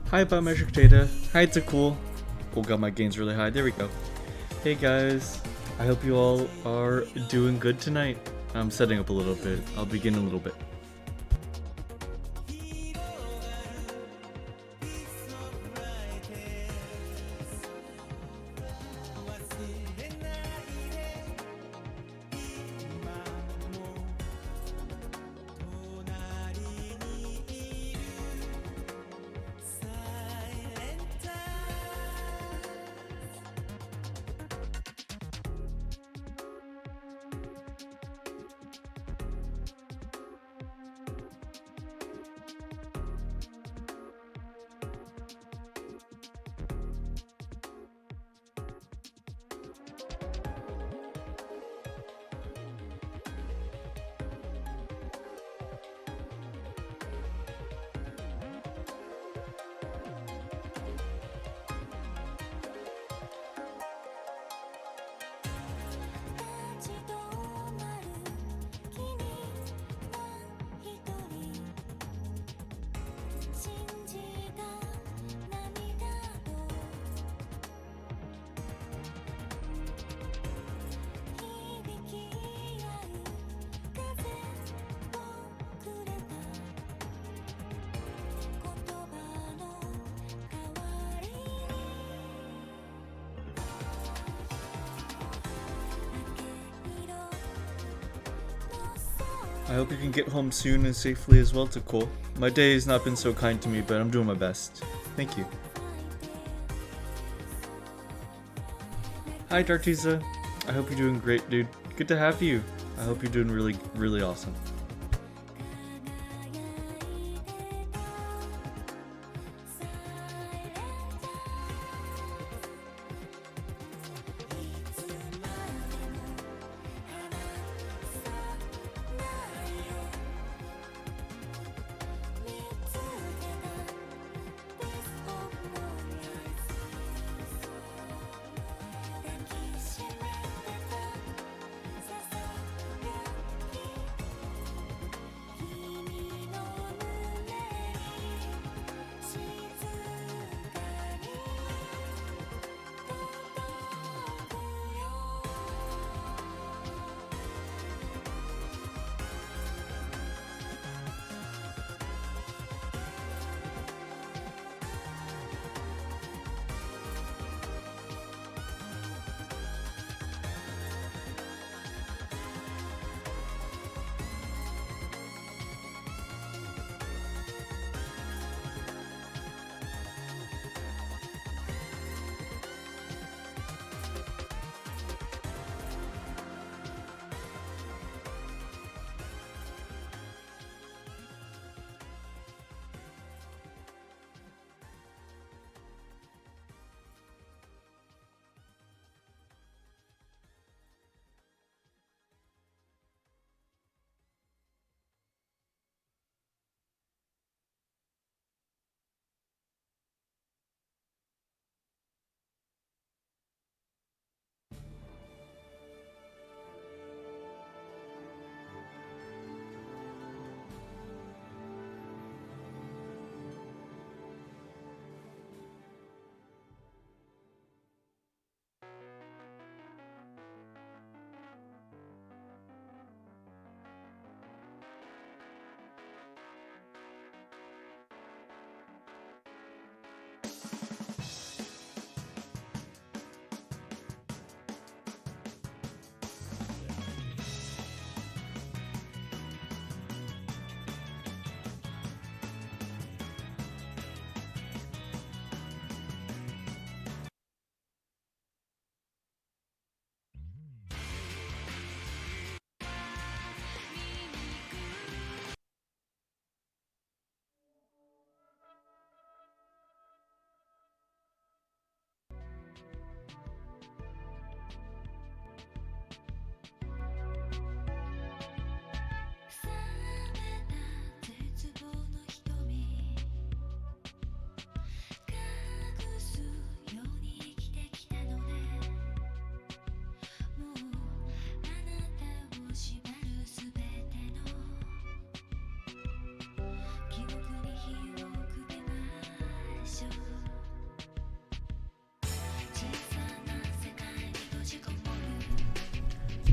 Hi, biometric data. Heights are cool. Oh god, my gain's really high. There we go. Hey guys, I hope you all are doing good tonight. I'm setting up a little bit. I'll begin in a little bit. I hope you can get home soon and safely as well, Takul. My day has not been so kind to me, but I'm doing my best. Thank you. Hi, Dartiza. I hope you're doing great, dude. Good to have you. I hope you're doing really, really awesome.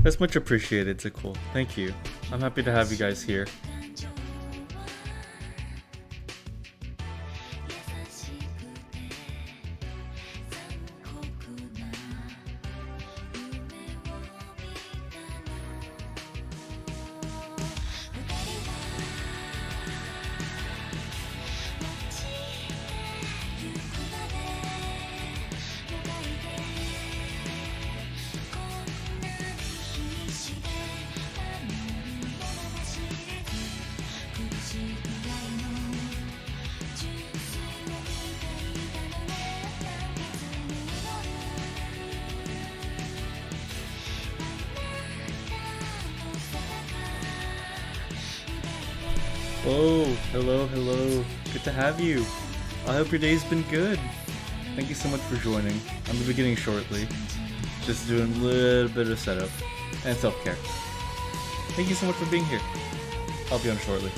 That's much appreciated, Takul. Thank you. I'm happy to have you guys here. Oh, hello, hello. Good to have you. I hope your day's been good. Thank you so much for joining. I'm beginning shortly. Just doing a little bit of setup and self-care. Thank you so much for being here. I'll be on shortly.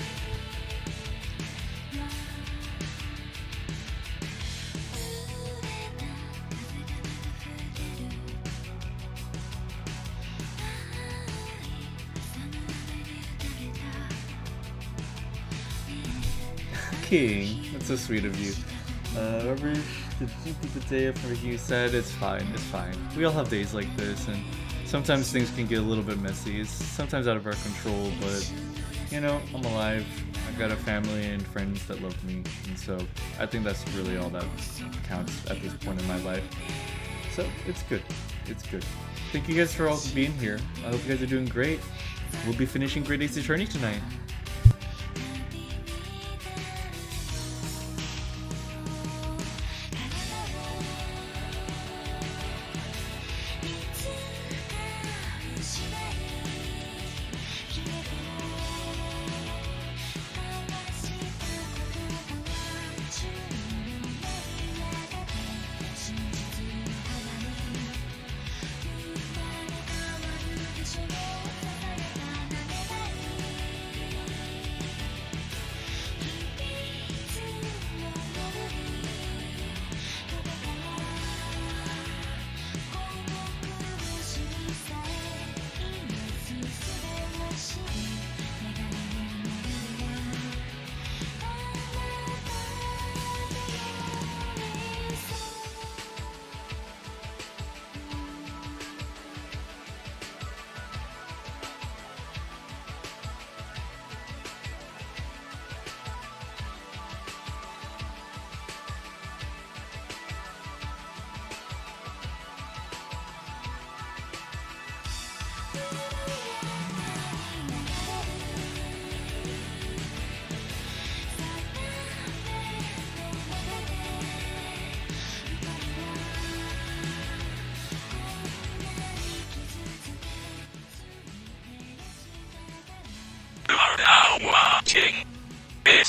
King, that's so sweet of you. Remember the day after you said it's fine, it's fine. We all have days like this, and sometimes things can get a little bit messy. It's sometimes out of our control, but you know, I'm alive. I've got a family and friends that love me, and so I think that's really all that counts at this point in my life. So it's good. It's good. Thank you guys for all being here. I hope you guys are doing great. We'll be finishing Great Ace Attorney tonight.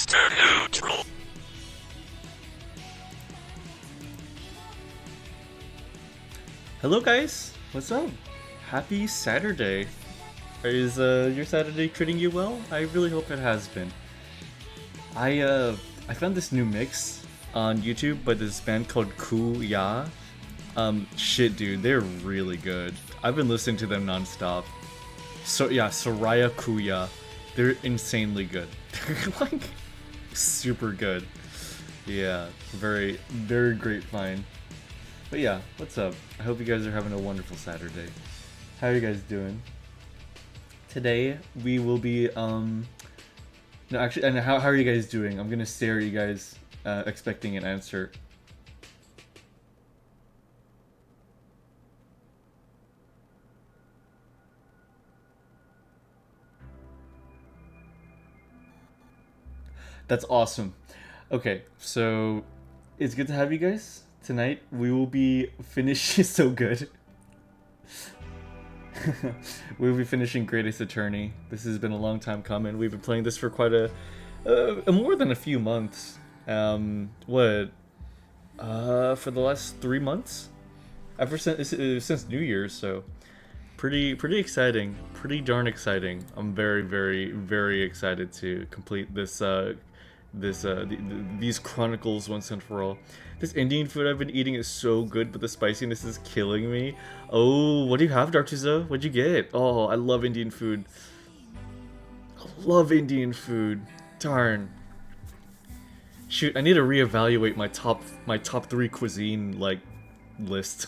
MrNeutral. Hello guys, what's up? Happy Saturday. Is your Saturday treating you well? I really hope it has been. I found this new mix on YouTube by this band called Kuya. Shit dude, they're really good. I've been listening to them non-stop. So yeah, Soraya Kuya. They're insanely good. They're like super good. Yeah, very great find. But yeah, what's up? I hope you guys are having a wonderful Saturday. How are you guys doing? Today we will be no actually, and how are you guys doing? I'm gonna stare at you guys expecting an answer. That's awesome. Okay, so it's good to have you guys. Tonight we will be finishing so good. We'll be finishing Great Ace Attorney. This has been a long time coming. We've been playing this for quite a more than a few months. For the last 3 months? Ever since New Year's, so pretty exciting. Pretty darn exciting. I'm very excited to complete this these chronicles once and for all. This Indian food I've been eating is so good, but the spiciness is killing me. Oh, what do you have, Dartuza? What'd you get? Oh, I love Indian food. I love Indian food. Darn. Shoot, I need to reevaluate my top 3 cuisine like list.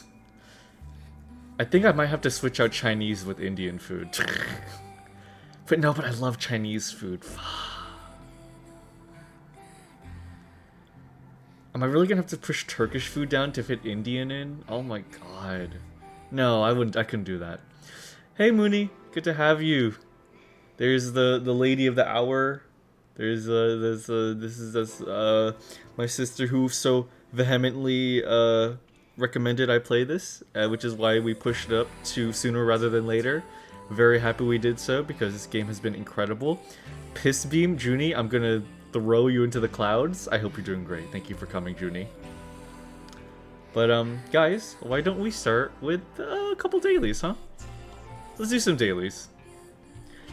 I think I might have to switch out Chinese with Indian food. But I love Chinese food. Am I really gonna have to push Turkish food down to fit Indian in? Oh my god. No, I couldn't do that. Hey Mooney, good to have you. There's the lady of the hour. There's my sister who so vehemently recommended I play this, which is why we pushed it up to sooner rather than later. Very happy we did so because this game has been incredible. Piss Beam, Junie, I'm gonna throw you into the clouds. I hope you're doing great. Thank you for coming, Junie. But guys, why don't we start with a couple dailies, huh? Let's do some dailies.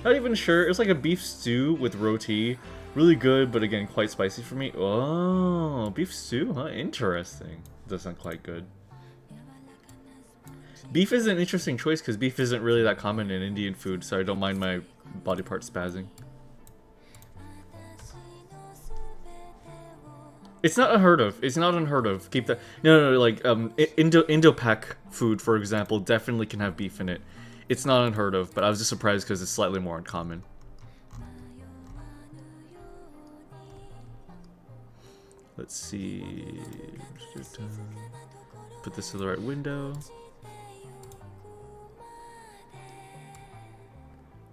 Not even sure. It's like a beef stew with roti. Really good, but again, quite spicy for me. Oh, beef stew, huh? Interesting. Does sound quite good. Beef is an interesting choice because beef isn't really that common in Indian food, so I don't mind my body parts spazzing. It's not unheard of. It's not unheard of. Keep that. No. Like Indo-Pak food, for example, definitely can have beef in it. It's not unheard of, but I was just surprised because it's slightly more uncommon. Let's see. Put this to the right window.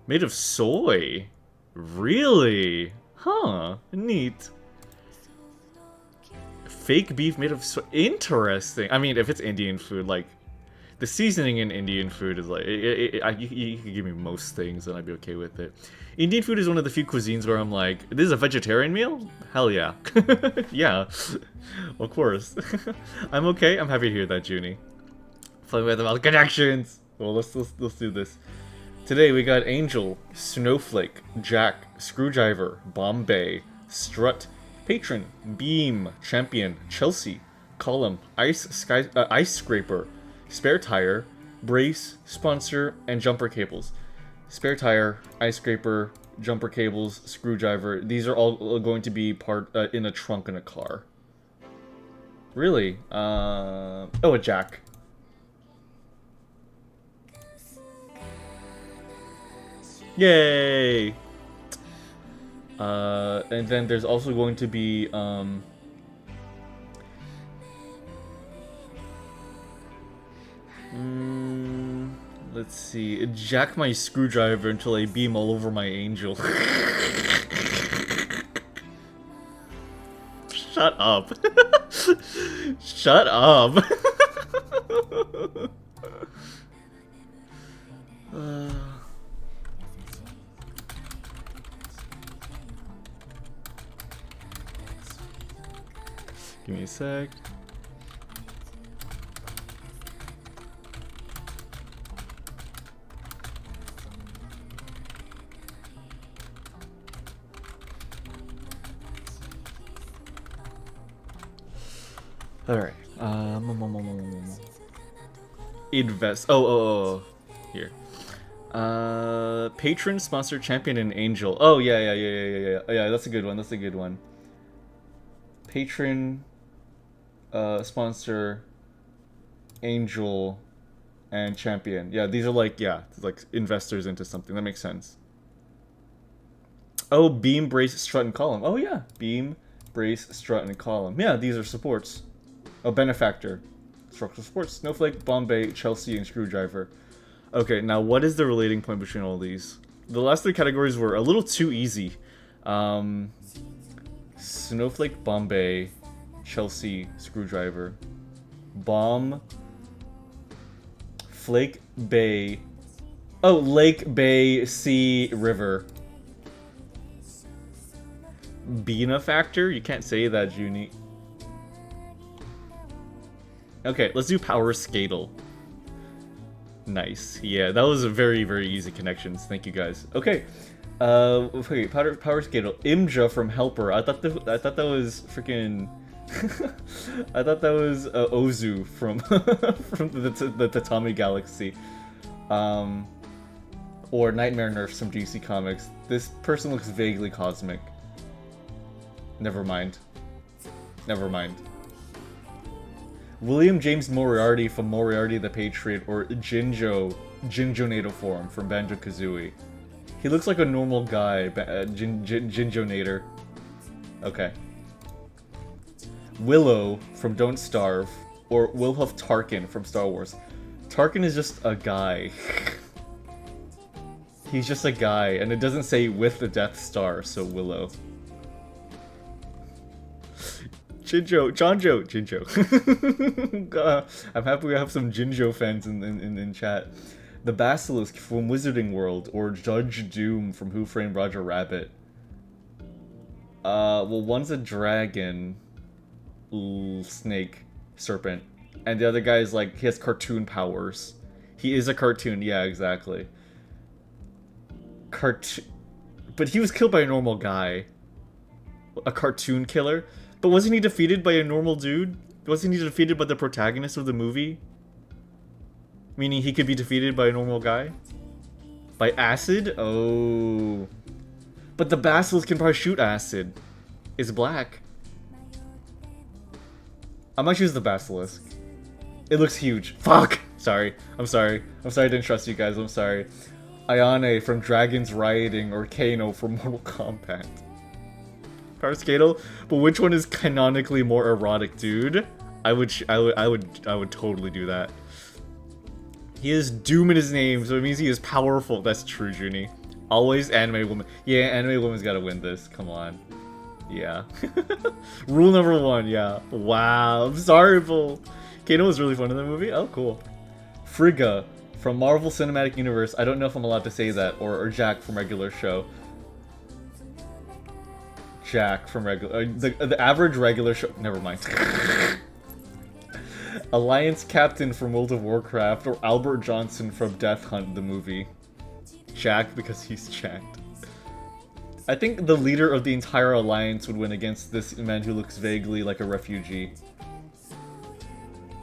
Made of soy? Really? Huh. Neat. Fake beef made of soy. Interesting. I mean, if it's Indian food, like, the seasoning in Indian food is like, you can give me most things and I'd be okay with it. Indian food is one of the few cuisines where I'm like, this is a vegetarian meal? Hell yeah. Yeah. Of course. I'm okay. I'm happy to hear that, Junie. Playing with about connections. Well, let's do this. Today we got Angel, Snowflake, Jack, Screwdriver, Bombay, Strut, Patron, Beam, Champion, Chelsea, Column, Ice Scraper, Spare Tire, Brace, Sponsor, and Jumper Cables. Spare Tire, Ice Scraper, Jumper Cables, Screwdriver. These are all going to be part in a trunk in a car. Really? Oh, a Jack. Yay! And then there's also going to be, let's see. Jack my screwdriver until I beam all over my angel. Shut up. Shut up. Give me a sec. Alright. Invest. Oh. Here. Patron, sponsor, champion, and angel. Oh, yeah. Yeah, that's a good one. That's a good one. Patron, sponsor, angel, and champion. Yeah, these are like, like investors into something. That makes sense. Oh, beam, brace, strut, and column. Oh, yeah. Beam, brace, strut, and column. Yeah, these are supports. Oh, benefactor. Structural supports. Snowflake, Bombay, Chelsea, and Screwdriver. Okay, now what is the relating point between all these? The last three categories were a little too easy. Snowflake, Bombay, Chelsea, Screwdriver. Bomb, Flake, Bay. Oh, Lake, Bay, Sea, River. Benefactor? You can't say that, Junie. Okay, let's do Power Skatel. Nice. Yeah, that was a very, very easy connections. Thank you guys. Okay. Okay, Power Skatel. Imja from Helper. I thought that was freaking I thought that was Ozu from from the Tatami Galaxy. Or Nightmare Nerfs from DC Comics. This person looks vaguely cosmic. Never mind. William James Moriarty from Moriarty the Patriot, or Jinjo Nato form from Banjo-Kazooie. He looks like a normal guy, Jinjo Nader. Okay. Willow from Don't Starve, or Wilhuff Tarkin from Star Wars. Tarkin is just a guy. He's just a guy, and it doesn't say with the Death Star, so Willow. Jinjo. I'm happy we have some Jinjo fans in chat. The Basilisk from Wizarding World, or Judge Doom from Who Framed Roger Rabbit. Well, one's a dragon, snake, serpent, and the other guy is like, he has cartoon powers. He is a cartoon, yeah, exactly. But he was killed by a normal guy. A cartoon killer? But wasn't he defeated by a normal dude? Wasn't he defeated by the protagonist of the movie? Meaning he could be defeated by a normal guy? By acid? Oh. But the basilisk can probably shoot acid. It's black. I might choose the basilisk. It looks huge. Fuck! Sorry. I'm sorry I didn't trust you guys. I'm sorry. Ayane from Dragon's Rioting, or Kano from Mortal Kombat. Karscato, but which one is canonically more erotic, dude? I would totally do that. He has Doom in his name, so it means he is powerful. That's true, Junie. Always anime woman. Yeah, anime woman's gotta win this. Come on. Yeah. Rule number 1, yeah. Wow, I'm sorry, Bull. Kano was really fun in the movie? Oh, cool. Frigga from Marvel Cinematic Universe. I don't know if I'm allowed to say that, or Jack from regular show. Jack from regular... the average regular show... Never mind. Alliance Captain from World of Warcraft, or Albert Johnson from Death Hunt, the movie. Jack, because he's jacked. I think the leader of the entire Alliance would win against this man who looks vaguely like a refugee.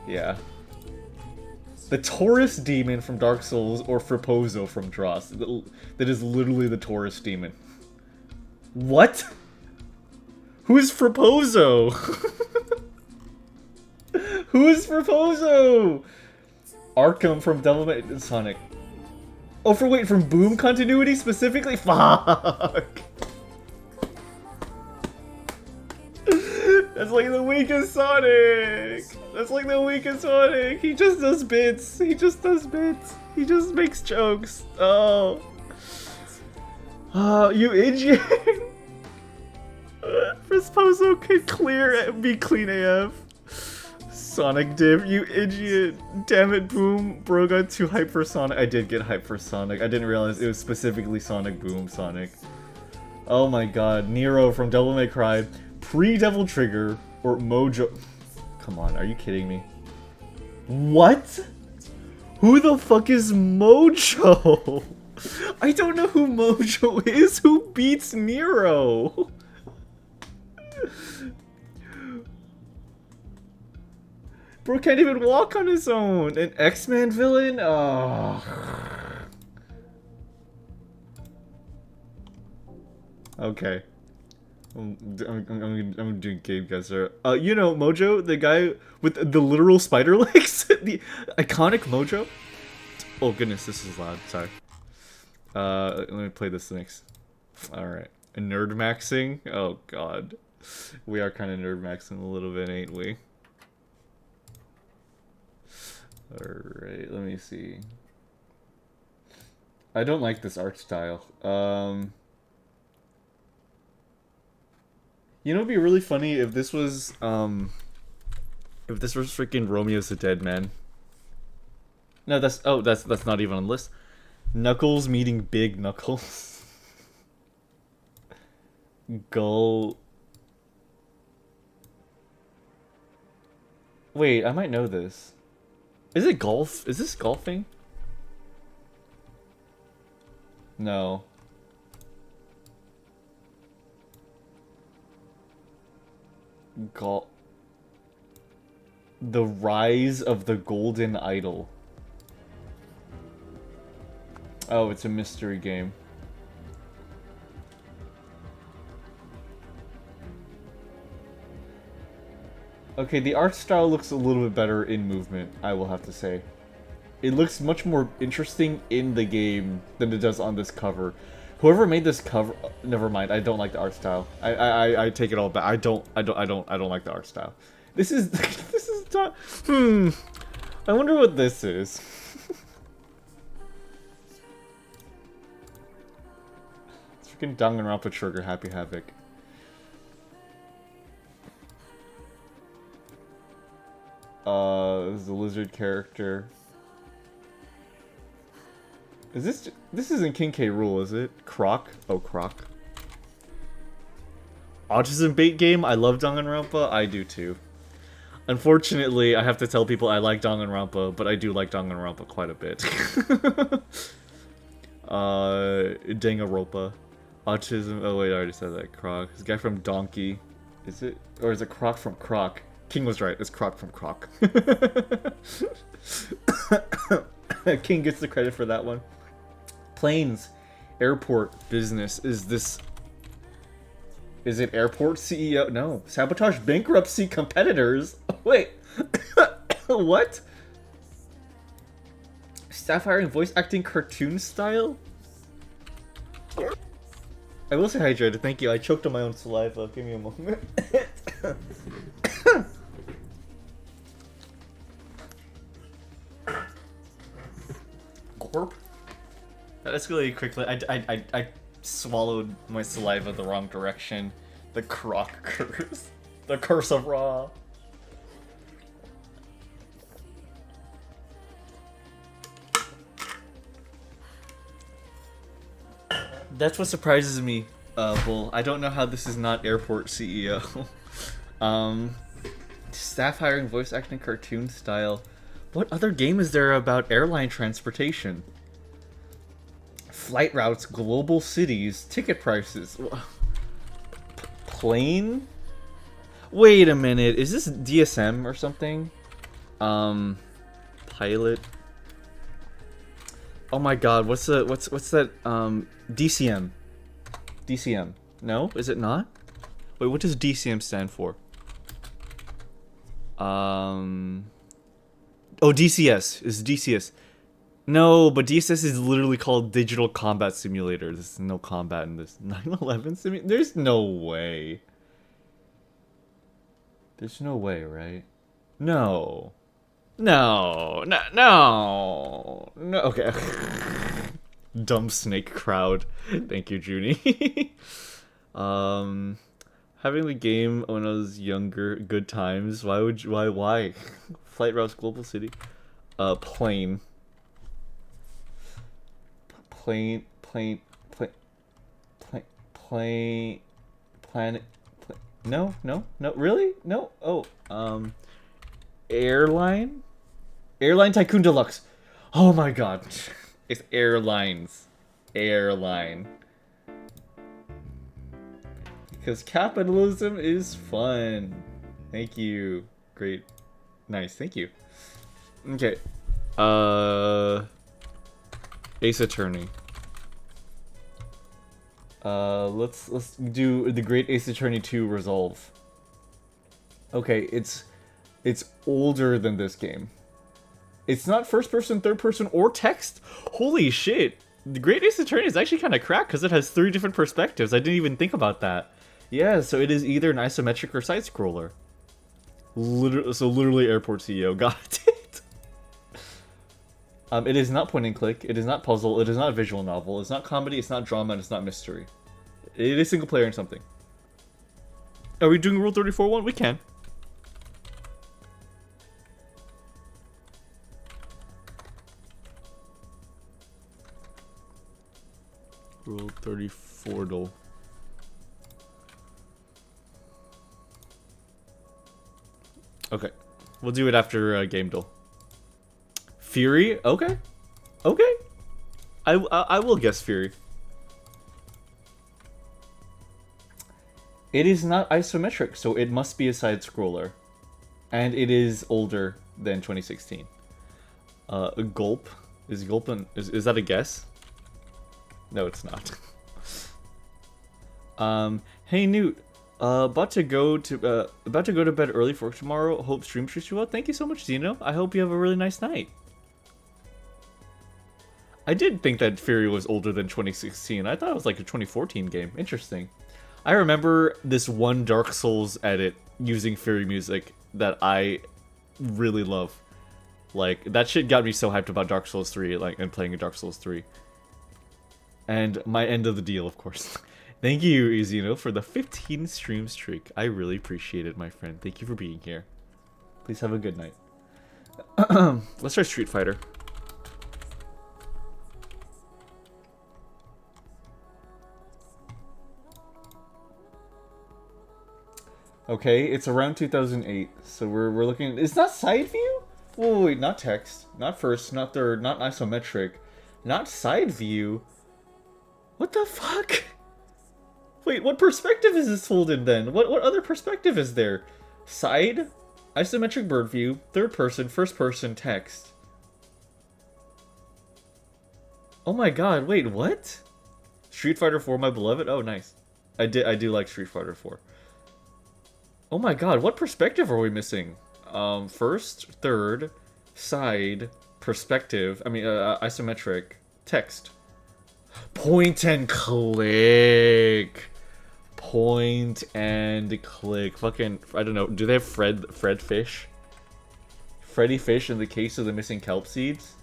Yeah. The Taurus Demon from Dark Souls, or Frippozo from Dross. That is literally the Taurus Demon. What? Who's Frippozo? Who is Frippozo? Arkham from Devil May Sonic. Oh, from Boom continuity specifically? Fuck! That's like the weakest Sonic! That's like the weakest Sonic! He just does bits! He just does bits! He just makes jokes! Oh! Oh, you idiot! Frippozo could be clean AF. Sonic Div, you idiot! Damn it, Boom! Bro got too hyped for Sonic. I did get hyped for Sonic. I didn't realize it was specifically Sonic Boom Sonic. Oh my god. Nero from Devil May Cry. Pre-Devil Trigger, or Mojo... Come on, are you kidding me? What? Who the fuck is Mojo? I don't know who Mojo is. Who beats Nero? Bro can't even walk on his own. An X-Men villain? Oh. Okay. I'm doing game guys. You know Mojo, the guy with the literal spider legs, the iconic Mojo. Oh goodness, this is loud. Sorry. Let me play this next. All right, nerd maxing. Oh god, we are kind of nerd maxing a little bit, ain't we? All right, let me see. I don't like this art style. You know, it'd be really funny if this was freaking Romeo's the Dead Man. No, that's not even on the list. Knuckles meeting Big Knuckles. Gull. Wait, I might know this. Is it golf? Is this golfing? No. The Rise of the Golden Idol. Oh, it's a mystery game. Okay, the art style looks a little bit better in movement, I will have to say. It looks much more interesting in the game than it does on this cover. Whoever made this cover, never mind. I don't like the art style. I take it all back. I don't like the art style. This is this is not. I wonder what this is. It's freaking Danganronpa Trigger Happy Havoc. This is a lizard character. Is this isn't King K. Rool, is it? Croc? Oh, Croc. Autism bait game? I love Danganronpa. I do too. Unfortunately, I have to tell people I like Danganronpa, but I do like Danganronpa quite a bit. Danganronpa. Autism. Oh wait, I already said that. Croc. This guy from Donkey. Is it? Or is it Croc from Croc? King was right. It's Croc from Croc. King gets the credit for that one. Planes, airport, business. Is it airport CEO? No. Sabotage bankruptcy competitors? Wait. What? Staff hiring voice acting cartoon style? I will say hydrated. Thank you. I choked on my own saliva. Give me a moment. Corp. That escalated quickly. I swallowed my saliva the wrong direction. The croc curse. The curse of raw. That's what surprises me, Bull. I don't know how this is not airport CEO. Staff hiring, voice acting, cartoon style. What other game is there about airline transportation? Flight routes, global cities, ticket prices. Plane? Wait a minute, is this DSM or something? Pilot. Oh my god, what's that, DCM. DCM. No? Is it not? Wait, what does DCM stand for? Oh, DCS. Is DCS. No, but DCS is literally called Digital Combat Simulator. There's no combat in this. 9/11 simulator? There's no way. There's no way, right? No. No. No. No. No. Okay. Dumb snake crowd. Thank you, Junie. Having the game when I was younger, good times. Why? Flight routes, global city. Plane. Planet. No, really? No? Oh, Airline? Airline Tycoon Deluxe. Oh my god. It's airlines. Airline. Because capitalism is fun. Thank you. Great. Nice, thank you. Okay. Ace Attorney. Let's do the Great Ace Attorney 2 Resolve. Okay, it's older than this game. It's not first person, third person, or text. Holy shit. The Great Ace Attorney is actually kind of cracked because it has 3 different perspectives. I didn't even think about that. Yeah, so it is either an isometric or side scroller. Literally airport CEO got it. It is not point and click. It is not puzzle. It is not visual novel. It's not comedy. It's not drama. And it's not mystery. It is single player and something. Are we doing Rule 34 one? We can. Rule 34 though. Okay, we'll do it after Game Duel. Fury? Okay. Okay. I will guess Fury. It is not isometric, so it must be a side scroller. And it is older than 2016. Gulp? Is Gulp is that a guess? No, it's not. Hey Newt. About to go to bed early for work tomorrow. Hope stream treats you well. Thank you so much, Zeno. I hope you have a really nice night. I did think that Fury was older than 2016. I thought it was like a 2014 game. Interesting. I remember this one Dark Souls edit using Fury music that I really love. Like, that shit got me so hyped about Dark Souls 3, like, and playing Dark Souls 3. And my end of the deal, of course. Thank you, Izino, for the 15 stream streak. I really appreciate it, my friend. Thank you for being here. Please have a good night. Let's try Street Fighter. Okay, it's around 2008, so we're looking. It's not side view? Whoa, wait, not text, not first, not third, not isometric, not side view. What the fuck? Wait, what perspective is this folded then? What other perspective is there? Side, isometric bird view, third person, first person, text. Oh my god, wait, what? Street Fighter 4, my beloved? Oh, nice. I do like Street Fighter 4. Oh my god, what perspective are we missing? First, third, side, perspective, I mean, isometric, text. Point and click. Point and click. Fucking, I don't know. Do they have Fred Fish? Freddy Fish in the case of the missing kelp seeds?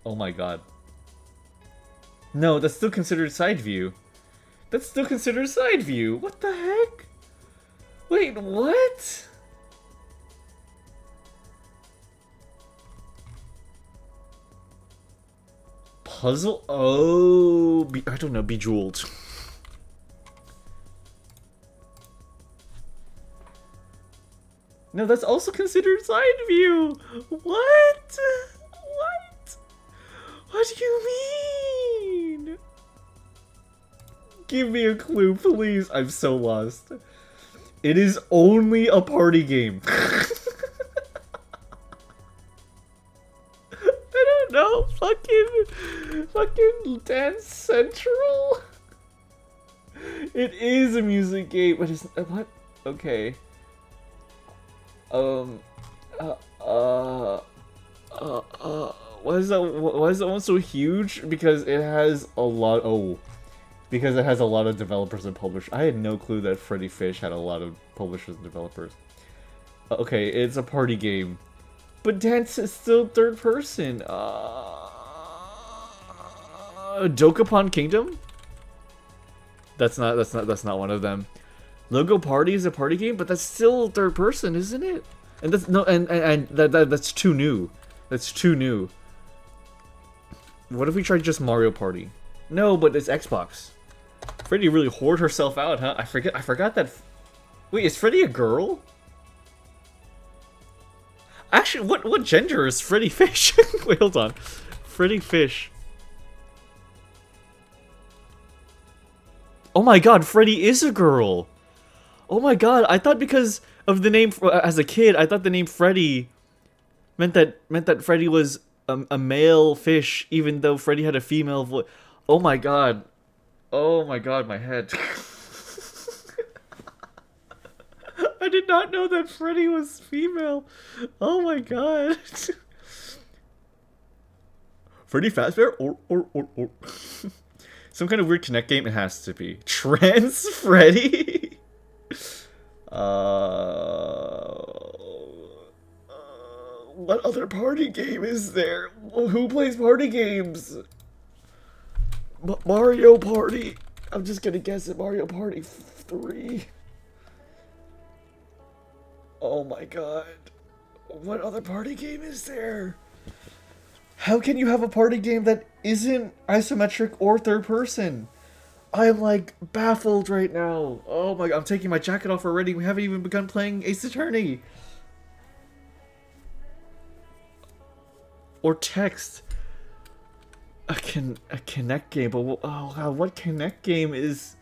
Oh my god. No, that's still considered side view. That's still considered side view. What the heck? Wait, what? Puzzle? Oh, I don't know, Bejeweled. No, that's also considered side view. What? What? What do you mean? Give me a clue, please. I'm so lost. It is only a party game. I don't know. Fucking Dance Central. It is a music game, but it's what? Okay. Why is that one so huge? Because it has a lot. Oh, because it has a lot of developers and publishers. I had no clue that Freddy Fish had a lot of publishers and developers. Okay, it's a party game, but dance is still third person. Dokapon Kingdom? That's not one of them. Logo Party is a party game, but that's still third person, isn't it? And that's no, and that's too new. That's too new. What if we tried just Mario Party? No, but it's Xbox. Freddy really whored herself out, huh? I forgot that. Wait, is Freddy a girl? Actually, what gender is Freddy Fish? Wait, hold on. Freddy Fish. Oh my god, Freddy is a girl. Oh my god, I thought because of the name, as a kid, I thought the name Freddy meant that Freddy was a male fish, even though Freddy had a female voice. Oh my god. Oh my god, my head. I did not know that Freddy was female. Oh my god. Freddy Fazbear? Or. Some kind of weird Connect game? It has to be. Trans Freddy? What other party game is there? Who plays party games? Mario Party. I'm just gonna guess it. Mario Party 3. Oh my god. What other party game is there? How can you have a party game that isn't isometric or third person? I am like baffled right now. Oh my god, I'm taking my jacket off already. We haven't even begun playing Ace Attorney. Or text. A Kinect game, but oh god, what Kinect game is?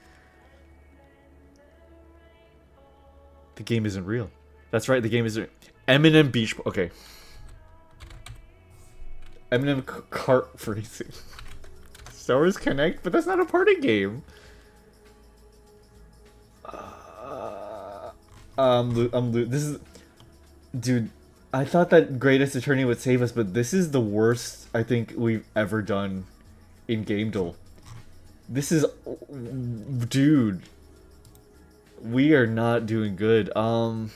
The game isn't real. That's right, the game isn't. Eminem Beach. Okay. Eminem kart racing. Star Wars Kinect, but that's not a party game. This is, dude. I thought that Great Ace Attorney would save us, but this is the worst I think we've ever done in GameDuel. This is, dude. We are not doing good. What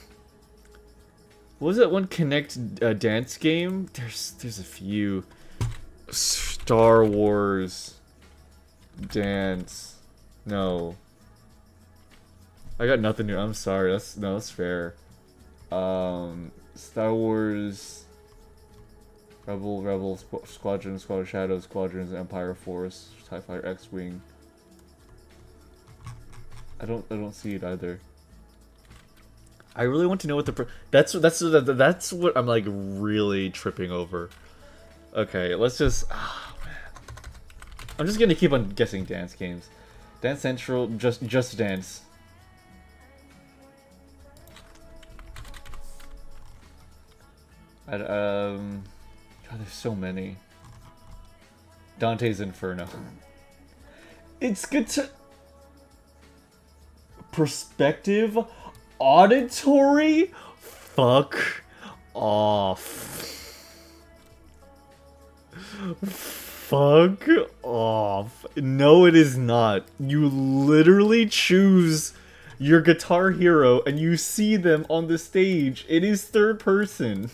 was that one Kinect dance game? There's a few. Star Wars dance. No. I got nothing new. I'm sorry. That's fair. Star Wars Rebel Squadron of Shadows, Squadrons, Empire Force, TIE Fighter, X-Wing. I don't see it either. I really want to know what that's what I'm like really tripping over. Okay, let's just. Oh, man. I'm just gonna keep on guessing dance games. Dance Central, just Dance. God, there's so many. Dante's Inferno. It's good to. Perspective? Auditory? Fuck off. Fuck off. No, it is not. You literally choose your guitar hero and you see them on the stage. It is third person.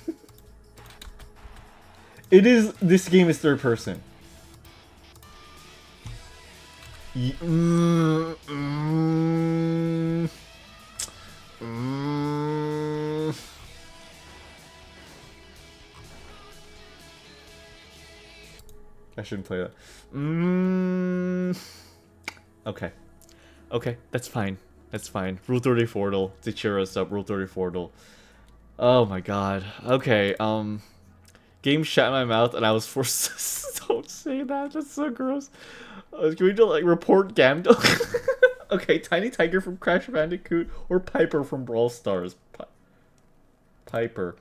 It is. This game is third person. I shouldn't play that. Okay. Okay, that's fine. That's fine. Rule 34 to cheer us up. Rule 34. Oh my god. Okay, game shut in my mouth and I was forced to... Don't say that. That's so gross. I was going to, like, report Gamdol. Okay, Tiny Tiger from Crash Bandicoot or Piper from Brawl Stars. Piper.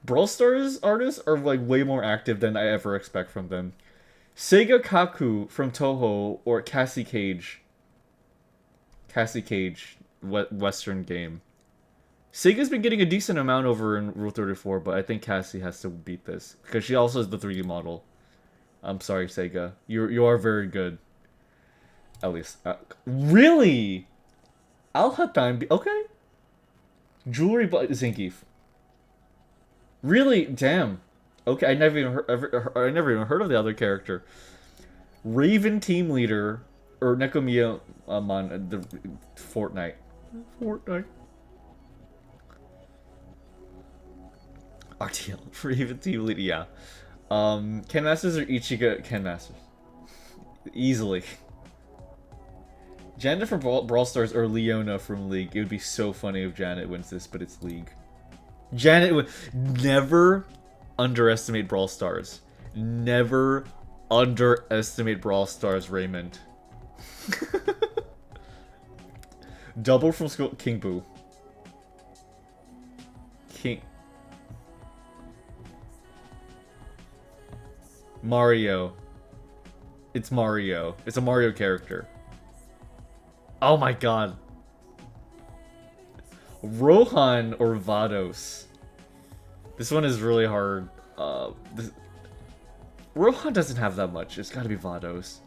Brawl Stars artists are, like, way more active than I ever expect from them. Sega Kaku from Toho or Cassie Cage. Cassie Cage, Western game. Sega's been getting a decent amount over in Rule 34, but I think Cassie has to beat this because she also has the 3D model. I'm sorry, Sega. You are very good. At least, really? Al-Hatim, okay. Jewelry, but Zangief. Really? Damn. Okay, I never even heard of the other character. Raven team leader or Nekomiya the Fortnite. RTL Raven team leader, yeah. Ken Masters or Ichigo Ken Masters? Easily. Janet from Brawl Stars or Leona from League. It would be so funny if Janet wins this, but it's League. Janet would never underestimate Brawl Stars. Never underestimate Brawl Stars, Raymond. Double from school. King Boo. King. Mario. It's Mario. It's a Mario character. Oh my god. Rohan or Vados? This one is really hard. Rohan doesn't have that much. It's gotta be Vados.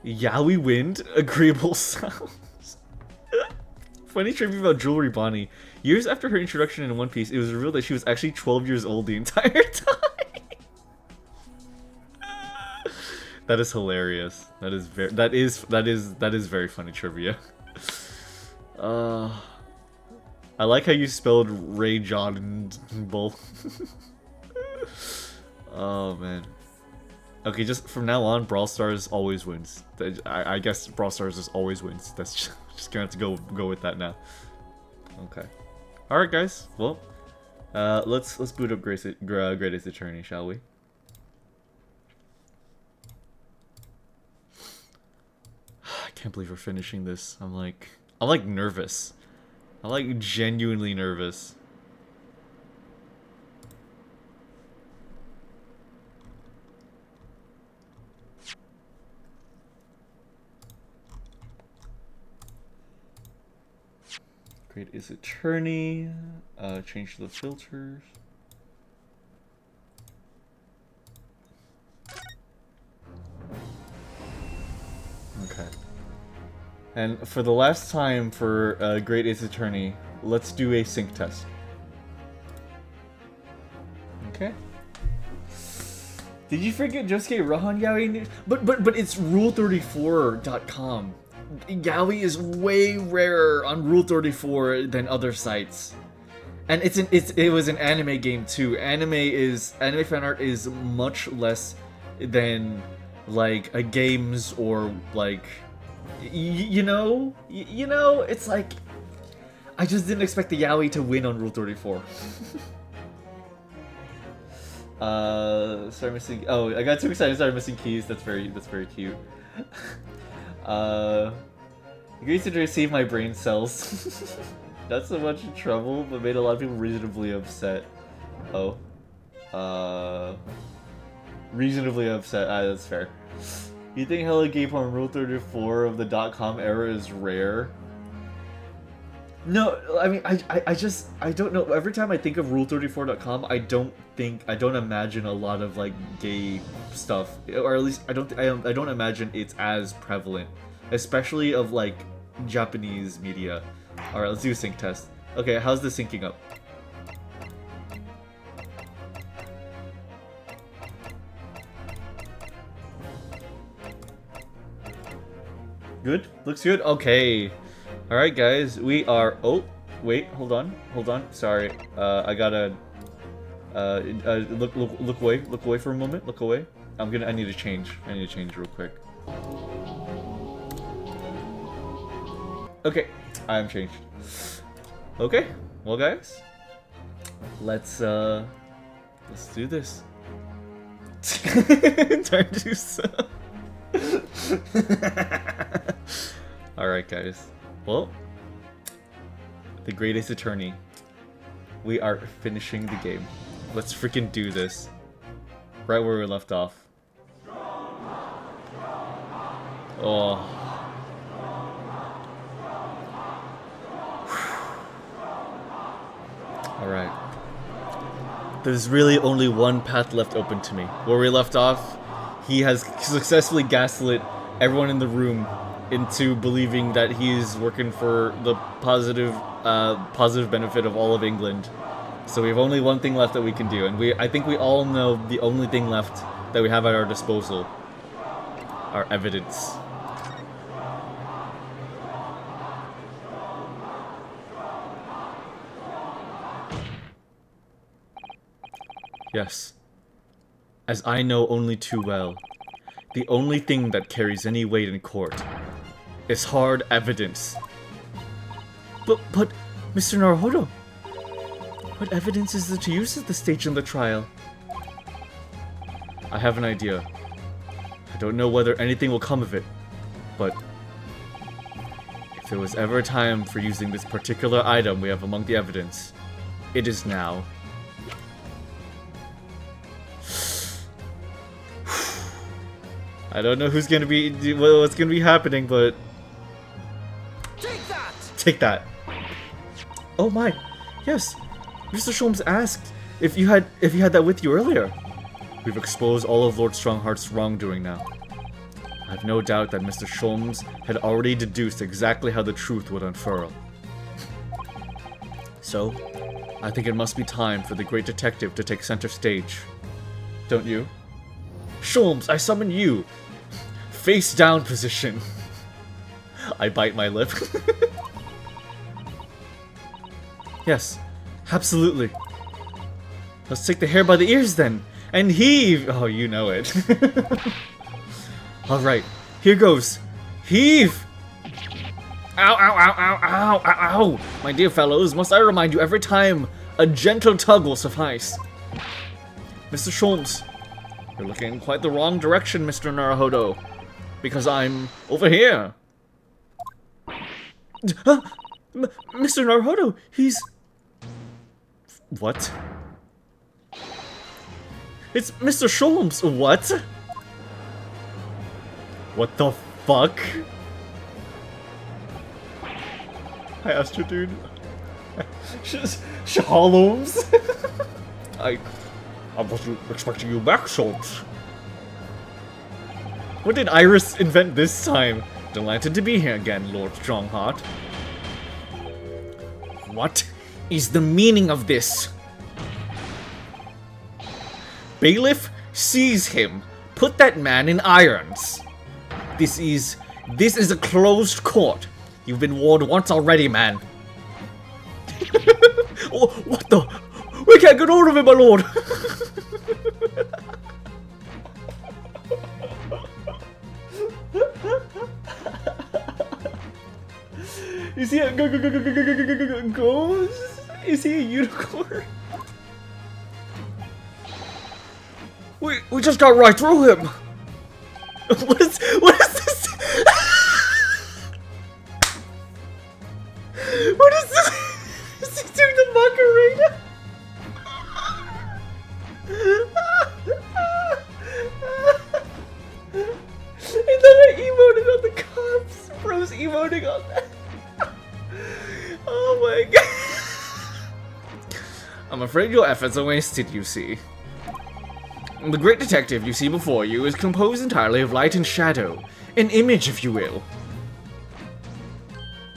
Yaoi Wind, agreeable sounds. Funny trivia about Jewelry Bonnie. Years after her introduction in One Piece, it was revealed that she was actually 12 years old the entire time. That is hilarious. That is very funny trivia. I like how you spelled Ray John Bull. Oh man. Okay, just from now on, Brawl Stars always wins. I guess Brawl Stars just always wins. That's just gonna have to go with that now. Okay. All right, guys. Well, let's boot up Great Ace Attorney, shall we? I can't believe we're finishing this. I'm like nervous. I'm like genuinely nervous. Great Ace Attorney. Change the filters. Okay. And for the last time for Great Ace Attorney, let's do a sync test. Okay. Did you forget Josuke Rohan Yaoi? But it's rule34.com. Yaoi is way rarer on Rule 34 than other sites. And it was an anime game too. Anime fan art is much less than like a games or like you know, it's like I just didn't expect the Yaoi to win on Rule 34. Started missing. Oh, I got too excited. Started missing keys. That's very cute. Agreed to receive my brain cells. Not so much in trouble, but made a lot of people reasonably upset. Oh. reasonably upset. That's fair. You think Hella Gay on Rule 34 of the .com era is rare? No, I mean, I don't know. Every time I think of Rule34.com, I don't imagine a lot of like gay stuff, or at least I don't imagine it's as prevalent, especially of like Japanese media. All right, let's do a sync test. Okay, how's the syncing up? Good? Looks good? Okay. Alright guys, we are... Oh, wait, hold on. Sorry. I gotta... look away for a moment. Look away. I need to change. Real quick. Okay, I am changed. Okay, well guys. Let's do this. Turn to sub. Alright guys, well, the Great Ace Attorney, we are finishing the game. Let's freaking do this. Right where we left off. Oh. Alright. There's really only one path left open to me. Where we left off, he has successfully gaslit everyone in the room into believing that he's working for the positive benefit of all of England. So we have only one thing left that we can do, and I think we all know the only thing left that we have at our disposal. Our evidence. Yes. As I know only too well, the only thing that carries any weight in court is hard evidence. But, Mr. Naruhodo, what evidence is there to use at this stage in the trial? I have an idea. I don't know whether anything will come of it, but if there was ever a time for using this particular item we have among the evidence, it is now. I don't know who's gonna be, what's gonna be happening, but take that. Oh my, yes. Mr. Sholmes asked if you had that with you earlier. We've exposed all of Lord Strongheart's wrongdoing now. I have no doubt that Mr. Sholmes had already deduced exactly how the truth would unfurl. So, I think it must be time for the great detective to take center stage. Don't you? Sholmes, I summon you! Face down position. I bite my lip. Yes, absolutely. Let's take the hair by the ears then, and heave! Oh, you know it. Alright, here goes. Heave! Ow, ow, ow, ow, ow, ow, ow! My dear fellows, must I remind you every time, a gentle tug will suffice. Mr. Sholmes, you're looking in quite the wrong direction, Mr. Naruhodo. Because I'm over here. Mr. Naruhodo, he's... What? It's Mr. Sholmes. What? What the fuck? I asked you, dude. Sholmes? I wasn't expecting you back, Sholmes. What did Iris invent this time? Delighted to be here again, Lord Strongheart. What is the meaning of this? Bailiff, seize him. Put that man in irons. This is a closed court. You've been warned once already, man. Oh, what the? We can't get hold of him, my lord. Is he a ghost? Is he a unicorn? We just got right through him. What is this? What is this? Is he doing the Macarena? voting on that. Oh my god. I'm afraid your efforts are wasted, you see. The great detective you see before you is composed entirely of light and shadow. An image, if you will.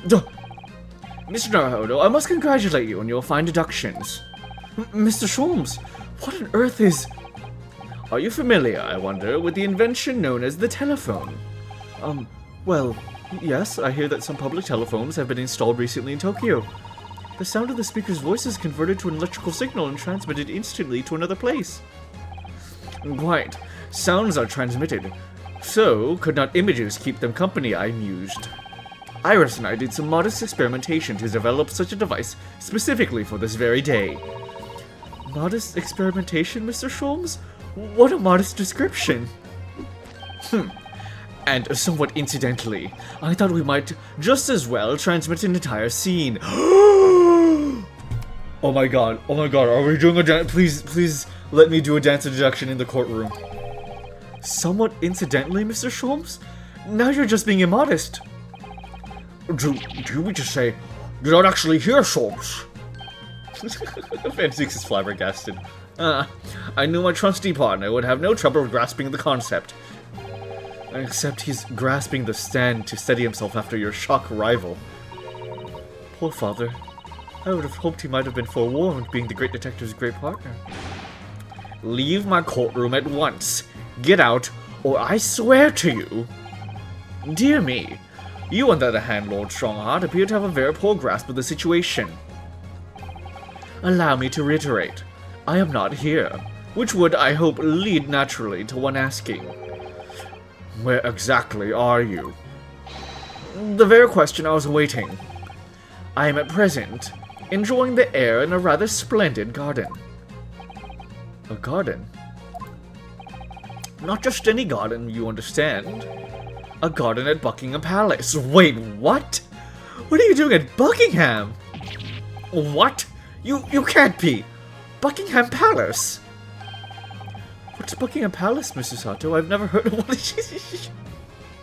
Duh. Mr. Naruhodo, I must congratulate you on your fine deductions. Mr. Sholmes, what on earth is... Are you familiar, I wonder, with the invention known as the telephone? Well, yes, I hear that some public telephones have been installed recently in Tokyo. The sound of the speaker's voice is converted to an electrical signal and transmitted instantly to another place. Quite. Sounds are transmitted. So, could not images keep them company, I mused. Iris and I did some modest experimentation to develop such a device specifically for this very day. Modest experimentation, Mr. Sholmes? What a modest description. And somewhat incidentally, I thought we might just as well transmit an entire scene. Oh my god, are we doing a dance? Please let me do a dance deduction in the courtroom. Somewhat incidentally, Mr. Sholmes? Now you're just being immodest. Do we just say, you're not actually here, Sholmes? Fanzix is flabbergasted. I knew my trusty partner would have no trouble grasping the concept. Except he's grasping the stand to steady himself after your shock arrival. Poor father. I would have hoped he might have been forewarned, being the great detective's great partner. Leave my courtroom at once. Get out, or I swear to you... Dear me. You, on the other hand, Lord Strongheart, appear to have a very poor grasp of the situation. Allow me to reiterate. I am not here, which would, I hope, lead naturally to one asking, where exactly are you? The very question I was awaiting. I am at present enjoying the air in a rather splendid garden. A garden? Not just any garden, you understand. A garden at Buckingham Palace. Wait, what? What are you doing at Buckingham? What? You can't be! Buckingham Palace? What's Buckingham Palace, Mrs. Sato? I've never heard of one.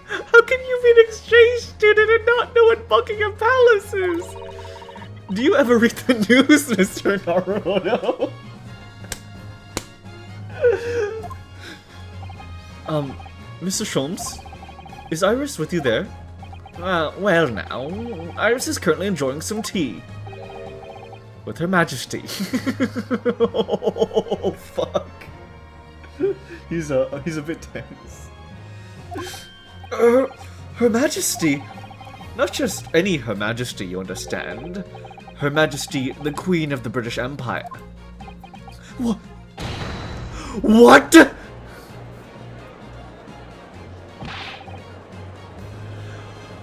How can you be an exchange student and not know what Buckingham Palace is? Do you ever read the news, Mr. Naruhodo? Mr. Sholmes? Is Iris with you there? Well now, Iris is currently enjoying some tea. With Her Majesty. Oh, fuck. He's a bit tense. Her Majesty? Not just any Her Majesty, you understand. Her Majesty, the Queen of the British Empire. What? What?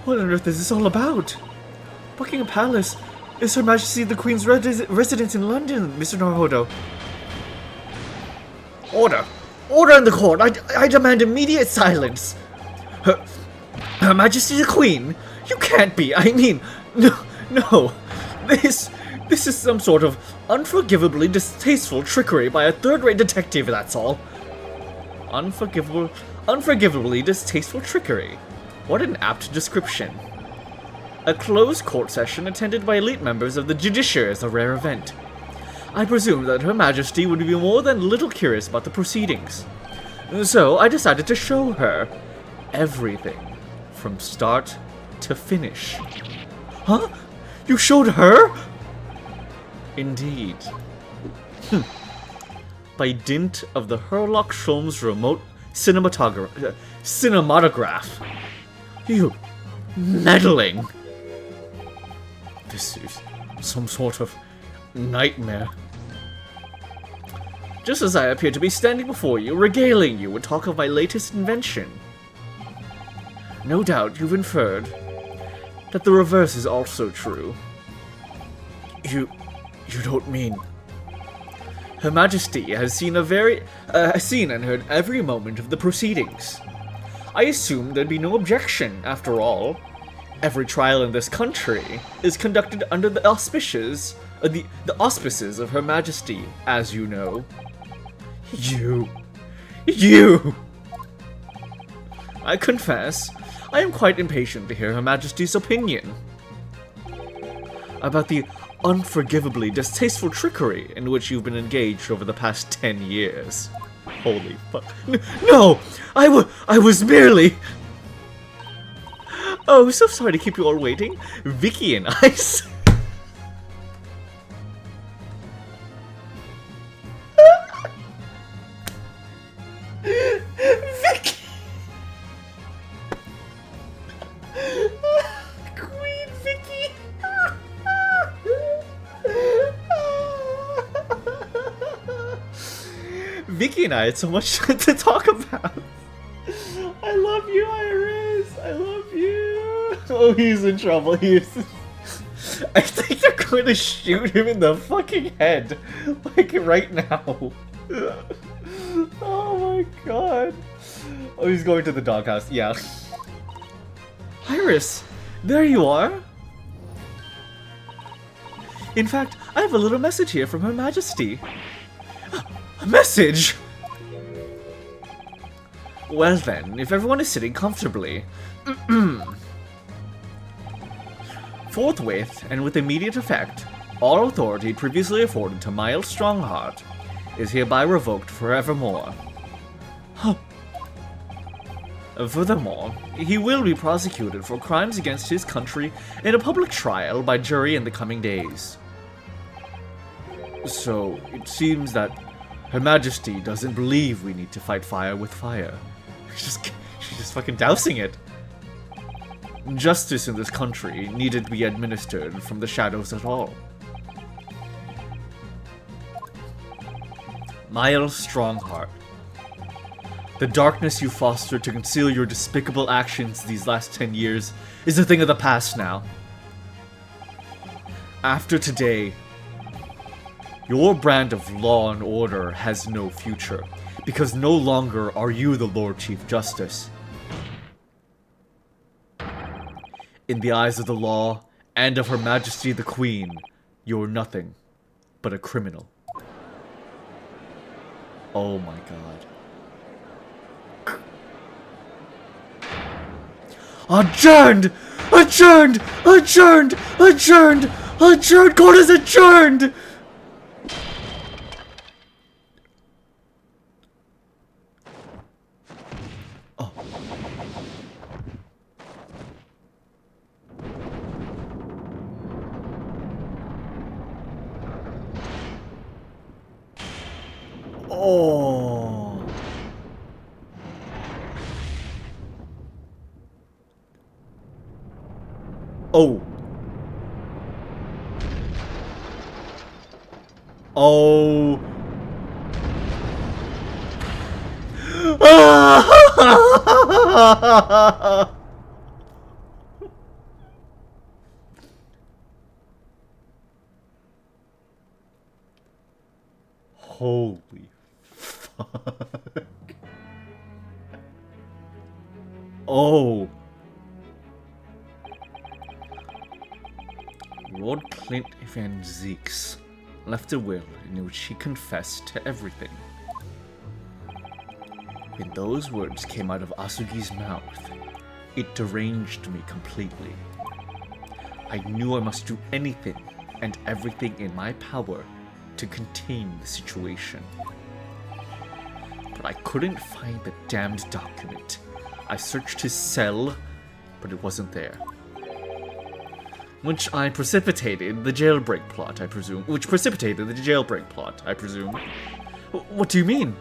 What on earth is this all about? Buckingham Palace is Her Majesty the Queen's residence in London, Mr. Naruhodo. Order! Order in the court! I demand immediate silence! Her Majesty the Queen? You can't be! I mean, no. This is some sort of unforgivably distasteful trickery by a third-rate detective, that's all. Unforgivably distasteful trickery. What an apt description. A closed court session attended by elite members of the judiciary is a rare event. I presume that Her Majesty would be more than a little curious about the proceedings. So I decided to show her everything, from start to finish. Huh? You showed her? Indeed. By dint of the Herlock Sholmes remote cinematograph. You meddling. This is some sort of nightmare. Just as I appear to be standing before you, regaling you with talk of my latest invention. No doubt you've inferred that the reverse is also true. You don't mean... Her Majesty has seen and heard every moment of the proceedings. I assume there'd be no objection, after all. Every trial in this country is conducted under the auspices of Her Majesty, as you know. You! I confess, I am quite impatient to hear Her Majesty's opinion about the unforgivably distasteful trickery in which you've been engaged over the past 10 years. Holy fuck. No! I was merely... Oh, so sorry to keep you all waiting. Vicky and I... Vicky! Queen Vicky! Vicky and I had so much to talk about. I love you, Iris. I love you. Oh, he's in trouble. I think they're going to shoot him in the fucking head. Like, right now. Oh my god. Oh, he's going to the doghouse. Yeah. Iris, there you are. In fact, I have a little message here from Her Majesty. A message? Well then, if everyone is sitting comfortably. Forthwith, and with immediate effect, all authority previously afforded to Miles Strongheart is hereby revoked forevermore. Huh. Furthermore, he will be prosecuted for crimes against his country in a public trial by jury in the coming days. So, it seems that Her Majesty doesn't believe we need to fight fire with fire. She's just fucking dousing it. Justice in this country needed to be administered from the shadows at all. Miles Strongheart. The darkness you fostered to conceal your despicable actions these last 10 years is a thing of the past now. After today, your brand of law and order has no future, because no longer are you the Lord Chief Justice. In the eyes of the law, and of Her Majesty the Queen, you're nothing but a criminal. Oh my god. Adjourned! Adjourned! Adjourned! Adjourned! Adjourned! Court is adjourned! Oh. Oh. Oh. Oh. Holy fuck. Oh. Lord Clint Van Zeeks left a will in which he confessed to everything. When those words came out of Asugi's mouth, it deranged me completely. I knew I must do anything and everything in my power to contain the situation. But I couldn't find the damned document. I searched his cell, but it wasn't there. Which precipitated the jailbreak plot, I presume. What do you mean?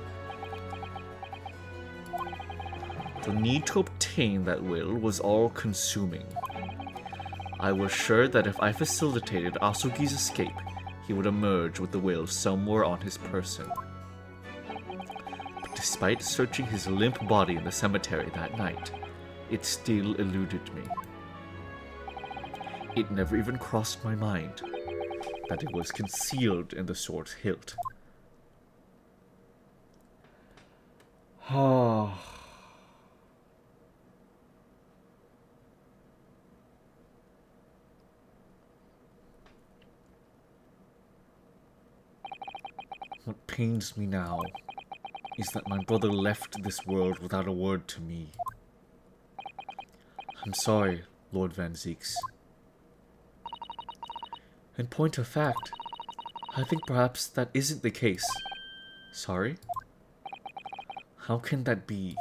The need to obtain that will was all-consuming. I was sure that if I facilitated Asugi's escape, he would emerge with the will somewhere on his person. But despite searching his limp body in the cemetery that night, it still eluded me. It never even crossed my mind that it was concealed in the sword's hilt. Ah. What pains me now is that my brother left this world without a word to me. I'm sorry, Lord Van Zieks. In point of fact, I think perhaps that isn't the case. Sorry? How can that be?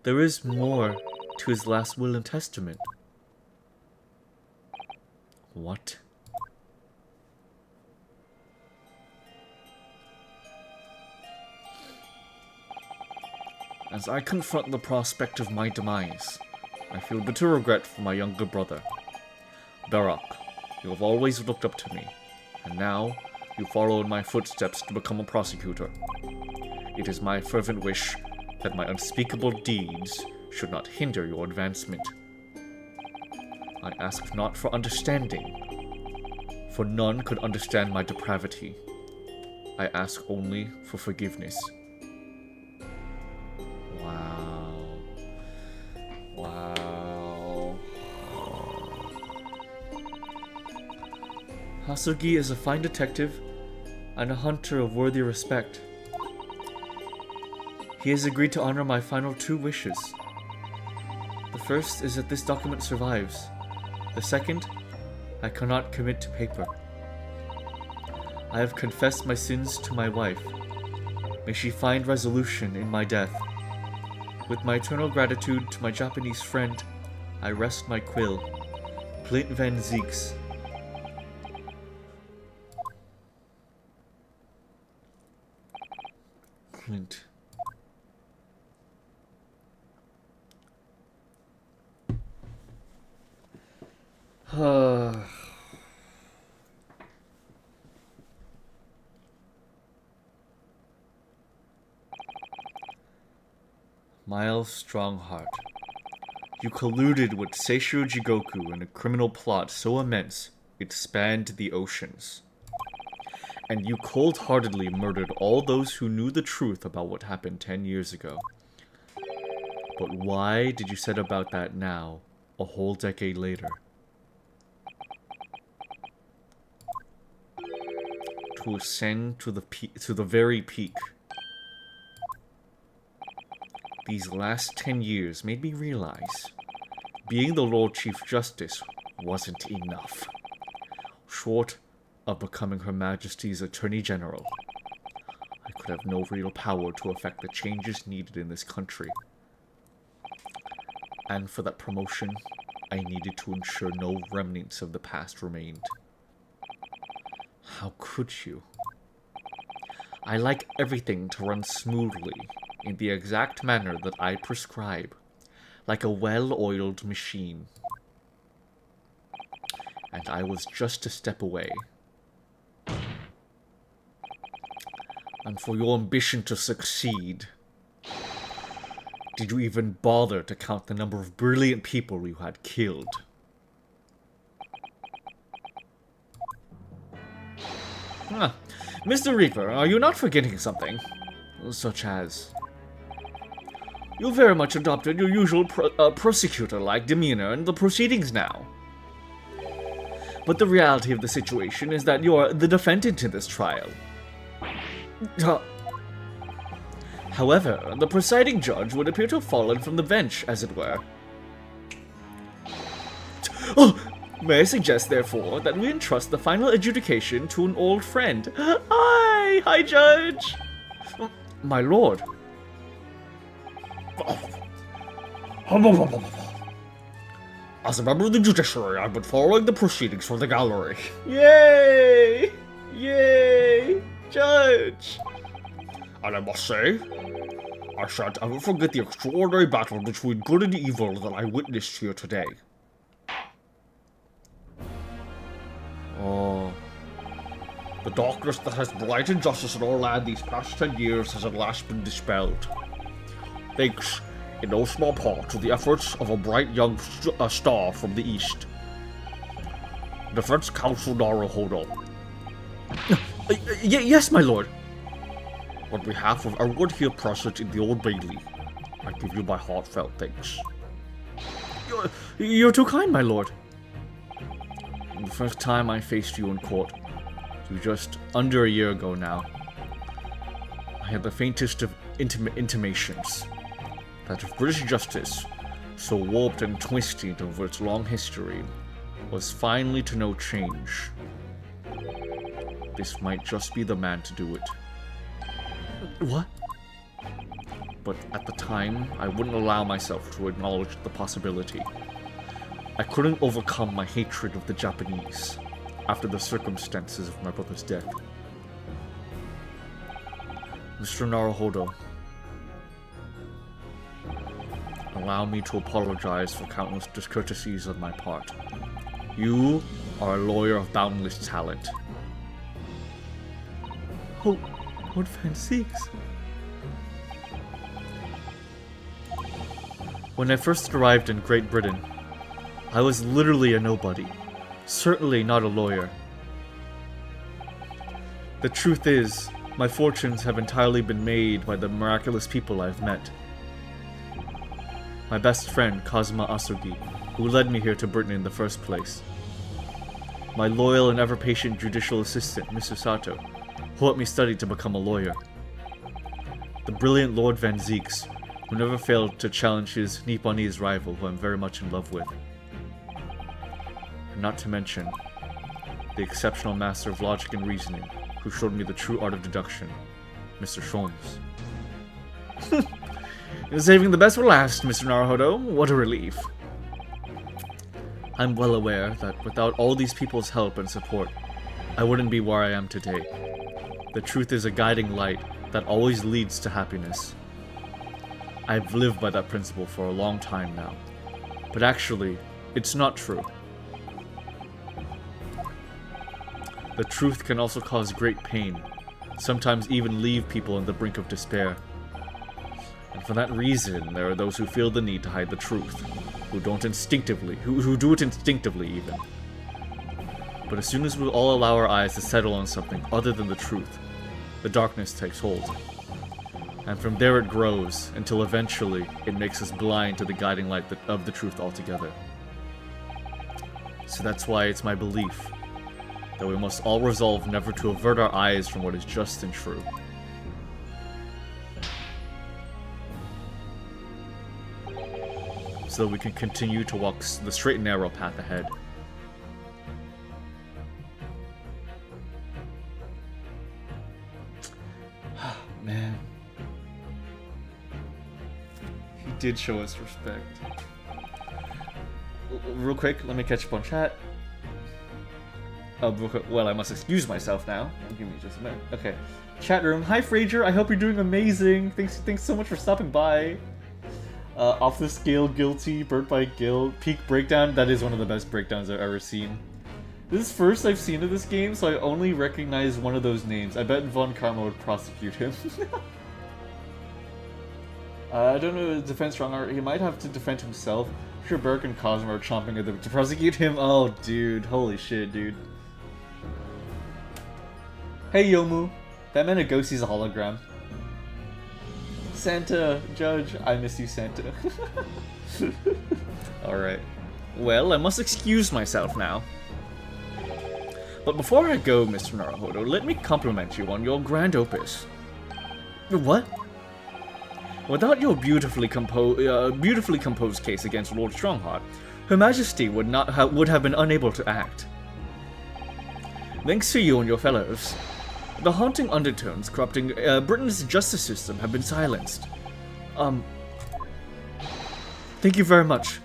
There is more to his last will and testament. What? As I confront the prospect of my demise, I feel bitter regret for my younger brother. Barak, you have always looked up to me, and now you follow in my footsteps to become a prosecutor. It is my fervent wish that my unspeakable deeds should not hinder your advancement. I ask not for understanding, for none could understand my depravity. I ask only for forgiveness. Wow. Wow. Hasugi is a fine detective and a hunter of worthy respect. He has agreed to honor my final 2 wishes. The first is that this document survives. The second, I cannot commit to paper. I have confessed my sins to my wife. May she find resolution in my death. With my eternal gratitude to my Japanese friend, I rest my quill. Clint Van Zieks. Clint. Miles Strongheart, you colluded with Seishiro Jigoku in a criminal plot so immense it spanned the oceans. And you cold-heartedly murdered all those who knew the truth about what happened 10 years ago. But why did you set about that now, a whole decade later? To ascend to the very peak. These last 10 years made me realize being the Lord Chief Justice wasn't enough. Short of becoming Her Majesty's Attorney General, I could have no real power to effect the changes needed in this country. And for that promotion, I needed to ensure no remnants of the past remained. How could you? I like everything to run smoothly, in the exact manner that I prescribe, like a well-oiled machine. And I was just a step away. And for your ambition to succeed, did you even bother to count the number of brilliant people you had killed? Mr. Reaper, are you not forgetting something? Such as... You very much adopted your usual prosecutor-like demeanor in the proceedings now. But the reality of the situation is that you're the defendant in this trial. However, the presiding judge would appear to have fallen from the bench, as it were. May I suggest, therefore, that we entrust the final adjudication to an old friend. Hi, Judge! My lord. As a member of the judiciary, I've been following the proceedings from the gallery. Yay! Yay! Judge! And I must say, I shan't ever forget the extraordinary battle between good and evil that I witnessed here today. Oh. The darkness that has blighted justice in our land these past 10 years has at last been dispelled. Thanks, in no small part, to the efforts of a bright young star from the east. Defense Counsel Naruhodo. Yes, my lord. On behalf of everyone here present in the Old Bailey, I give you my heartfelt thanks. You're too kind, my lord. The first time I faced you in court, it was just under a year ago now. I had the faintest of intimations that if British justice so warped and twisted over its long history, was finally to know change. This might just be the man to do it. What? But at the time, I wouldn't allow myself to acknowledge the possibility. I couldn't overcome my hatred of the Japanese after the circumstances of my brother's death. Mr. Naruhodo, allow me to apologize for countless discourtesies on my part. You are a lawyer of boundless talent. Oh, Lord Van Zieks. When I first arrived in Great Britain, I was literally a nobody. Certainly not a lawyer. The truth is, my fortunes have entirely been made by the miraculous people I've met. My best friend, Kazuma Asugi, who led me here to Britain in the first place. My loyal and ever-patient judicial assistant, Mr. Sato, who helped me study to become a lawyer. The brilliant Lord Van Zieks, who never failed to challenge his Nipponese rival, who I'm very much in love with. And not to mention, the exceptional master of logic and reasoning, who showed me the true art of deduction, Mr. Sholmes. You're saving the best for last, Mr. Naruhodo. What a relief. I'm well aware that without all these people's help and support, I wouldn't be where I am today. The truth is a guiding light that always leads to happiness. I've lived by that principle for a long time now. But actually, it's not true. The truth can also cause great pain, sometimes even leave people on the brink of despair. And for that reason, there are those who feel the need to hide the truth, who do it instinctively even. But as soon as we all allow our eyes to settle on something other than the truth, the darkness takes hold. And from there it grows, until eventually it makes us blind to the guiding light of the truth altogether. So that's why it's my belief that we must all resolve never to avert our eyes from what is just and true. So that we can continue to walk the straight and narrow path ahead. Man. He did show us respect. Real quick, let me catch up on chat. Real quick. Well, I must excuse myself now. Give me just a minute. Okay. Chat room. Hi, Fraser. I hope you're doing amazing. Thanks so much for stopping by. Off the scale, guilty, burnt by guilt, peak breakdown. That is one of the best breakdowns I've ever seen. This is first I've seen of this game, so I only recognize one of those names. I bet Von Karma would prosecute him. I don't know, defend strong art. He might have to defend himself. I'm sure Burke and Cosmo are chomping at them to prosecute him. Oh, dude. Holy shit, dude. Hey, Yomu. That man a ghost, he's a hologram. Santa, Judge, I miss you, Santa. Alright. Well, I must excuse myself now. But before I go, Mr. Naruhodo, let me compliment you on your grand opus. What? Without your beautifully composed case against Lord Strongheart, Her Majesty would have been unable to act. Thanks to you and your fellows, the haunting undertones corrupting Britain's justice system have been silenced. Thank you very much.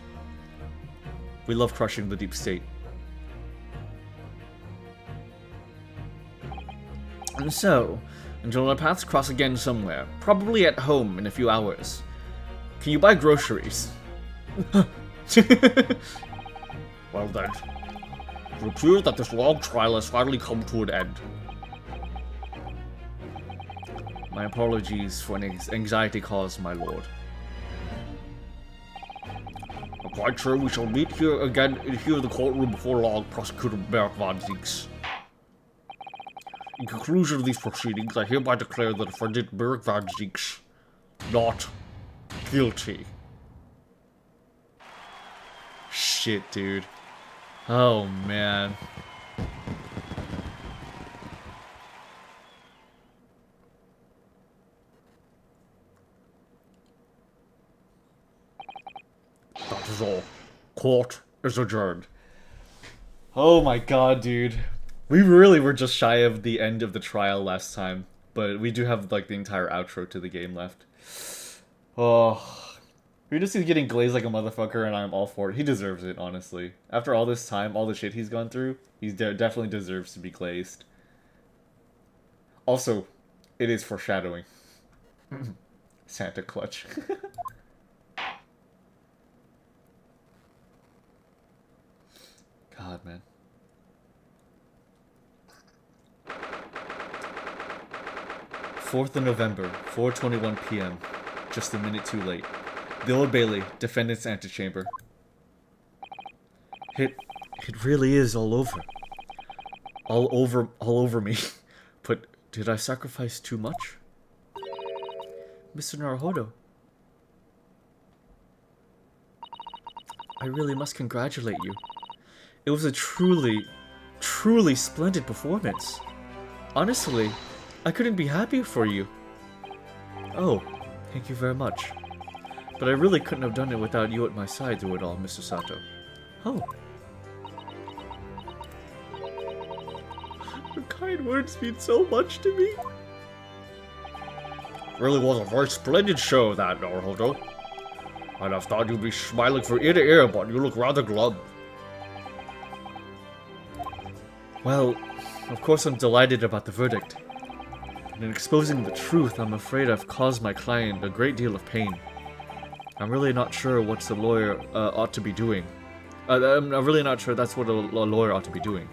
We love crushing the deep state. And so, until our paths cross again somewhere, probably at home in a few hours, can you buy groceries? Well then, it appears that this long trial has finally come to an end. My apologies for an anxiety caused, my lord. I'm quite sure we shall meet here again here in the courtroom before long, Prosecutor Merrick Van Zieks. In conclusion of these proceedings, I hereby declare the defendant Merrick Van Zieks not guilty. Shit, dude. Oh, man. is all. Court is adjourned. Oh my god, dude. We really were just shy of the end of the trial last time, but we do have like the entire outro to the game left. Oh, Ryunosuke's getting glazed like a motherfucker, and I'm all for it. He deserves it, honestly. After all this time, all the shit he's gone through, he definitely deserves to be glazed. Also, it is foreshadowing. Santa clutch. God, man. Fourth of November, 4:21 p.m. Just a minute too late. The Old Bailey, defendant's antechamber. It really is all over. All over me. But did I sacrifice too much? Mr. Naruhodo. I really must congratulate you. It was a truly splendid performance. Honestly, I couldn't be happier for you. Oh, thank you very much. But I really couldn't have done it without you at my side through it all, Mr. Sato. Oh. Your kind words mean so much to me. Really was a very splendid show, that, Naruhodo. I'd have thought you'd be smiling from ear to ear, but you look rather glum. Well, of course I'm delighted about the verdict. And in exposing the truth, I'm afraid I've caused my client a great deal of pain. I'm really not sure what a lawyer ought to be doing. I'm really not sure that's what a lawyer ought to be doing.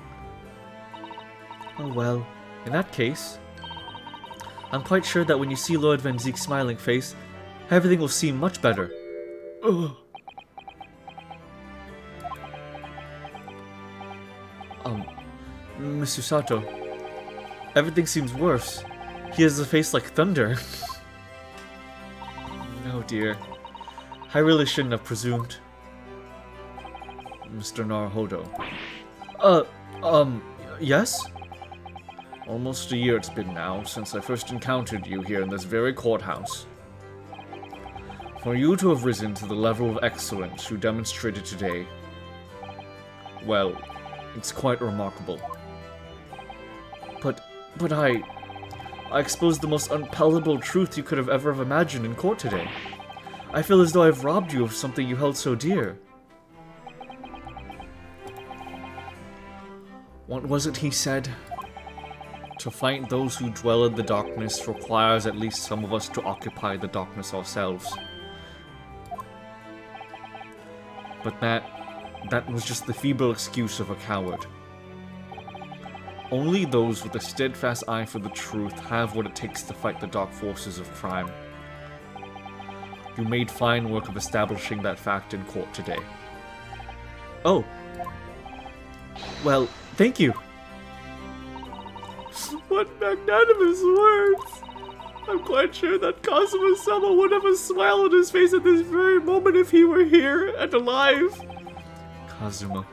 Oh well, in that case, I'm quite sure that when you see Lord Van Zeek's smiling face, everything will seem much better. Ugh. Mr. Sato, everything seems worse. He has a face like thunder. Oh dear. I really shouldn't have presumed. Mr. Naruhodo. Yes? Almost a year it's been now since I first encountered you here in this very courthouse. For you to have risen to the level of excellence you demonstrated today, well, it's quite remarkable. But I exposed the most unpalatable truth you could have ever imagined in court today. I feel as though I've robbed you of something you held so dear. What was it he said? To fight those who dwell in the darkness requires at least some of us to occupy the darkness ourselves. But that was just the feeble excuse of a coward. Only those with a steadfast eye for the truth have what it takes to fight the dark forces of crime. You made fine work of establishing that fact in court today. Oh. Well, thank you. What magnanimous words! I'm quite sure that Kazuma-sama would have a smile on his face at this very moment if he were here and alive. Kazuma.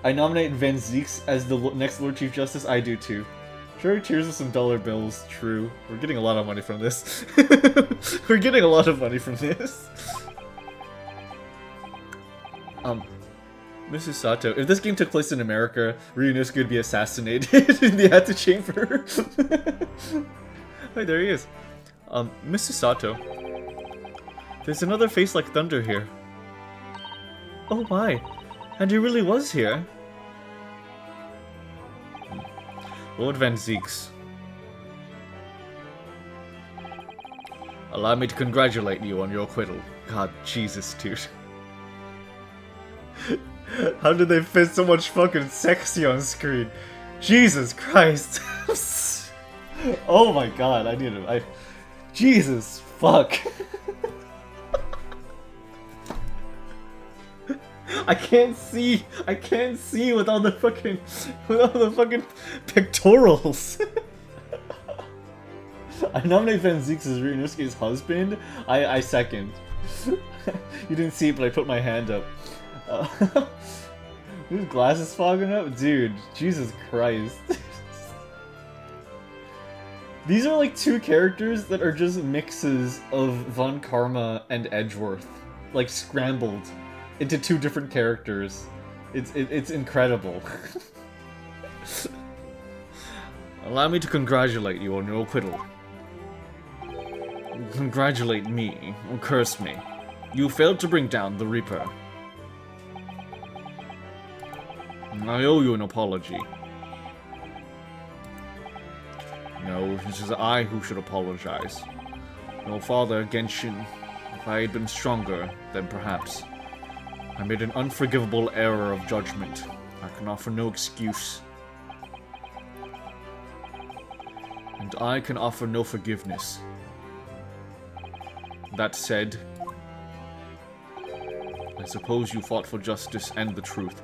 I nominate Van Zeeks as the next Lord Chief Justice. I do too. Sure, cheers with some dollar bills. True. We're getting a lot of money from this. We're getting a lot of money from this. Mrs. Sato, if this game took place in America, Ryunosuke would be assassinated in the antechamber. Hey, there he is. Mrs. Sato. There's another face like thunder here. Oh my, and he really was here. Lord Van Zeeks. Allow me to congratulate you on your acquittal. God, Jesus, dude. How did they fit so much fucking sexy on screen? Jesus Christ. Oh my god, I need to... Jesus, fuck. I can't see without the fucking pectorals. I nominate Van Zeeks as Ryunosuke's husband. I second. You didn't see it, but I put my hand up. These glasses fogging up? Dude, Jesus Christ. These are like two characters that are just mixes of Von Karma and Edgeworth, like scrambled into two different characters. It's incredible. Allow me to congratulate you on your acquittal. Congratulate me, or curse me. You failed to bring down the Reaper. I owe you an apology. No, it is I who should apologize. Your father, Genshin, if I had been stronger, then perhaps. I made an unforgivable error of judgment. I can offer no excuse. And I can offer no forgiveness. That said, I suppose you fought for justice and the truth.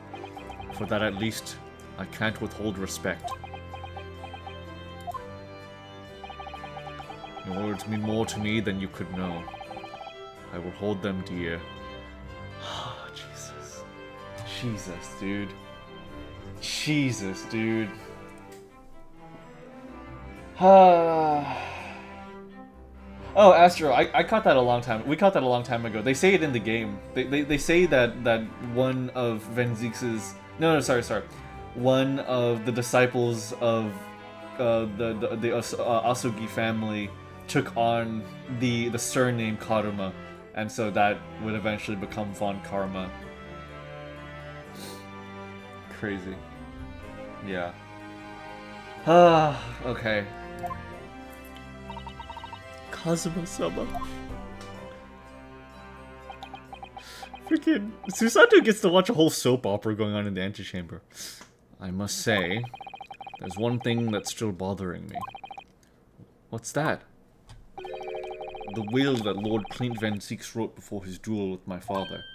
For that at least, I can't withhold respect. Your words mean more to me than you could know. I will hold them dear. Oh, Jesus. Jesus, dude. Jesus, dude. Oh, Astro, I caught that a long time. We caught that a long time ago. They say it in the game. They say that one of Van Ziex's sorry. One of the disciples of the Asugi family took on the surname Karuma, and so that would eventually become Von Karma. Crazy. Yeah. Okay. Kazuma-sama. Freaking Susato gets to watch a whole soap opera going on in the antechamber. I must say, there's one thing that's still bothering me. What's that? The will that Lord Clint Van Zieks wrote before his duel with my father.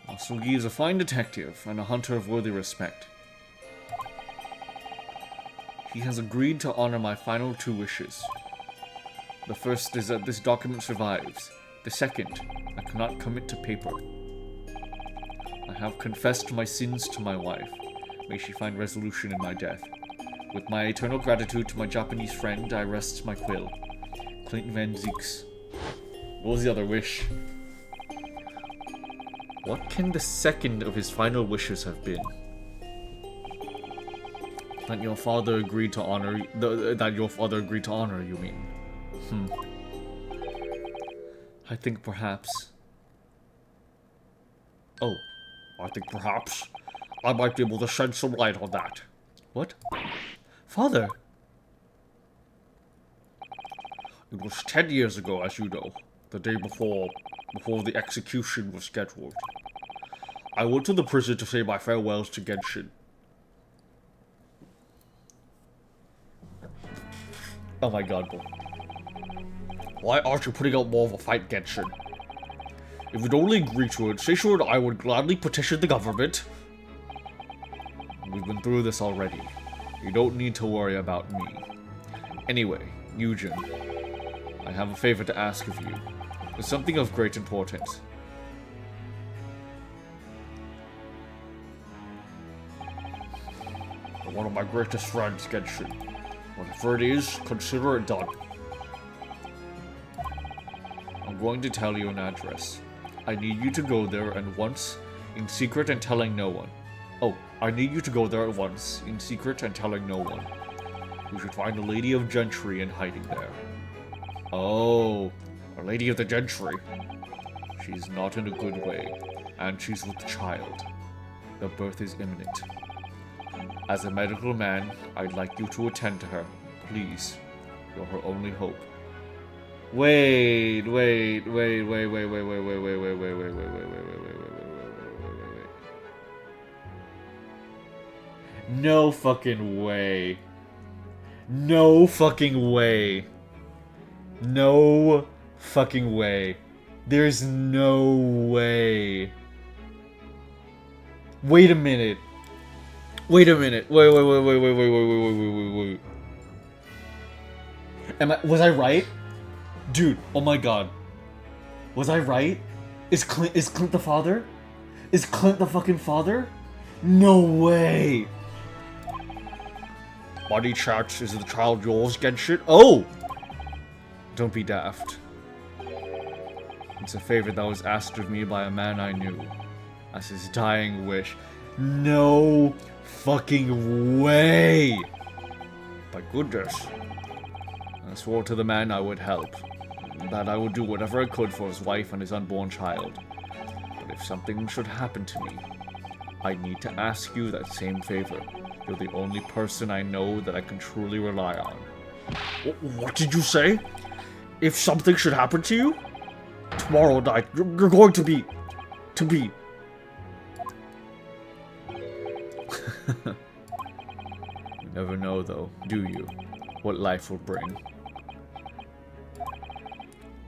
Asugi is a fine detective and a hunter of worthy respect. He has agreed to honor my final two wishes. The first is that this document survives. The second, I cannot commit to paper. I have confessed my sins to my wife. May she find resolution in my death. With my eternal gratitude to my Japanese friend, I rest my quill. Clinton Van Zieks. What was the other wish? What can the second of his final wishes have been? That your father agreed to honor... that your father agreed to honor, you mean? I think perhaps... Oh, I think perhaps I might be able to shed some light on that. What? Father? It was 10 years ago, as you know. The day before the execution was scheduled. I went to the prison to say my farewells to Genshin. Oh my god, boy. Why aren't you putting out more of a fight, Genshin? If you'd only agree to it, say sure I would gladly petition the government. We've been through this already. You don't need to worry about me. Anyway, Eugen, I have a favor to ask of you. It's something of great importance. You're one of my greatest friends, Genshin. Whatever it is, consider it done. I'm going to tell you an address. I need you to go there and once, in secret and telling no one. Oh, I need you to go there at once, in secret and telling no one. You should find a lady of gentry in hiding there. Oh, a lady of the gentry. She's not in a good way, and she's with child. The birth is imminent. As a medical man, I'd like you to attend to her. Please. You're her only hope. Wait. No fucking way. No fucking way. No fucking way. There's no way. Wait a minute. Wait. Was I right? Dude, oh my god. Was I right? Is Clint the father? Is Clint the fucking father? No way! Buddy chats, is the child yours, Genshin? Oh! Don't be daft. It's a favor that was asked of me by a man I knew, as his dying wish. No fucking way! By goodness. I swore to the man I would help, that I would do whatever I could for his wife and his unborn child. But if something should happen to me, I need to ask you that same favor. You're the only person I know that I can truly rely on. What did you say? If something should happen to you? Tomorrow night, you're going to be... You never know, though, do you? What life will bring.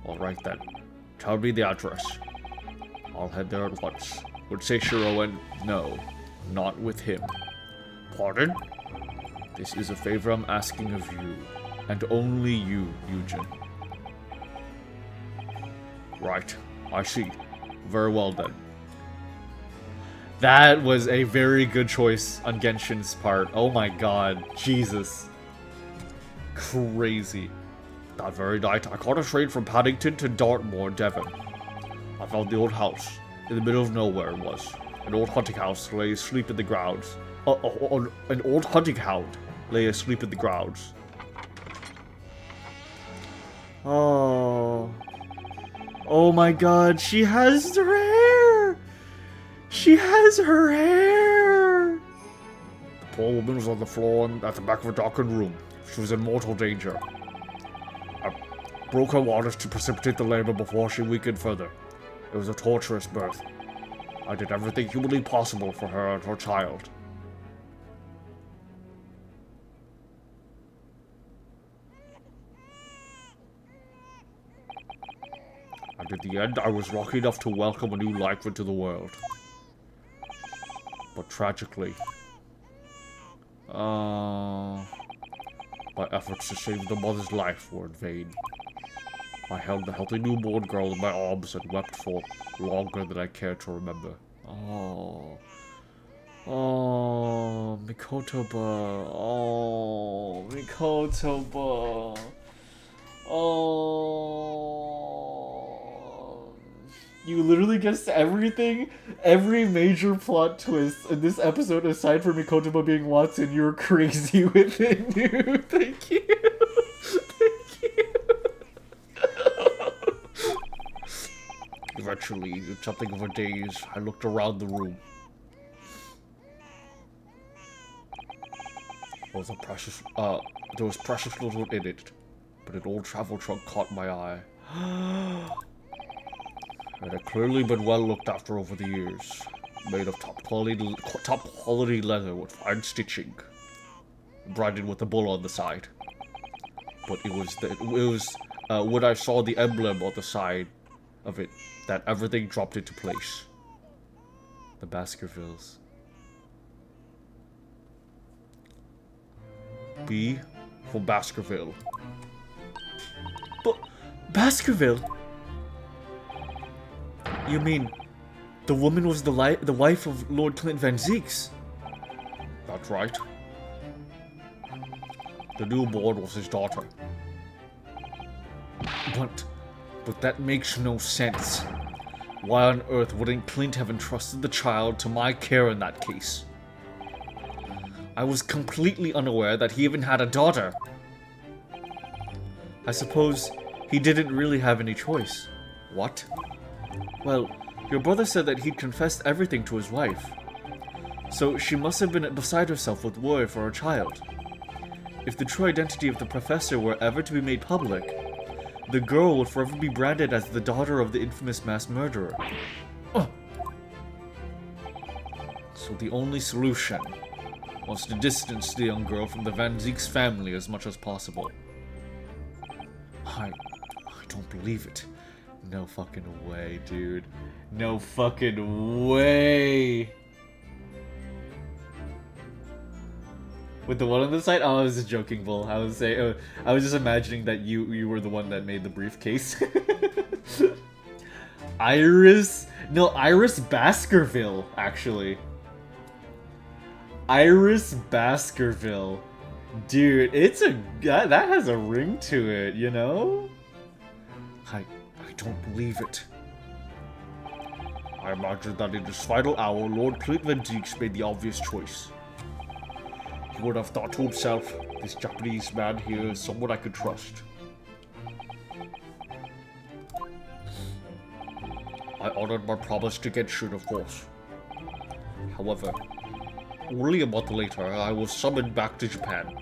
Alright then. Tell me the address. I'll head there at once. Would Seishiro and... No, not with him. Pardon? This is a favor I'm asking of you, and only you, Eugen. Right, I see. Very well then. That was a very good choice on Genshin's part. Oh my god, Jesus. Crazy. That very night, I caught a train from Paddington to Dartmoor, Devon. I found the old house. In the middle of nowhere it was. An old hunting house lay asleep in the grounds. An old hunting hound lay asleep in the grounds. Oh. Oh my god, she has her hair! She has her hair! The poor woman was on the floor at the back of a darkened room. She was in mortal danger. I broke her waters to precipitate the labor before she weakened further. It was a torturous birth. I did everything humanly possible for her and her child. And in the end, I was lucky enough to welcome a new life into the world. But tragically, my efforts to save the mother's life were in vain. I held the healthy newborn girl in my arms and wept for longer than I care to remember. Oh. Oh, Mikotoba. Oh, Mikotoba. Oh. You literally guessed everything, every major plot twist in this episode aside from Mikotoba being Watson. You're crazy with it, dude. Thank you. Thank you. Eventually, in something of a daze, I looked around the room. There was precious little in it, but an old travel trunk caught my eye. It had clearly been well looked after over the years, made of top quality leather with fine stitching, branded with a bull on the side. But it was when I saw the emblem on the side of it that everything dropped into place. The Baskervilles. B for Baskerville. But Baskerville? You mean the woman was the wife of Lord Clint Van Zeeks? That's right. The newborn was his daughter. But that makes no sense. Why on earth wouldn't Clint have entrusted the child to my care in that case? I was completely unaware that he even had a daughter. I suppose he didn't really have any choice. What? Well, your brother said that he'd confessed everything to his wife. So she must have been beside herself with worry for her child. If the true identity of the professor were ever to be made public, the girl would forever be branded as the daughter of the infamous mass murderer. So the only solution was to distance the young girl from the Van Zeeks family as much as possible. I don't believe it. No fucking way, dude. No fucking way! With the one on the side? Oh, I was just joking, Bull. I was saying, I was just imagining that you were the one that made the briefcase. Iris No, Iris Baskerville, actually. Iris Baskerville. Dude, it's a... that has a ring to it, you know? I don't believe it. I imagine that in this final hour, Lord Clint Van Deeks made the obvious choice. He would have thought to himself, this Japanese man here is someone I could trust. I honored my promise to Genshin, of course. However, only a month later, I was summoned back to Japan,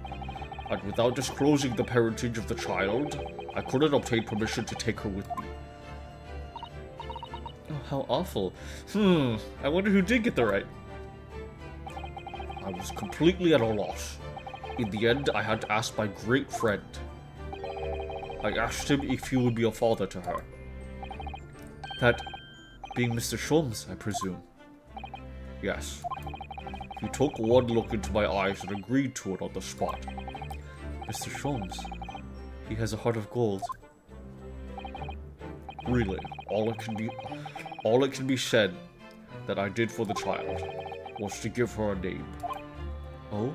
and without disclosing the parentage of the child, I couldn't obtain permission to take her with me. Oh, how awful. I wonder who did get the right. I was completely at a loss. In the end, I had to ask my great friend. I asked him if he would be a father to her. That being Mr. Sholmes, I presume. Yes. He took one look into my eyes and agreed to it on the spot. Mr. Sholmes, he has a heart of gold. Really, all it can be said that I did for the child was to give her a name. Oh?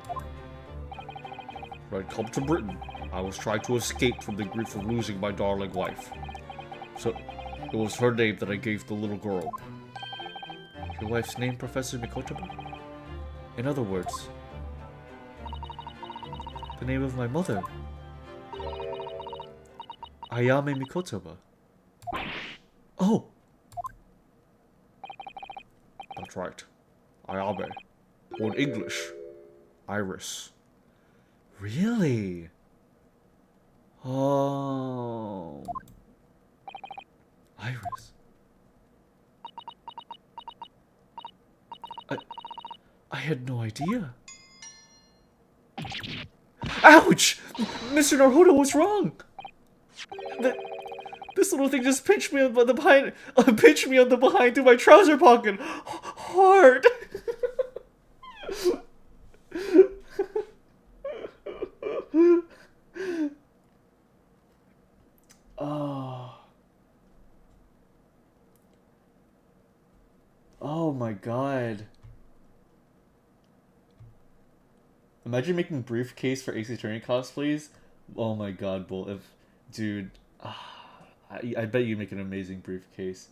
When I'd come to Britain, I was trying to escape from the grief of losing my darling wife. So, it was her name that I gave the little girl. Your wife's name, Professor Mikotoba? In other words, the name of my mother. Ayame Mikotoba. Oh! That's right. Ayame. Or in English, Iris. Really? Oh. Iris. I had no idea. Ouch! Mr. Naruto, what's wrong? This little thing just pinched me on the behind, through my trouser pocket. Hard. Oh. Oh my god. Imagine making briefcase for Ace Attorney cosplays. Oh my god, Bull. Dude, I bet you make an amazing briefcase.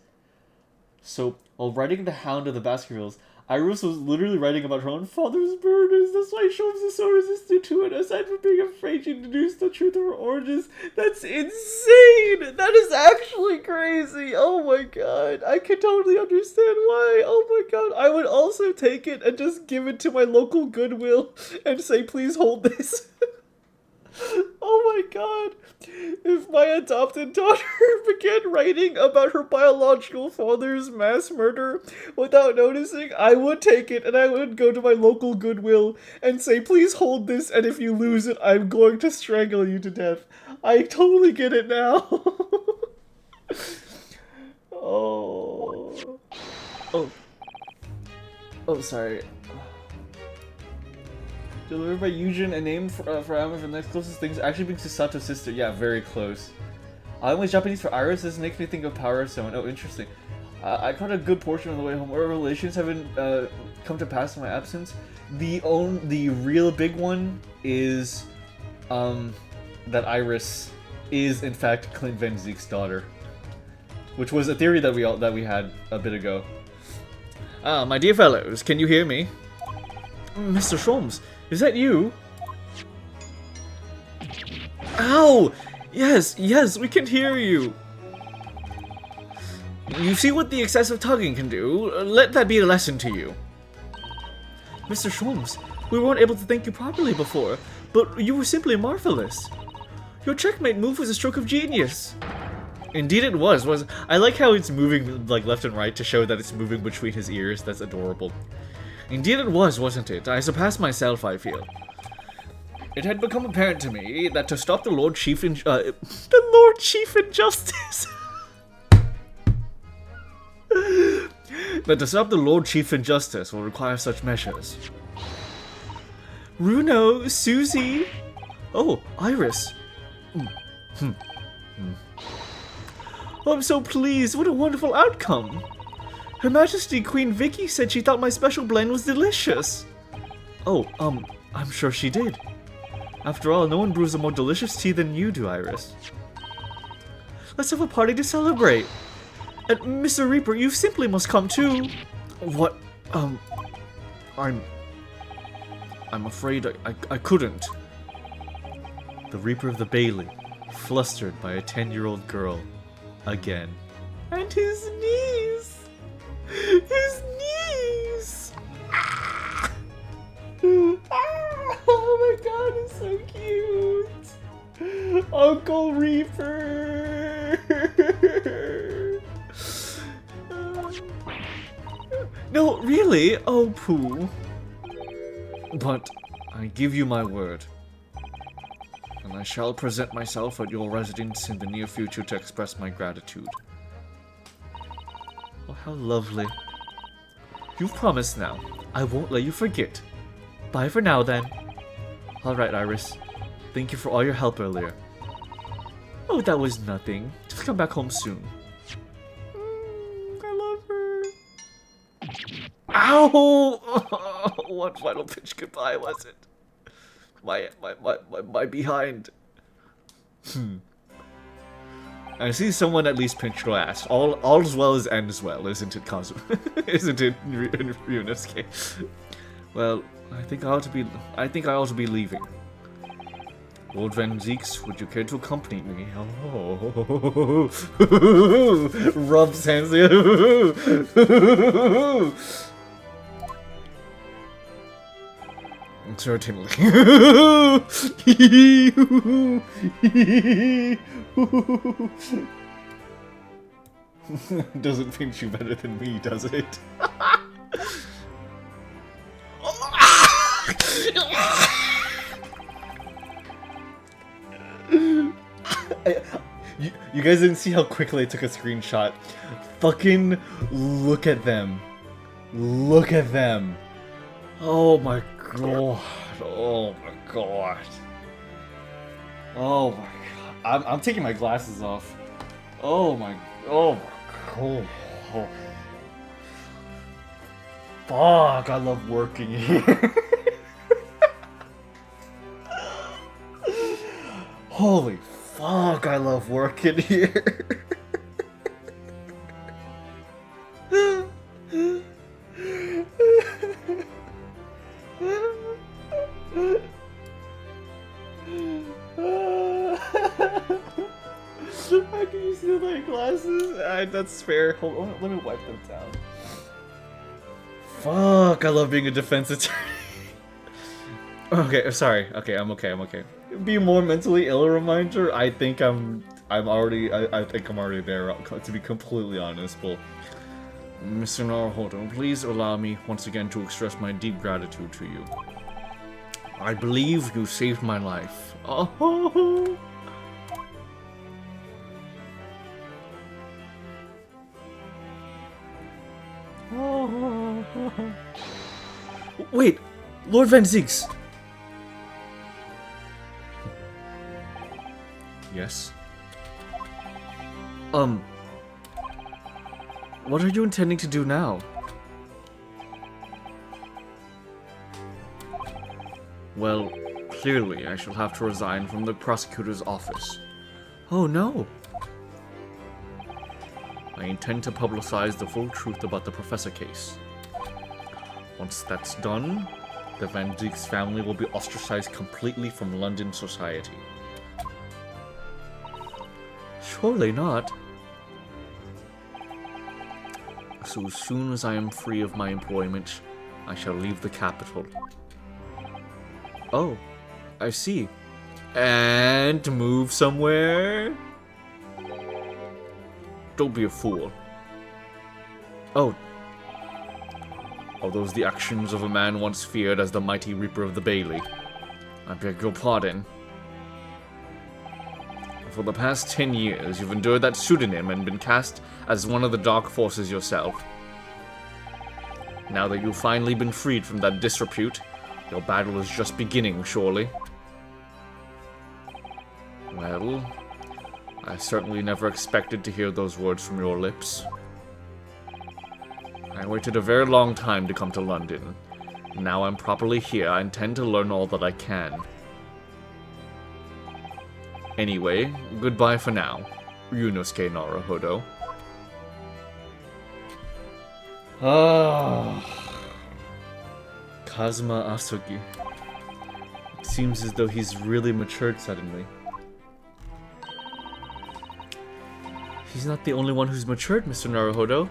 So, while writing The Hound of the Baskervilles, Iris was literally writing about her own father's murders. That's why Sholmes is so resistant to it. Aside from being afraid to introduce the truth of her origins, that's insane! That is actually crazy! Oh my god, I can totally understand why. Oh my god, I would also take it and just give it to my local Goodwill and say, please hold this. Oh my god. If my adopted daughter began writing about her biological father's mass murder without noticing, I would take it and I would go to my local Goodwill and say, please hold this, and if you lose it, I'm going to strangle you to death. I totally get it now. Oh. Oh, sorry. Delivered by Eugen, a name for Ame for the next closest things, actually being Susato's sister. Yeah, very close. I was Japanese for Iris. This makes me think of Power Stone. Oh, interesting. I caught a good portion on the way home. Our relations haven't come to pass in my absence. The real big one is that Iris is in fact Clint Van Zeek's daughter, which was a theory that we had a bit ago. My dear fellows, can you hear me? Mr. Sholmes, is that you? Ow! Yes, we can hear you. You see what the excessive tugging can do? Let that be a lesson to you. Mr. Sholmes, we weren't able to thank you properly before, but you were simply marvelous. Your checkmate move was a stroke of genius. Indeed it was. I like how it's moving like left and right to show that it's moving between his ears. That's adorable. Indeed it was, wasn't it? I surpassed myself, I feel. It had become apparent to me that to stop the Lord Chief Injustice that to stop the Lord Chief Injustice will require such measures. Runo, Susie. Oh, Iris. Oh, I'm so pleased. What a wonderful outcome. Her Majesty Queen Vicky said she thought my special blend was delicious. Oh, I'm sure she did. After all, no one brews a more delicious tea than you do, Iris. Let's have a party to celebrate. And Mr. Reaper, you simply must come too. What? I'm afraid I couldn't. The Reaper of the Bailey, flustered by a 10-year-old girl. Again. And his niece! His niece! Oh my god, it's so cute! Uncle Reaper! No, really? Oh, Pooh. But I give you my word. And I shall present myself at your residence in the near future to express my gratitude. Oh, how lovely. You've promised now. I won't let you forget. Bye for now, then. Alright, Iris. Thank you for all your help earlier. Oh, that was nothing. Just come back home soon. I love her. Ow! What final pitch goodbye was it? My behind. I see someone at least pinch your ass. All's well as ends well, isn't it, Kazu? Isn't it, Ryunosuke? Well, I think I ought to be leaving. Lord Van Zeeks, would you care to accompany me? Oh, rubs hands. Certainly. Doesn't pinch you better than me, does it? You guys didn't see how quickly I took a screenshot. Fucking look at them. Look at them. Oh my god. Oh my god. Oh my god. I'm taking my glasses off. Oh my god. Fuck, I love working here. Holy fuck, I love working here. How can you steal my glasses? That's fair. Hold on, let me wipe them down. Fuck, I love being a defense attorney. Okay, sorry. Okay, I'm okay. Be more mentally ill reminder. I think I'm already there, to be completely honest, but Mr. Naruhodo, please allow me once again to express my deep gratitude to you. I believe you saved my life. Oh. Wait, Lord Van Zeeks. Yes. What are you intending to do now? Well, clearly I shall have to resign from the prosecutor's office. Oh no! I intend to publicize the full truth about the professor case. Once that's done, the Van Zeeks family will be ostracized completely from London society. Surely not. So as soon as I am free of my employment, I shall leave the capital. Oh, I see. And move somewhere? Don't be a fool. Oh. Are those the actions of a man once feared as the mighty Reaper of the Bailey? I beg your pardon. For the past 10 years, you've endured that pseudonym and been cast as one of the dark forces yourself. Now that you've finally been freed from that disrepute, your battle is just beginning, surely. Well, I certainly never expected to hear those words from your lips. I waited a very long time to come to London. Now I'm properly here, I intend to learn all that I can. Anyway, goodbye for now. Ryunosuke Naruhodo. Kazuma Asugi. It seems as though he's really matured suddenly. He's not the only one who's matured, Mr. Naruhodo.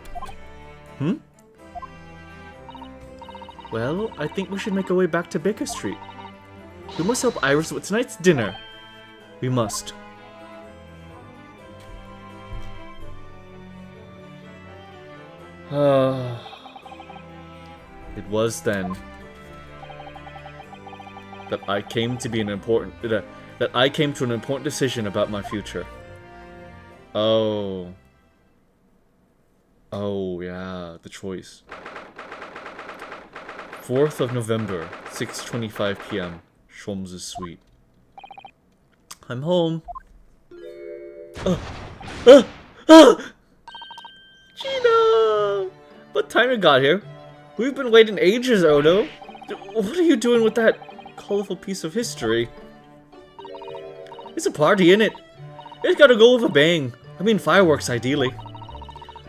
Well, I think we should make our way back to Baker Street. We must help Iris with tonight's dinner. We must. It was then that I came to an important decision about my future. Oh, yeah, the choice. 4th of November, 6:25 p.m. Sholmes' suite. I'm home. Gina! What time you got here? We've been waiting ages, Odo. What are you doing with that colorful piece of history? It's a party, innit? It's gotta go with a bang. I mean, fireworks, ideally.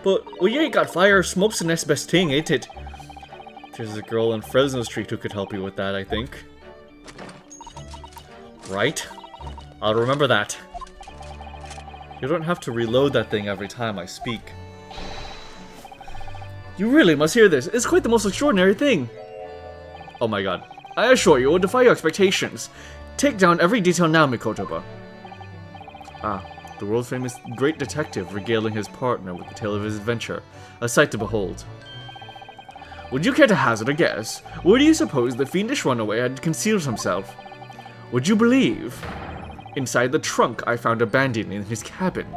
But, well, you ain't got fire. Smoke's the next best thing, ain't it? There's a girl on Fresno Street who could help you with that, I think. Right? I'll remember that. You don't have to reload that thing every time I speak. You really must hear this. It's quite the most extraordinary thing. Oh my god. I assure you, it will defy your expectations. Take down every detail now, Mikotoba. Ah, the world-famous great detective regaling his partner with the tale of his adventure. A sight to behold. Would you care to hazard a guess? Where do you suppose the fiendish runaway had concealed himself? Would you believe? Inside the trunk I found abandoned in his cabin.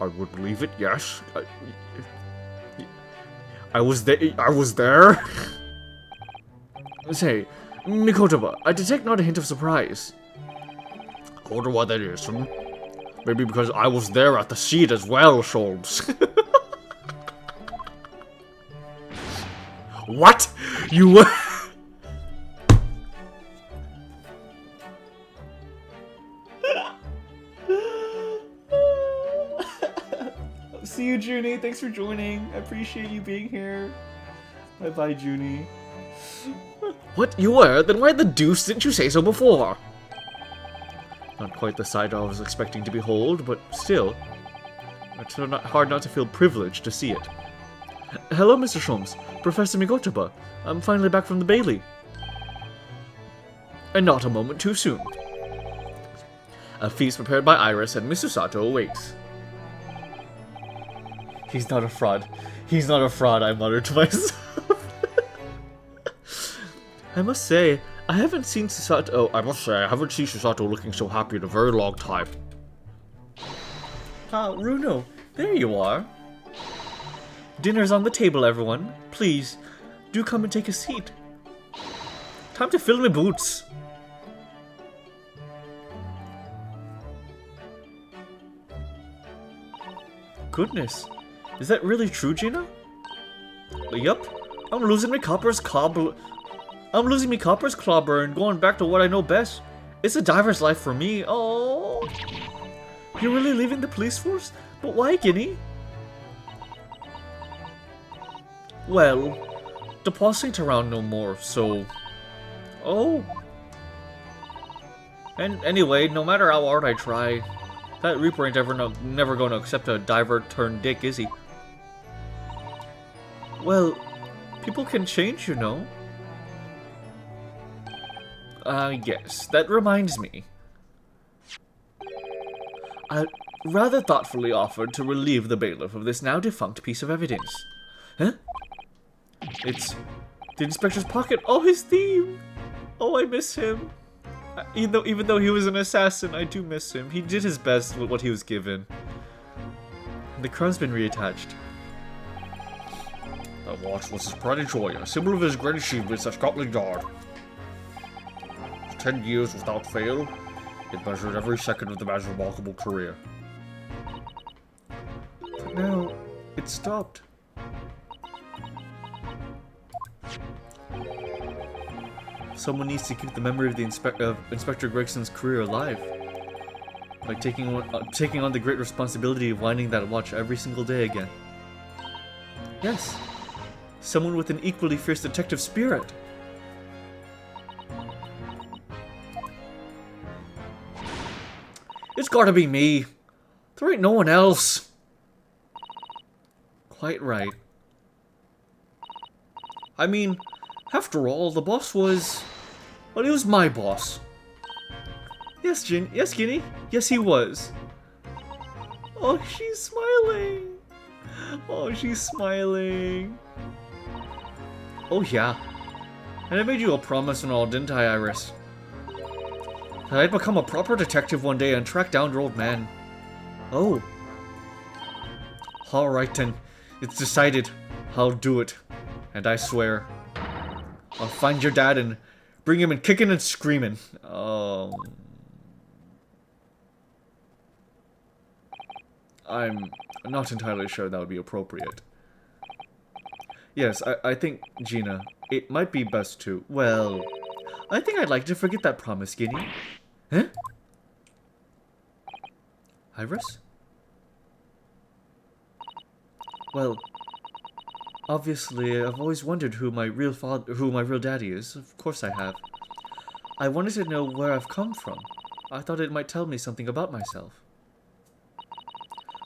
I would believe it, yes. I was there. Say, Mikotoba, I detect not a hint of surprise. I wonder why that is. Maybe because I was there at the seat as well, Sholmes. What? You were... See you, Junie. Thanks for joining. I appreciate you being here. Bye-bye, Junie. What? You were? Then why the deuce didn't you say so before? Not quite the sight I was expecting to behold, but still. It's hard not to feel privileged to see it. Hello, Mr. Sholmes. Professor Mikotoba. I'm finally back from the Bailey. And not a moment too soon. A feast prepared by Iris and Mr. Sato awaits. He's not a fraud. He's not a fraud, I muttered to myself. I must say, I haven't seen Susato looking so happy in a very long time. Ah, Runo, there you are. Dinner's on the table, everyone. Please, do come and take a seat. Time to fill my boots. Goodness. Is that really true, Gina? Yup. I'm losing my copper's clobber and going back to what I know best. It's a diver's life for me. Oh. You're really leaving the police force? But why, Guinea? Well, the boss ain't around no more, so... Oh. And anyway, no matter how hard I try, that Reaper ain't never gonna accept a diver turned dick, is he? Well, people can change, you know. Yes, that reminds me. I rather thoughtfully offered to relieve the bailiff of this now defunct piece of evidence. Huh? It's the inspector's pocket. Oh, his theme! Oh, I miss him. Even though he was an assassin, I do miss him. He did his best with what he was given. The crown's been reattached. That watch was his pride and joy, a symbol of his great achievements at Scotland Yard. For 10 years without fail, it measured every second of the man's remarkable career. But now, it stopped. Someone needs to keep the memory of the Inspector Gregson's career alive. By taking on the great responsibility of winding that watch every single day again. Yes. Someone with an equally fierce detective spirit. It's gotta be me. There ain't no one else. Quite right. I mean, after all, the boss was... well, he was my boss. Yes, Ginny. Yes, he was. Oh, she's smiling. Oh, she's smiling. Oh, yeah. And I made you a promise and all, didn't I, Iris? That I'd become a proper detective one day and track down your old man. Oh. Alright then. It's decided. I'll do it. And I swear. I'll find your dad and bring him in kicking and screaming. I'm not entirely sure that would be appropriate. Yes, I think, Gina, it might be best to... well, I think I'd like to forget that promise, Ginny. Huh? Iris? Well, obviously, I've always wondered who my real daddy is. Of course I have. I wanted to know where I've come from. I thought it might tell me something about myself.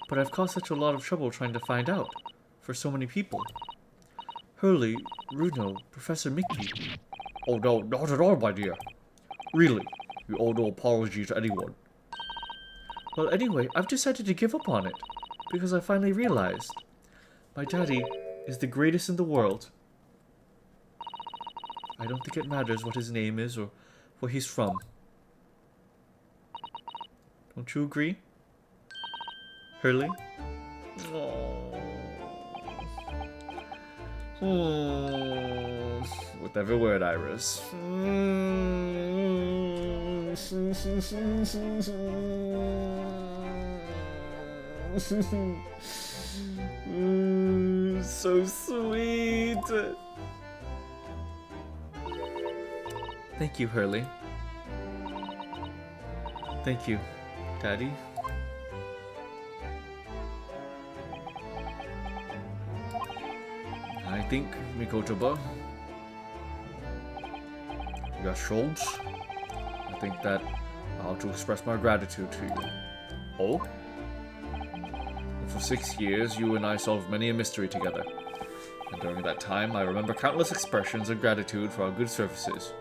But I've caused such a lot of trouble trying to find out. For so many people. Hurley, Runo, Professor Mickey. Oh no, not at all, my dear. Really, you owe no apology to anyone. Well, anyway, I've decided to give up on it. Because I finally realized. My daddy is the greatest in the world. I don't think it matters what his name is or where he's from. Don't you agree? Hurley? With every word, Iris. So sweet. Thank you, Hurley. Thank you, Daddy. I think, Mikotoba. Yes, Schultz. I think that I ought to express my gratitude to you. Oh? For 6 years, you and I solved many a mystery together. And during that time, I remember countless expressions of gratitude for our good services.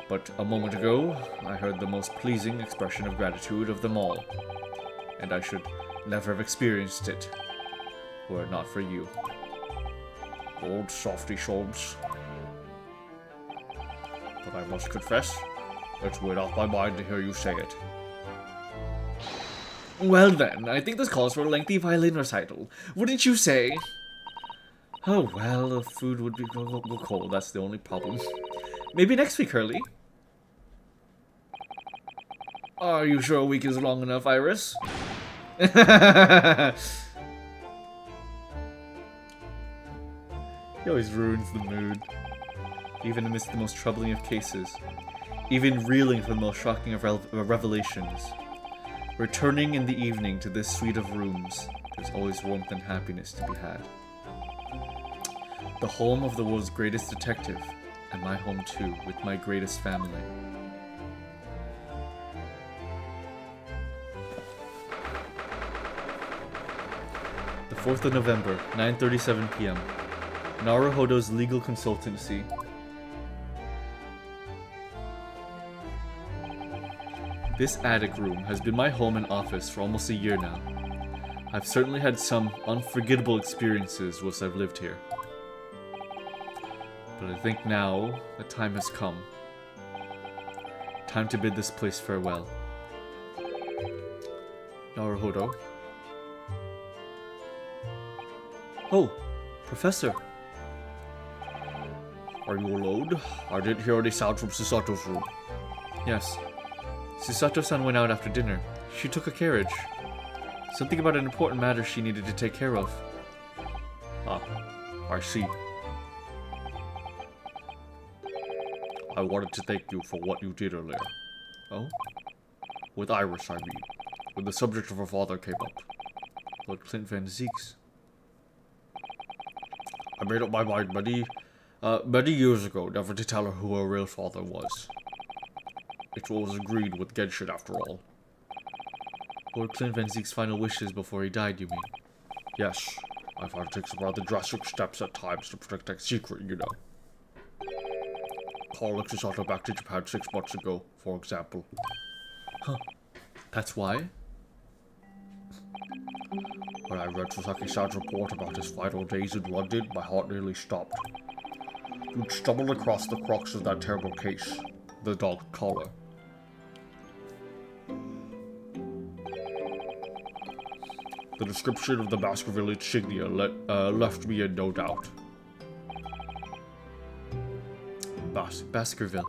But a moment ago, I heard the most pleasing expression of gratitude of them all. And I should never have experienced it, were it not for you. Old softy Schultz. But I must confess, it's weighed off my mind to hear you say it. Well then, I think this calls for a lengthy violin recital. Wouldn't you say? Oh well, the food would go cold, that's the only problem. Maybe next week, Hurley. Are you sure a week is long enough, Iris? He always ruins the mood. Even amidst the most troubling of cases. Even reeling from the most shocking of revelations. Returning in the evening to this suite of rooms, there's always warmth and happiness to be had. The home of the world's greatest detective, and my home too, with my greatest family. The 4th of November, 9:37 p.m. Naruhodo's legal consultancy. This attic room has been my home and office for almost a year now. I've certainly had some unforgettable experiences whilst I've lived here. But I think now the time has come. Time to bid this place farewell. Naruhodo. Oh, Professor. Are you alone? I didn't hear any sound from Susato's room. Yes. Susato-san went out after dinner. She took a carriage. Something about an important matter she needed to take care of. Ah, I see. I wanted to thank you for what you did earlier. Oh? With Iris, I mean. When the subject of her father came up. Lord Clint Van Zeeks. I made up my mind many years ago never to tell her who her real father was. It was agreed with Genshin after all. Lord Clint Van Zeek's final wishes before he died, you mean? Yes, I've had to take some rather drastic steps at times to protect that secret, you know. Carl Sato back to Japan 6 months ago, for example. Huh. That's why? When I read Sasaki-san's report about his final days in London, my heart nearly stopped. You'd stumbled across the crux of that terrible case, the dog collar. The description of the Baskerville insignia left me in no doubt. Baskerville.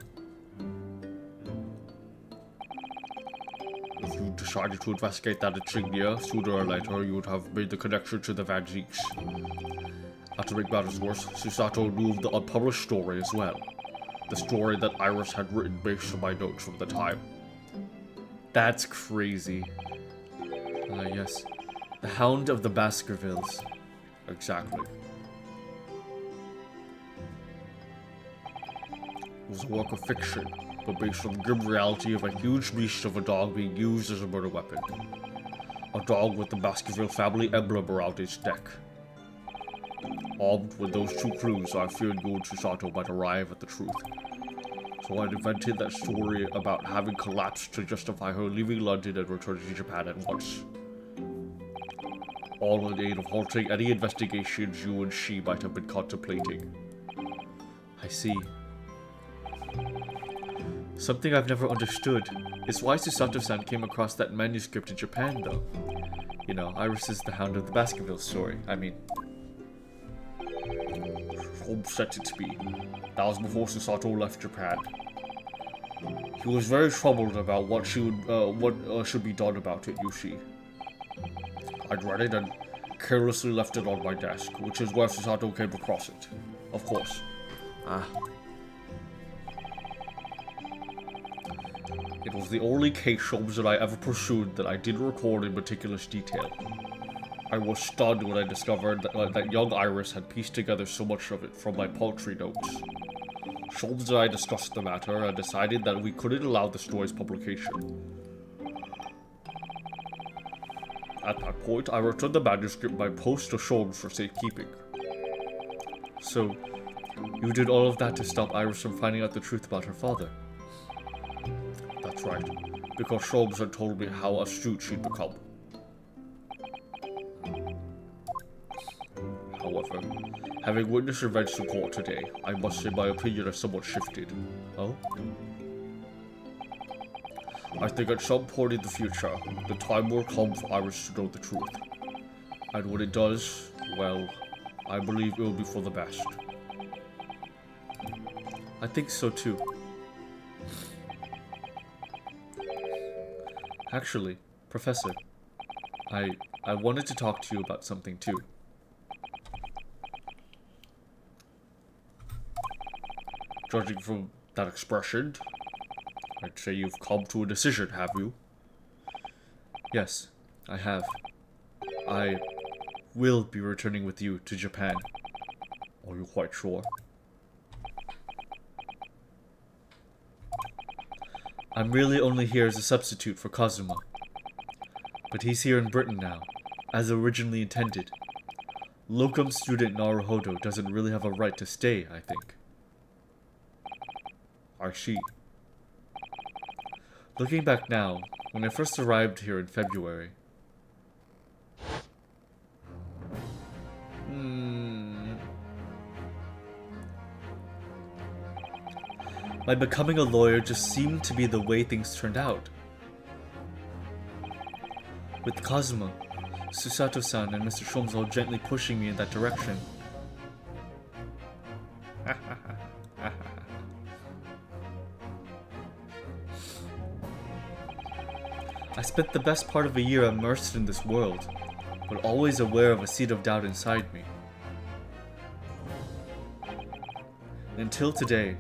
If you decided to investigate that insignia, sooner or later you would have made the connection to the Van Zeeks. Not to make matters worse, Susato knew of the unpublished story as well. The story that Iris had written based on my notes from the time. That's crazy. Yes. The Hound of the Baskervilles. Exactly. It was a work of fiction, but based on the grim reality of a huge beast of a dog being used as a murder weapon. A dog with the Baskerville family emblem around its neck. Armed with those two clues, I feared you and Susato might arrive at the truth. So I invented that story about having collapsed to justify her leaving London and returning to Japan at once. All in aid of halting any investigations you and she might have been contemplating. I see. Something I've never understood is why Susato-san came across that manuscript in Japan, though. You know, Iris is the Hound of the Baskerville story. I mean... Holmes sent it to me. That was before Susato left Japan. He was very troubled about what should be done about it, you see. I'd read it and carelessly left it on my desk, which is where Susato came across it. Of course. Ah. It was the only case Holmes and I ever pursued that I didn't record in meticulous detail. I was stunned when I discovered that young Iris had pieced together so much of it from my paltry notes. Holmes and I discussed the matter and decided that we couldn't allow the story's publication. At that point, I returned the manuscript by post to Holmes for safekeeping. So, you did all of that to stop Iris from finding out the truth about her father? That's right, because Holmes had told me how astute she'd become. However, having witnessed events in court today, I must say my opinion has somewhat shifted. Oh? I think at some point in the future, the time will come for Iris to know the truth. And when it does, well, I believe it will be for the best. I think so too. Actually, Professor, I wanted to talk to you about something too. Judging from that expression, I'd say you've come to a decision, have you? Yes, I have. I will be returning with you to Japan. Are you quite sure? I'm really only here as a substitute for Kazuma. But he's here in Britain now, as originally intended. Locum student Naruhodo doesn't really have a right to stay, I think. I see. Looking back now, when I first arrived here in February... My becoming a lawyer just seemed to be the way things turned out. With Kazuma, Susato-san and Mr. Sholmes all gently pushing me in that direction. I spent the best part of a year immersed in this world, but always aware of a seed of doubt inside me. Until today.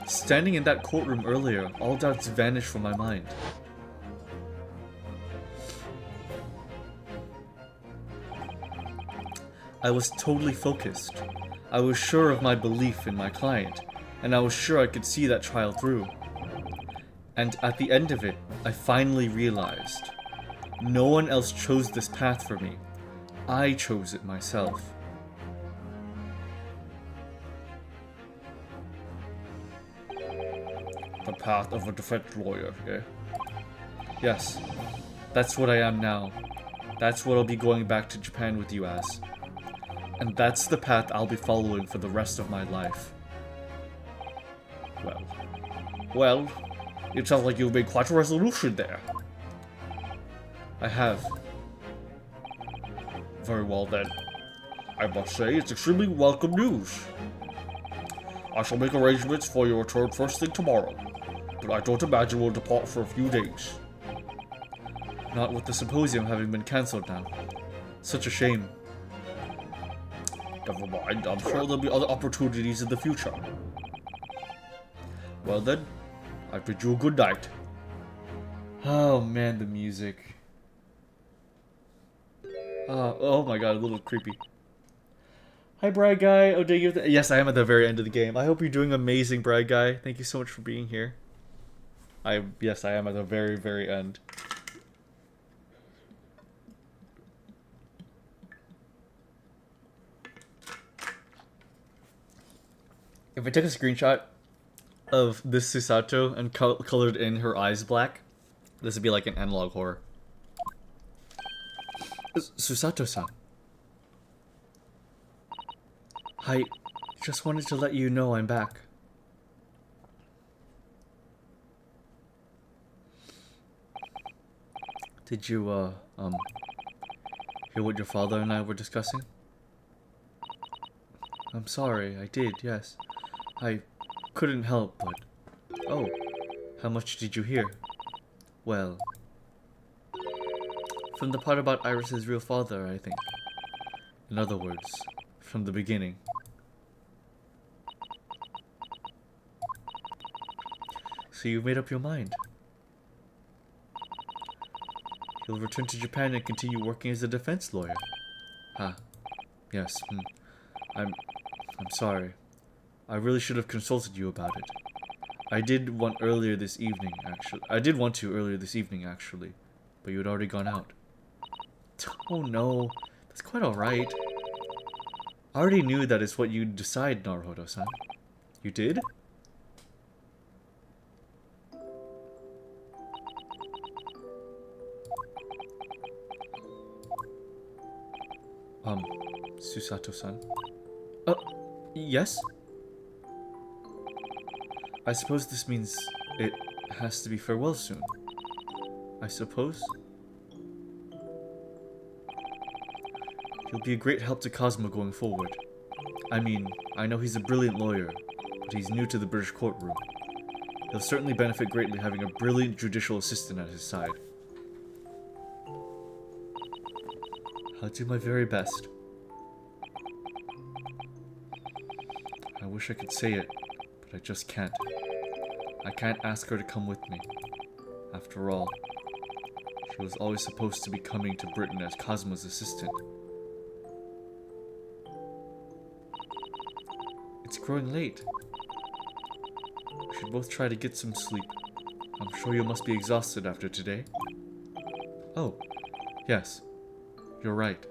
Standing in that courtroom earlier, all doubts vanished from my mind. I was totally focused. I was sure of my belief in my client, and I was sure I could see that trial through. And at the end of it, I finally realized no one else chose this path for me. I chose it myself. The path of a defense lawyer, eh? Yes, that's what I am now. That's what I'll be going back to Japan with you as. And that's the path I'll be following for the rest of my life. Well, it sounds like you've made quite a resolution there. I have. Very well then. I must say it's extremely welcome news. I shall make arrangements for your return first thing tomorrow, but I don't imagine we'll depart for a few days. Not with the symposium having been cancelled now. Such a shame. Never mind, I'm sure there'll be other opportunities in the future. Well then, I bid you a good night. Oh man, the music. Oh my god, a little creepy. Hi, Brad Guy. Oh, did you? Yes, I am at the very end of the game. I hope you're doing amazing, Brad Guy. Thank you so much for being here. Yes, I am at the very, very end. If I took a screenshot of this Susato and colored in her eyes black, this would be like an analog horror. Susato-san. Hi, just wanted to let you know I'm back. Did you, hear what your father and I were discussing? I'm sorry, I did, yes. I couldn't help but... Oh, how much did you hear? Well... From the part about Iris's real father, I think. In other words, from the beginning. So you've made up your mind? You'll return to Japan and continue working as a defense lawyer? Ah, yes. I'm sorry. I really should have consulted you about it. I did want to earlier this evening, actually, but you had already gone out. Oh no, that's quite alright. I already knew that it's what you'd decide, Naruhodo-san. You did? Susato-san. Yes? I suppose this means it has to be farewell soon. I suppose? You'll be a great help to Cosmo going forward. I mean, I know he's a brilliant lawyer, but he's new to the British courtroom. He'll certainly benefit greatly having a brilliant judicial assistant at his side. I'll do my very best. I wish I could say it, but I just can't. I can't ask her to come with me. After all, she was always supposed to be coming to Britain as Cosmo's assistant. It's growing late. We should both try to get some sleep. I'm sure you must be exhausted after today. Oh, yes. You're right.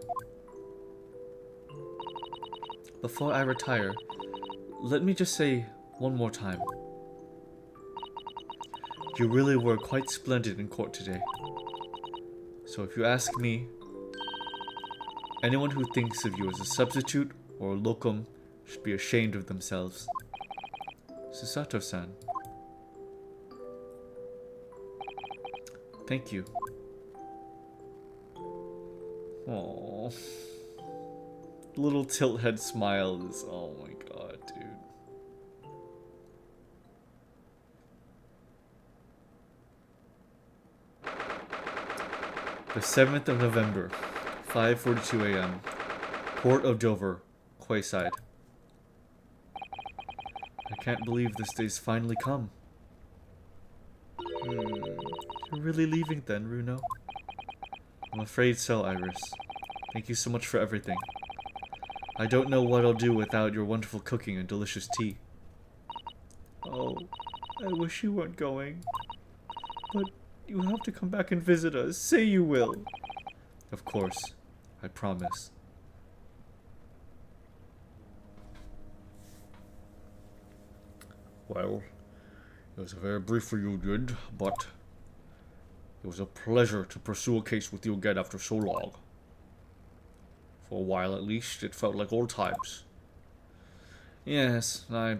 Before I retire, let me just say one more time. You really were quite splendid in court today. So if you ask me, anyone who thinks of you as a substitute or a locum should be ashamed of themselves. Susato-san. Thank you. Aww. Little tilt head smile is, oh my god, dude. The 7th of November, 5:42 a.m. Port of Dover, quayside. I can't believe this day's finally come. You're really leaving then, Runo? I'm afraid so, Iris. Thank you so much for everything. I don't know what I'll do without your wonderful cooking and delicious tea. Oh, I wish you weren't going. But you have to come back and visit us. Say you will. Of course. I promise. Well, it was a very brief reunion, but it was a pleasure to pursue a case with you again after so long. For a while at least, it felt like old times. Yes, I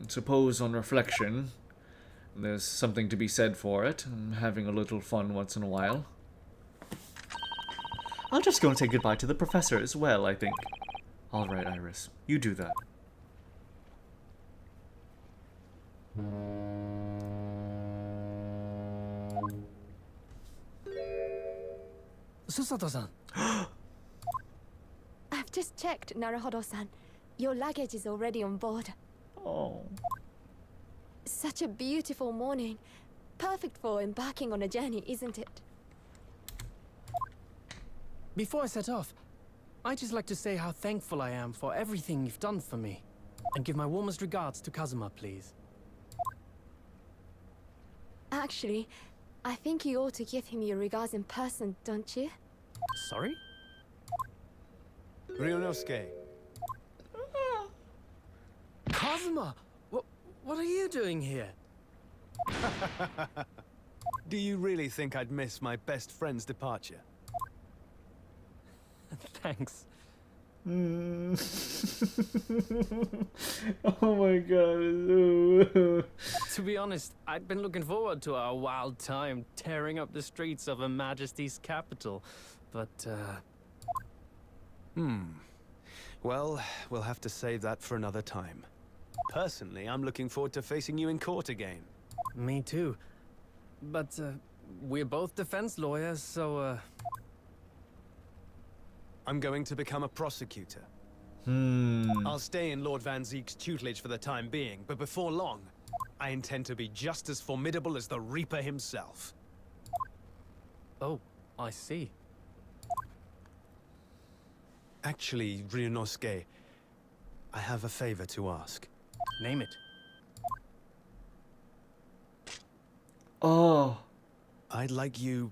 suppose on reflection, there's something to be said for it. Having a little fun once in a while. I'll just go and say goodbye to the professor as well, I think. Alright, Iris. You do that. Susato-san. I've just checked, Naruhodo-san. Your luggage is already on board. Oh. Such a beautiful morning. Perfect for embarking on a journey, isn't it? Before I set off, I'd just like to say how thankful I am for everything you've done for me. And give my warmest regards to Kazuma, please. Actually, I think you ought to give him your regards in person, don't you? Sorry? Ryunosuke. Kazuma! What are you doing here? Do you really think I'd miss my best friend's departure? Thanks. Oh my god. To be honest, I'd been looking forward to our wild time tearing up the streets of Her Majesty's capital. But, Well, we'll have to save that for another time. Personally, I'm looking forward to facing you in court again. Me too. But, we're both defense lawyers, so, I'm going to become a prosecutor. Hmm. I'll stay in Lord Van Zeek's tutelage for the time being, but before long, I intend to be just as formidable as the Reaper himself. Oh, I see. Actually, Ryunosuke, I have a favor to ask. Name it. Oh. I'd like you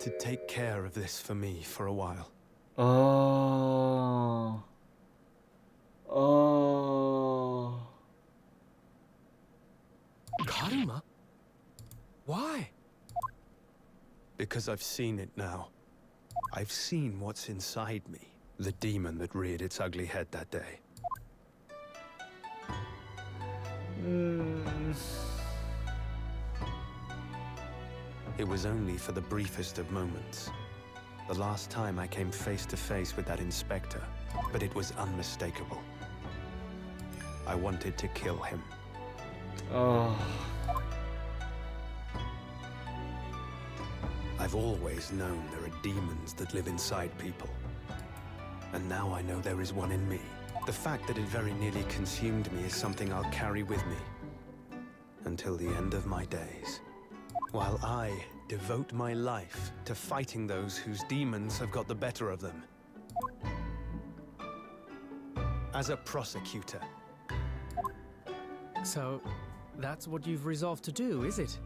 to take care of this for me for a while. Oh. Oh. Karuma? Why? Because I've seen it now. I've seen what's inside me. The demon that reared its ugly head that day. It was only for the briefest of moments. The last time I came face to face with that inspector, but it was unmistakable. I wanted to kill him. Oh. I've always known there are demons that live inside people. And now I know there is one in me. The fact that it very nearly consumed me is something I'll carry with me until the end of my days. While I devote my life to fighting those whose demons have got the better of them. As a prosecutor. So, that's what you've resolved to do, is it?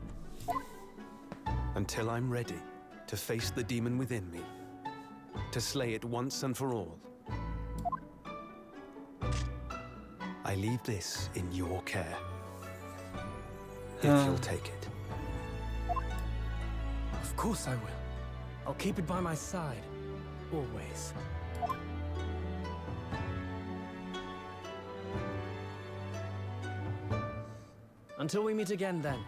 Until I'm ready to face the demon within me. To slay it once and for all. I leave this in your care. If you'll take it. Of course I will. I'll keep it by my side. Always. Until we meet again then.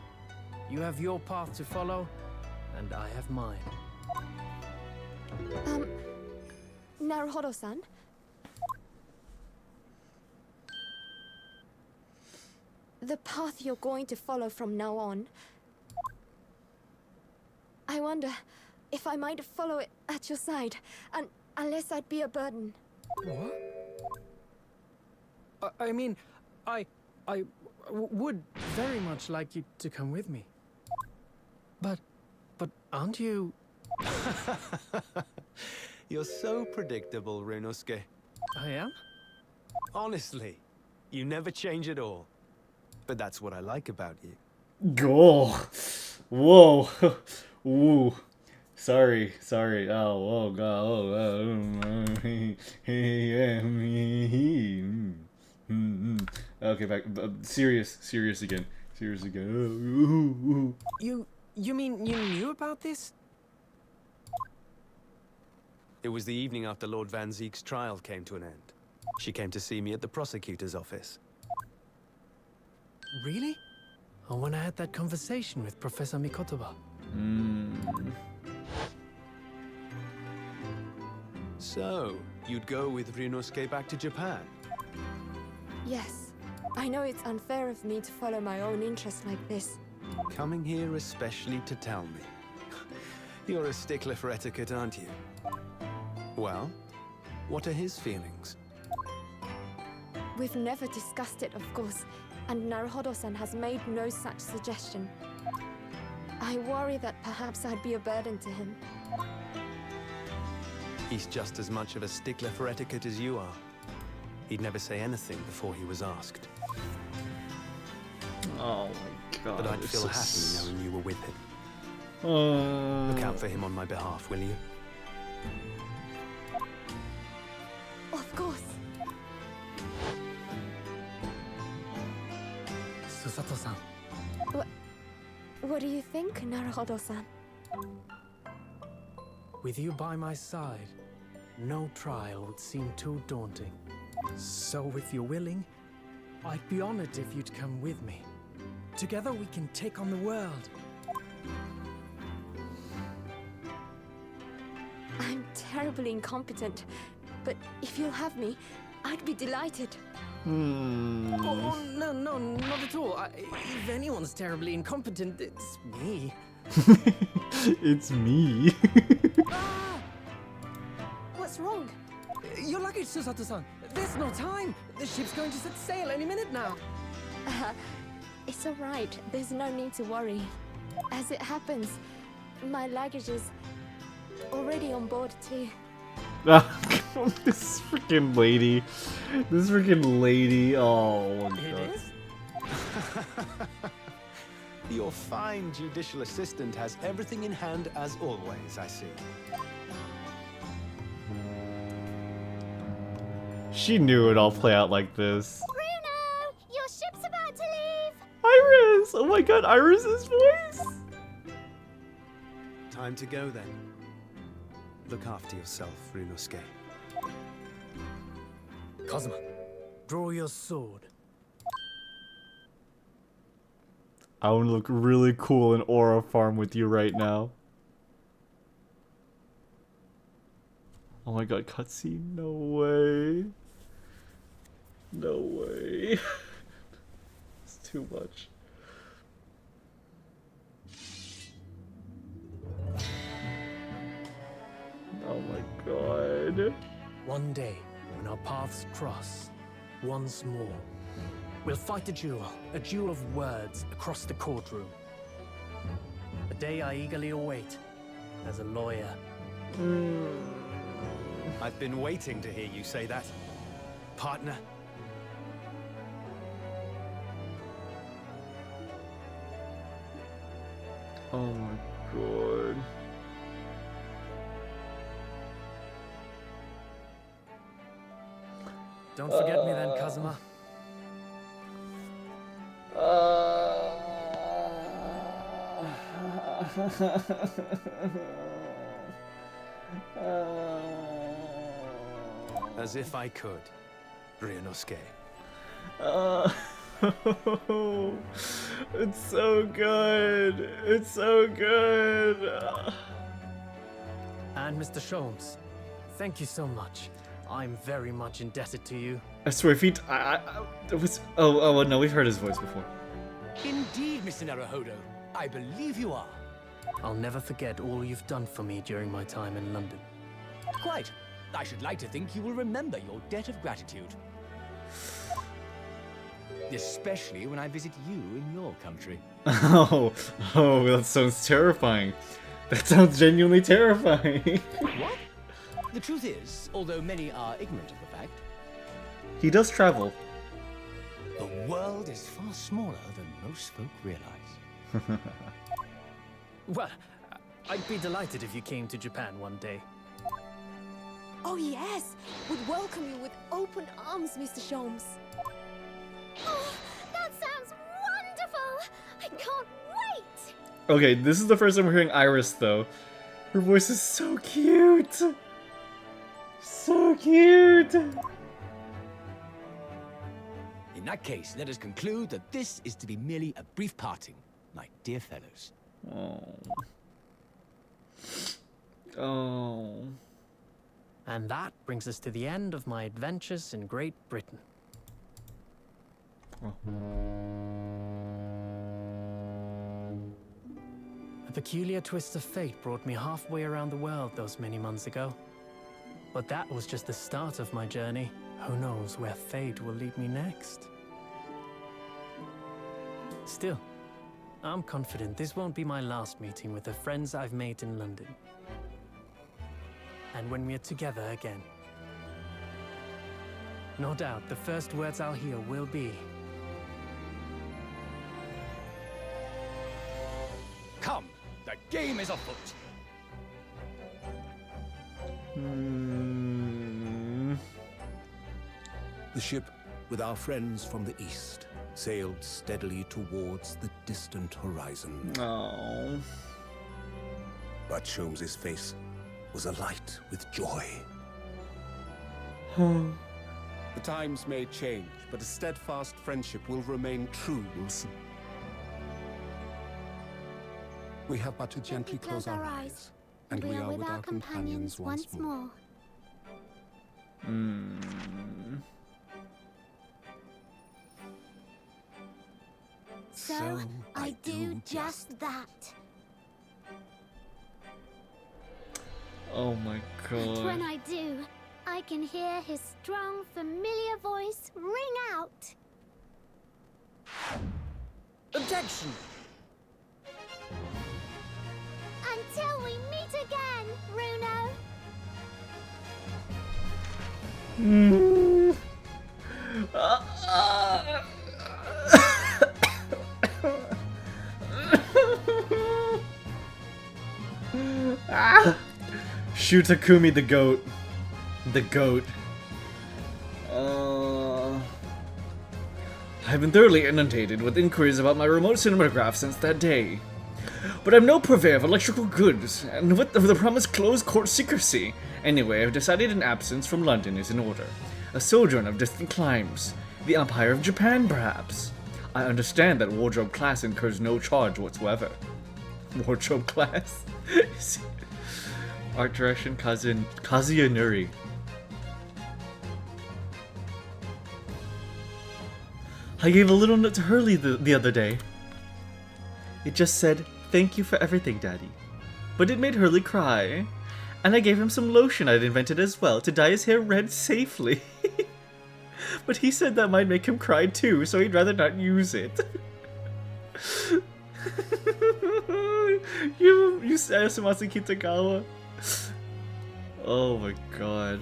You have your path to follow, and I have mine. Naruhodo-san? The path you're going to follow from now on, I wonder if I might follow it at your side, and unless I'd be a burden. What? I mean, I would very much like you to come with me. But aren't you? You're so predictable, Ryunosuke. I am? Honestly, you never change at all. But that's what I like about you. Go. Whoa. Ooh. Sorry. Oh, whoa, God. Okay, back. Serious again. You mean you knew about this? It was the evening after Lord Van Zeek's trial came to an end. She came to see me at the prosecutor's office. Really? Or when I had that conversation with Professor Mikotoba? So, you'd go with Ryunosuke back to Japan? Yes. I know it's unfair of me to follow my own interests like this. Coming here especially to tell me. You're a stickler for etiquette, aren't you? Well, what are his feelings? We've never discussed it, of course, and Naruhodo-san has made no such suggestion. I worry that perhaps I'd be a burden to him. He's just as much of a stickler for etiquette as you are. He'd never say anything before he was asked. Oh my God. But I'd feel happy knowing you were with him. Look out for him on my behalf, will you? Of course. Susato-san. What do you think, Naruhodo-san? With you by my side, no trial would seem too daunting. So if you're willing, I'd be honored if you'd come with me. Together we can take on the world. I'm terribly incompetent, but if you'll have me, I'd be delighted. Oh, no, not at all. If anyone's terribly incompetent, it's me. It's me. Ah! What's wrong? Your luggage, Susato-san. There's no time. The ship's going to set sail any minute now. It's all right. There's no need to worry. As it happens, my luggage is already on board too. This freaking lady. Oh my It God. is? Your fine judicial assistant has everything in hand as always, I see. She knew it'd all play out like this. Bruno, your ship's about to leave. Iris! Oh my God, Iris's voice! Time to go then. Look after yourself, Ryunosuke. Kazuma, draw your sword. I want to look really cool in Aura Farm with you right now. Oh my God, cutscene? No way. No way. It's too much. Oh my God. One day, when our paths cross, once more, we'll fight a duel of words across the courtroom. A day I eagerly await as a lawyer. I've been waiting to hear you say that, partner. Oh my God. Don't forget me then, Kazuma. As if I could, Ryunosuke. It's so good. It's so good. And Mr. Sholmes, thank you so much. I'm very much indebted to you. I swear, if he, it was. Oh no, we've heard his voice before. Indeed, Mr. Naruhodo. I believe you are. I'll never forget all you've done for me during my time in London. Quite. I should like to think you will remember your debt of gratitude. Especially when I visit you in your country. Oh, that sounds terrifying. That sounds genuinely terrifying. What? The truth is, although many are ignorant of the fact, He does travel. the world is far smaller than most folk realize. Well, I'd be delighted if you came to Japan one day. Oh yes, would welcome you with open arms, Mr. Sholmes. Oh, that sounds wonderful! I can't wait! Okay, this is the first time we're hearing Iris, though. Her voice is so cute. So cute. In that case, let us conclude that this is to be merely a brief parting, my dear fellows. Oh. And that brings us to the end of my adventures in Great Britain. A peculiar twist of fate brought me halfway around the world those many months ago. But that was just the start of my journey. Who knows where fate will lead me next? Still, I'm confident this won't be my last meeting with the friends I've made in London. And when we're together again, no doubt the first words I'll hear will be, Come, the game is afoot. The ship, with our friends from the east, sailed steadily towards the distant horizon. Oh. But Sholmes's face was alight with joy. The times may change, but a steadfast friendship will remain true, Wilson. We have but to gently close our eyes, and we are with our companions once more. So, I do just that. Oh my And when god. I do, I can hear his strong, familiar voice ring out. Objection! Until we meet again, Bruno. Shoot Takumi the goat. The goat. I've been thoroughly inundated with inquiries about my remote cinematograph since that day. But I'm no purveyor of electrical goods, and with the promised closed court secrecy. Anyway, I've decided an absence from London is in order. A sojourn of distant climes. The Empire of Japan, perhaps. I understand that wardrobe class incurs no charge whatsoever. Wardrobe class? Art direction, Kazuyanuri. I gave a little note to Hurley the other day. It just said, "Thank you for everything, Daddy." But it made Hurley cry. And I gave him some lotion I'd invented as well to dye his hair red safely. But he said that might make him cry too, so he'd rather not use it. you Sumasa Kitagawa. Oh my god.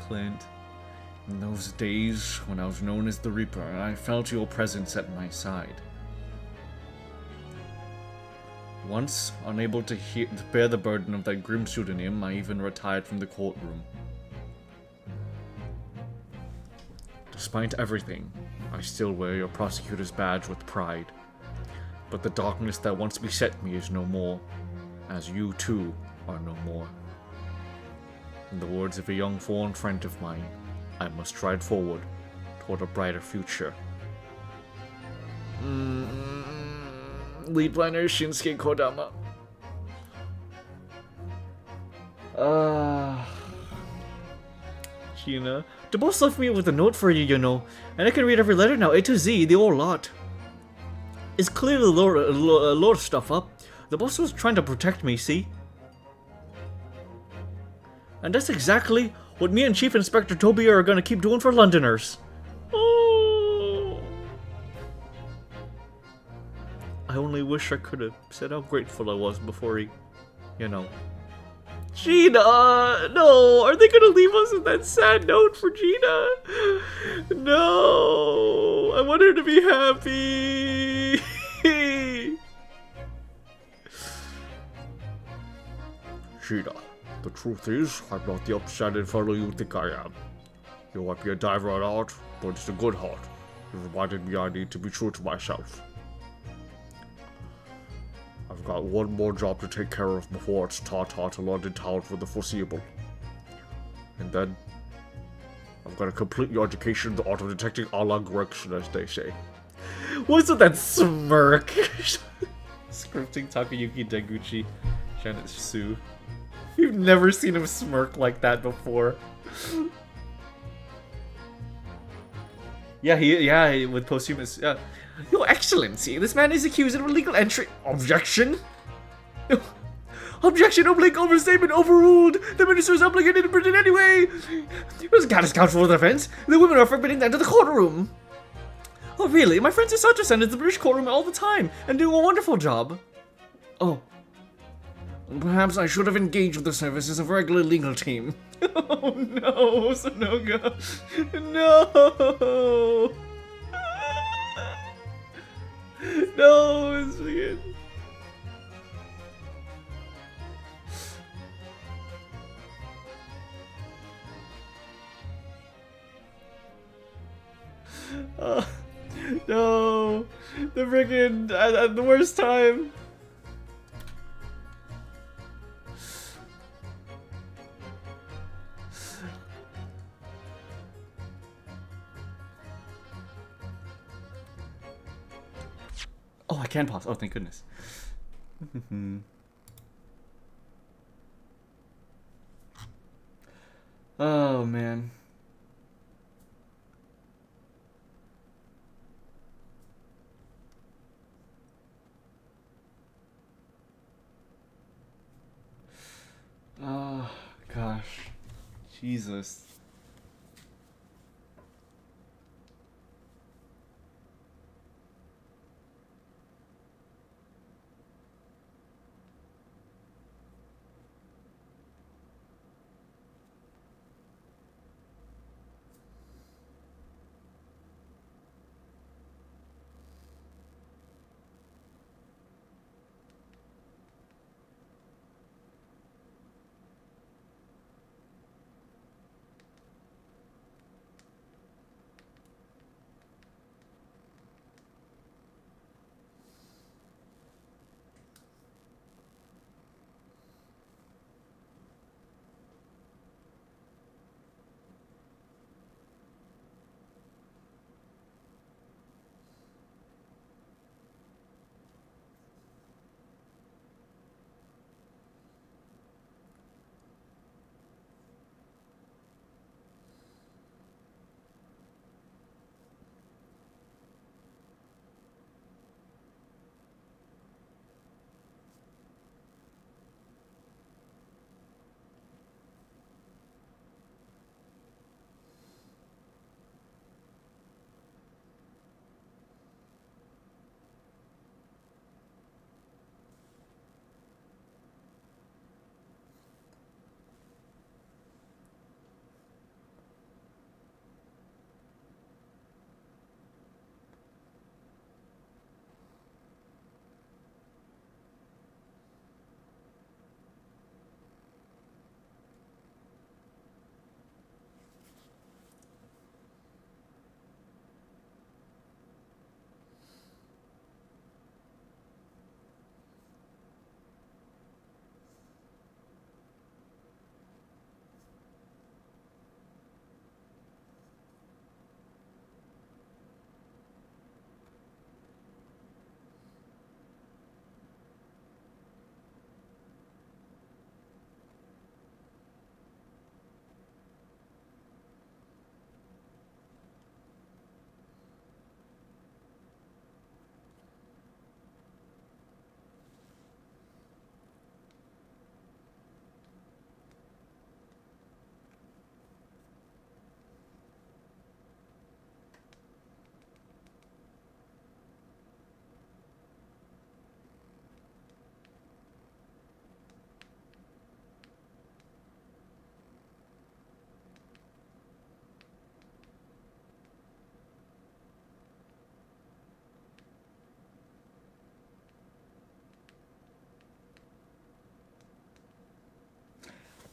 Clint. In those days when I was known as the Reaper, I felt your presence at my side. Once, unable to bear the burden of that grim pseudonym, I even retired from the courtroom. Despite everything, I still wear your prosecutor's badge with pride. But the darkness that once beset me is no more, as you too are no more. In the words of a young foreign friend of mine, I must stride forward toward a brighter future. Lead planner Shinsuke Kodama. Gina. The boss left me with a note for you, you know, and I can read every letter now, A to Z, the whole lot. It's clearly lore stuff up. The boss was trying to protect me, see? And that's exactly what me and Chief Inspector Toby are gonna keep doing for Londoners. Oh. I only wish I could have said how grateful I was before he, you know. Gina! No! Are they gonna leave us with that sad note for Gina? No! I want her to be happy! Gina, the truth is, I'm not the upstanding fellow you think I am. You might be a diver at heart, but it's a good heart. You reminded me I need to be true to myself. I've got one more job to take care of before it's ta-ta to London town for the foreseeable. And then, I'm gonna complete your education in the art of detecting a la Gregson, as they say. What's with that smirk? Scripting Takayuki Deguchi, Janet Sue. You've never seen him smirk like that before. Yeah, with posthumous. Your Excellency, this man is accused of illegal entry. Objection? Objection, oblique overstatement overruled. The minister is obligated to Britain anyway. There's a goddess couch for the offense. The women are forbidden to enter the courtroom. Oh, really? My friends are sought to send to the British courtroom all the time and do a wonderful job. Oh. Perhaps I should have engaged with the services of a regular legal team. Oh no, Sonoga. No. No, it's weird. No, the freaking at the worst time. Oh, I can pause. Oh, thank goodness. Oh, man. Oh, gosh. Jesus.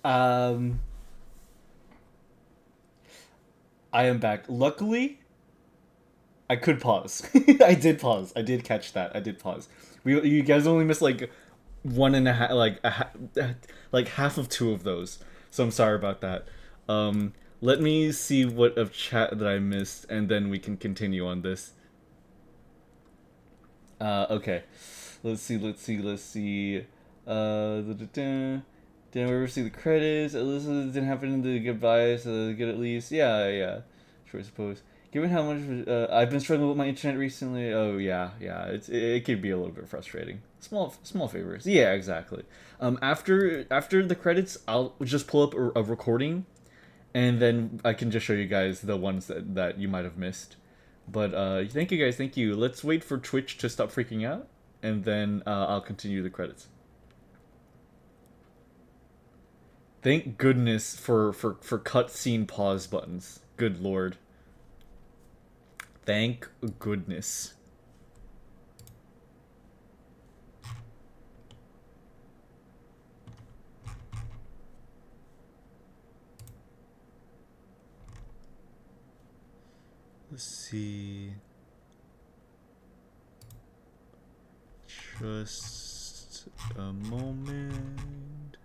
Um, I am back. Luckily, I could pause. I did pause. I did catch that. I did pause. You guys only missed like one and a half, like half of two of those. So I'm sorry about that. Let me see what of chat that I missed, and then we can continue on this. Okay. Let's see. Didn't we ever see the credits? Alyssa didn't happen in the goodbyes, so good at least. Yeah. Sure, I suppose. Given how much I've been struggling with my internet recently, oh yeah, it could be a little bit frustrating. Small favors. Yeah, exactly. After the credits, I'll just pull up a recording, and then I can just show you guys the ones that you might have missed. But thank you guys, thank you. Let's wait for Twitch to stop freaking out, and then I'll continue the credits. Thank goodness for cutscene pause buttons. Good lord. Thank goodness. Let's see. Just a moment.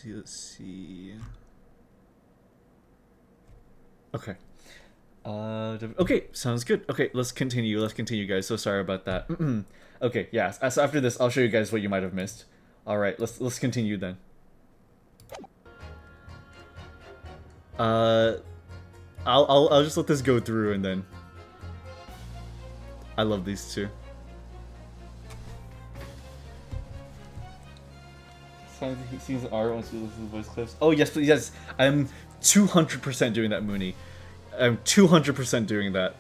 Let's see. Okay. Okay, sounds good. Okay, let's continue, guys. So sorry about that. Okay, yeah. So after this, I'll show you guys what you might have missed. All right, let's continue then. I'll just let this go through, and then I love these two. He sees the art once you listen to the voice clips. Oh yes, please, yes. I'm 200% doing that, Mooney. I'm 200% doing that.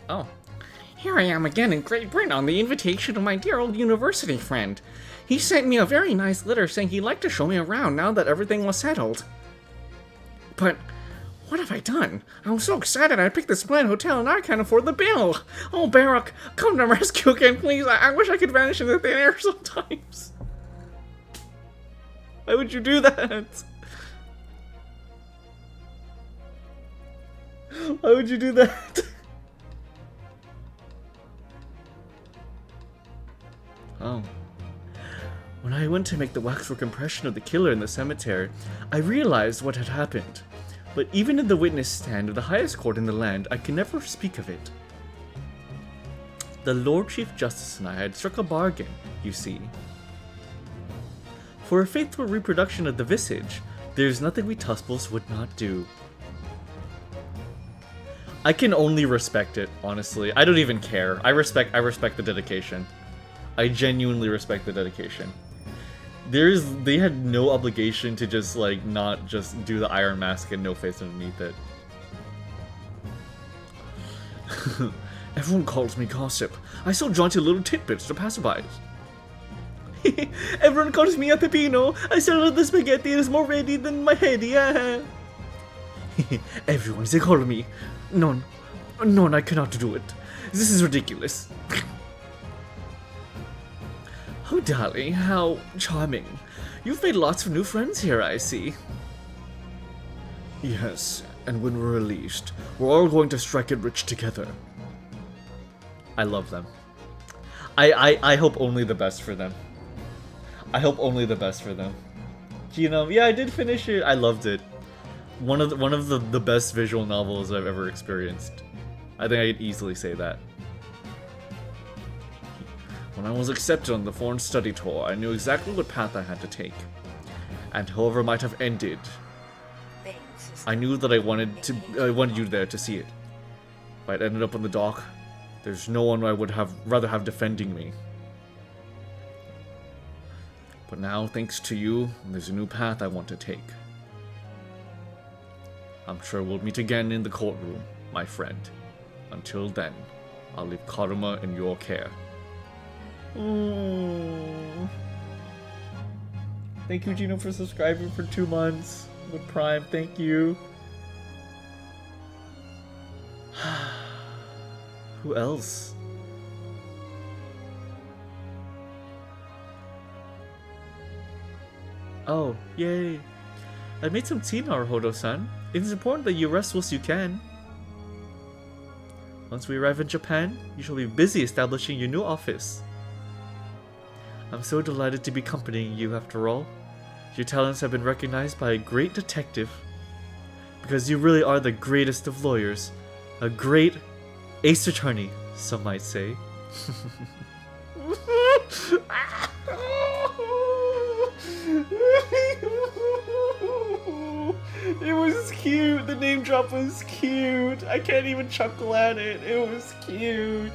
Oh. Here I am again in Great Britain on the invitation of my dear old university friend. He sent me a very nice letter saying he'd like to show me around now that everything was settled. But what have I done? I'm so excited I picked this splendid hotel and I can't afford the bill. Oh, Barak, come to rescue again, please. I wish I could vanish into thin air sometimes. Why would you do that? Why would you do that? Oh. When I went to make the waxwork impression of the killer in the cemetery, I realized what had happened. But even in the witness stand of the highest court in the land, I can never speak of it. The Lord Chief Justice and I had struck a bargain, you see. For a faithful reproduction of the visage, there is nothing we Tuspels would not do. I can only respect it, honestly. I don't even care. I respect the dedication. I genuinely respect the dedication. They had no obligation to just, like, not just do the iron mask and no face underneath it. Everyone calls me gossip. I sell jaunty little tidbits to passerbys. Everyone calls me a pepino. I sell the spaghetti is more ready than my head, yeah. Everyone, they call me. None, I cannot do it. This is ridiculous. Oh, darling, how charming. You've made lots of new friends here, I see. Yes, and when we're released, we're all going to strike it rich together. I love them. I hope only the best for them. I hope only the best for them. You know, yeah, I did finish it. I loved it. One of the best visual novels I've ever experienced. I think I could easily say that. When I was accepted on the foreign study tour, I knew exactly what path I had to take. And however it might have ended, I knew that I wanted you there to see it. If I'd ended up on the dock, there's no one I would rather have defending me. But now, thanks to you, there's a new path I want to take. I'm sure we'll meet again in the courtroom, my friend. Until then, I'll leave Karuma in your care. Thank you, Gino, for subscribing for 2 months with Prime. Thank you. Who else? Oh, yay. I made some tea, Naruhodo-san. It is important that you rest whilst you can. Once we arrive in Japan, you shall be busy establishing your new office. I'm so delighted to be accompanying you after all. Your talents have been recognized by a great detective. Because you really are the greatest of lawyers. A great ace attorney, some might say. It was cute. The name drop was cute. I can't even chuckle at it. It was cute.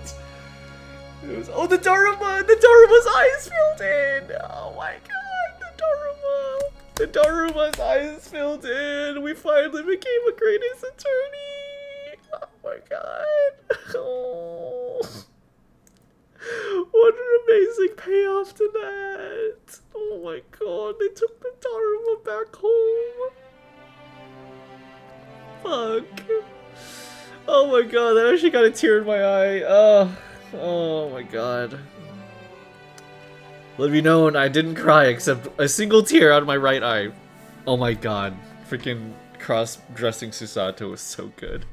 It was, oh, the Daruma! The Daruma's eyes filled in! Oh my god, the Daruma! The Daruma's eyes filled in! We finally became a great ace attorney! Oh my god! Oh. What an amazing payoff to that! Oh my god, they took the Daruma back home! Fuck. Oh my god, that actually got a tear in my eye. Oh my god. Let me know, I didn't cry except a single tear out of my right eye. Oh my god. Freaking cross-dressing Susato was so good.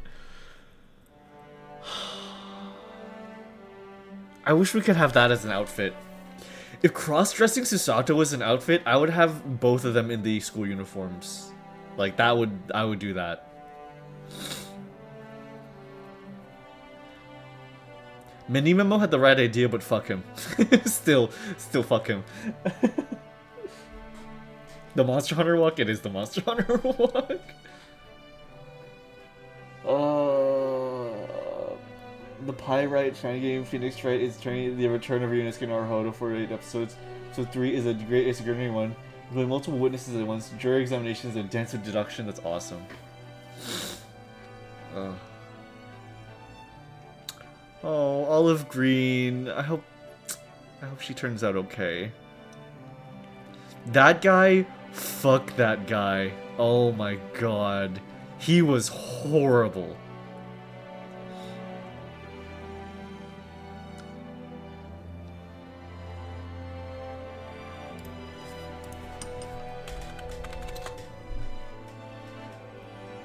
I wish we could have that as an outfit. If cross-dressing Susato was an outfit, I would have both of them in the school uniforms. Like, I would do that. Minimemo had the right idea, but fuck him. still fuck him. The Monster Hunter walk? It is the Monster Hunter walk. The Pyrite fan game Phoenix Wright is training the return of Ryunosuke Naruhodo for 8 episodes. So 3 is a great Ace Attorney one. With multiple witnesses at once, jury examinations, and dance of deduction. That's awesome. Oh, Olive Green. I hope she turns out okay. That guy, fuck that guy. Oh my god. He was horrible.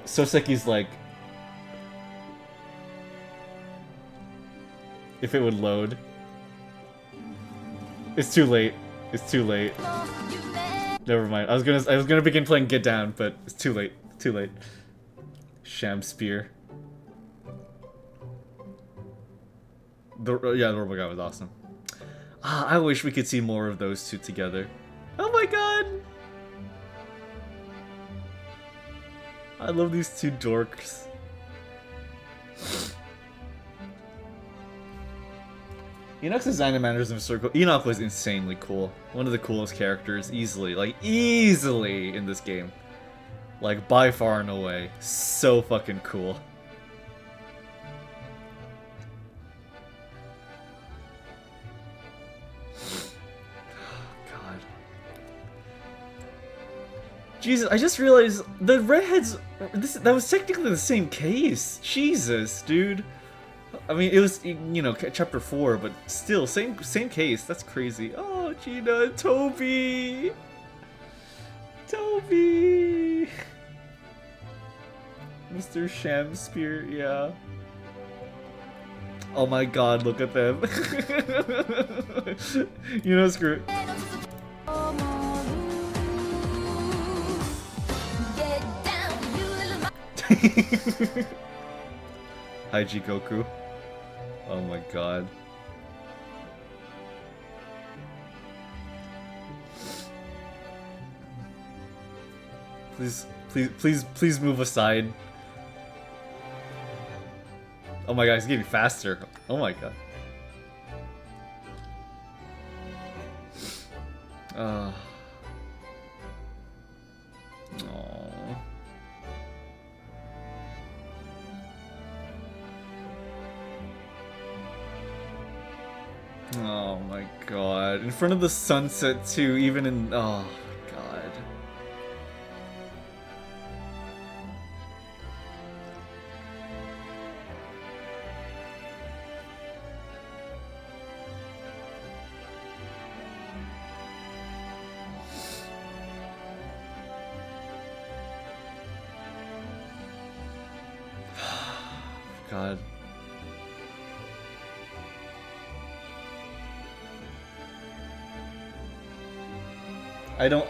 Soseki's like, if it would load. It's too late. It's too late. Never mind. I was gonna begin playing Get Down, but it's too late. Too late. Sham Spear. The Robot Guy was awesome. Ah, I wish we could see more of those two together. Oh my god! I love these two dorks. Enoch's design and mannerism of Circle. Enoch was insanely cool. One of the coolest characters, easily. Like, easily in this game. Like, by far and away. So fucking cool. God. Jesus, I just realized the redheads. That was technically the same case. Jesus, dude. I mean, it was, you know, chapter 4, but still, same case. That's crazy. Oh, Gina, Toby! Toby! Mr. Shamspear, yeah. Oh my god, look at them. You know, screw it. Hi, Goku. Oh my god. Please move aside. Oh my god, he's getting faster. Oh my god. Aww. Oh my god. In front of the sunset too, even in... Oh god. God. I don't...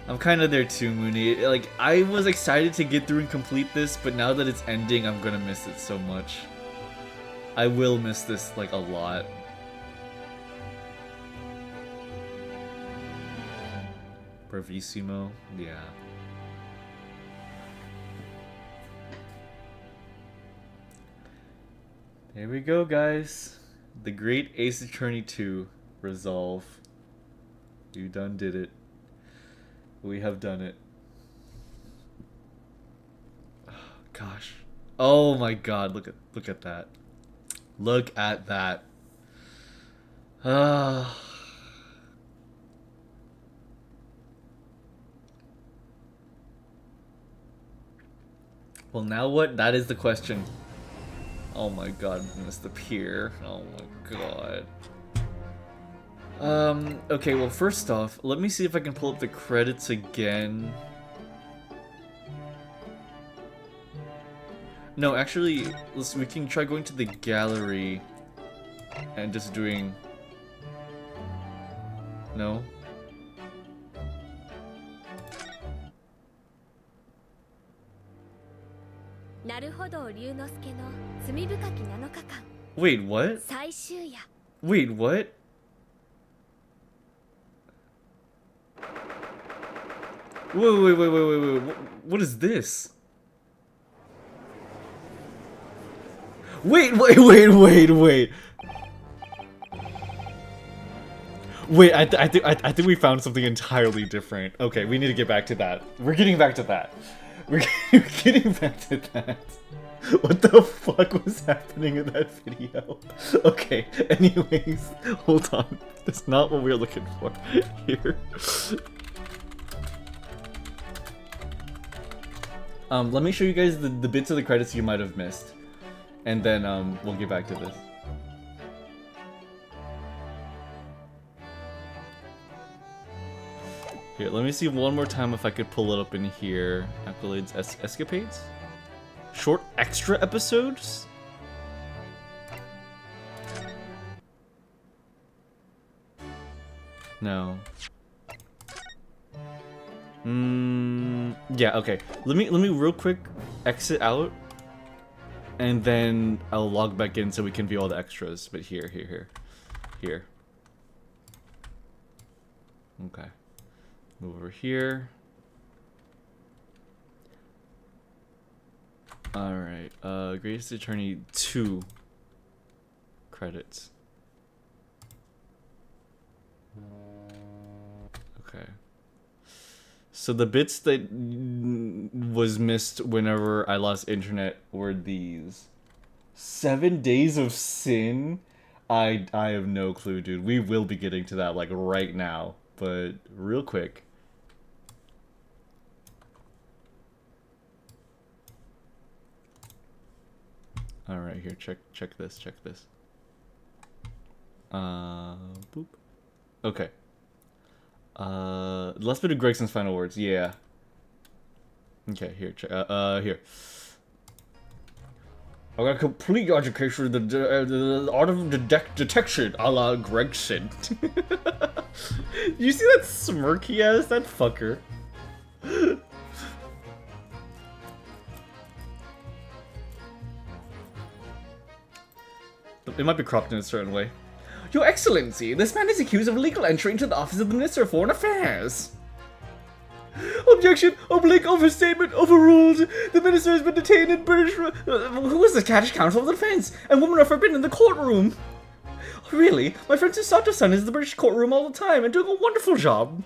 I'm kind of there too, Mooney. Like, I was excited to get through and complete this, but now that it's ending, I'm gonna miss it so much. I will miss this, like, a lot. Bravissimo, yeah. There we go, guys. The Great Ace Attorney 2 Resolve. You done did it. We have done it. Oh, gosh. Oh my god, look at that. Look at that. Ah. Well, now what? That is the question. Oh my god, Mr. Pier. Oh my god. Okay, well, first off, let me see if I can pull up the credits again. No, actually, we can try going to the gallery and just doing... No? Wait, what? Wait, what? Wait. What is this? Wait. Wait, I think we found something entirely different. Okay, we need to get back to that. We're getting back to that. We're getting back to that. What the fuck was happening in that video? Okay, anyways, hold on. That's not what we're looking for here. Let me show you guys the bits of the credits you might have missed. And then, we'll get back to this. Here, let me see one more time if I could pull it up in here. Accolades, escapades? Short extra episodes? No. Yeah, okay. Let me real quick exit out. And then I'll log back in so we can view all the extras. But here. Okay. Move over here. Alright, Great Ace Attorney 2 credits. Okay. So the bits that was missed whenever I lost internet were these. 7 Days of Sin? I have no clue, dude. We will be getting to that, like, right now. But, real quick. Alright, here, check this. Boop. Okay. Let's do Gregson's final words, yeah. Okay, here, here. I got a complete education in the art of detection, a la Gregson. You see that smirk he has? That fucker. It might be cropped in a certain way. Your Excellency, this man is accused of illegal entry into the office of the Minister of Foreign Affairs. Objection! Oblique overstatement overruled! The minister has been detained in British... who is the Scottish Council of Defence? And women are forbidden in the courtroom! Really? My friend Susato-san is in the British courtroom all the time and doing a wonderful job!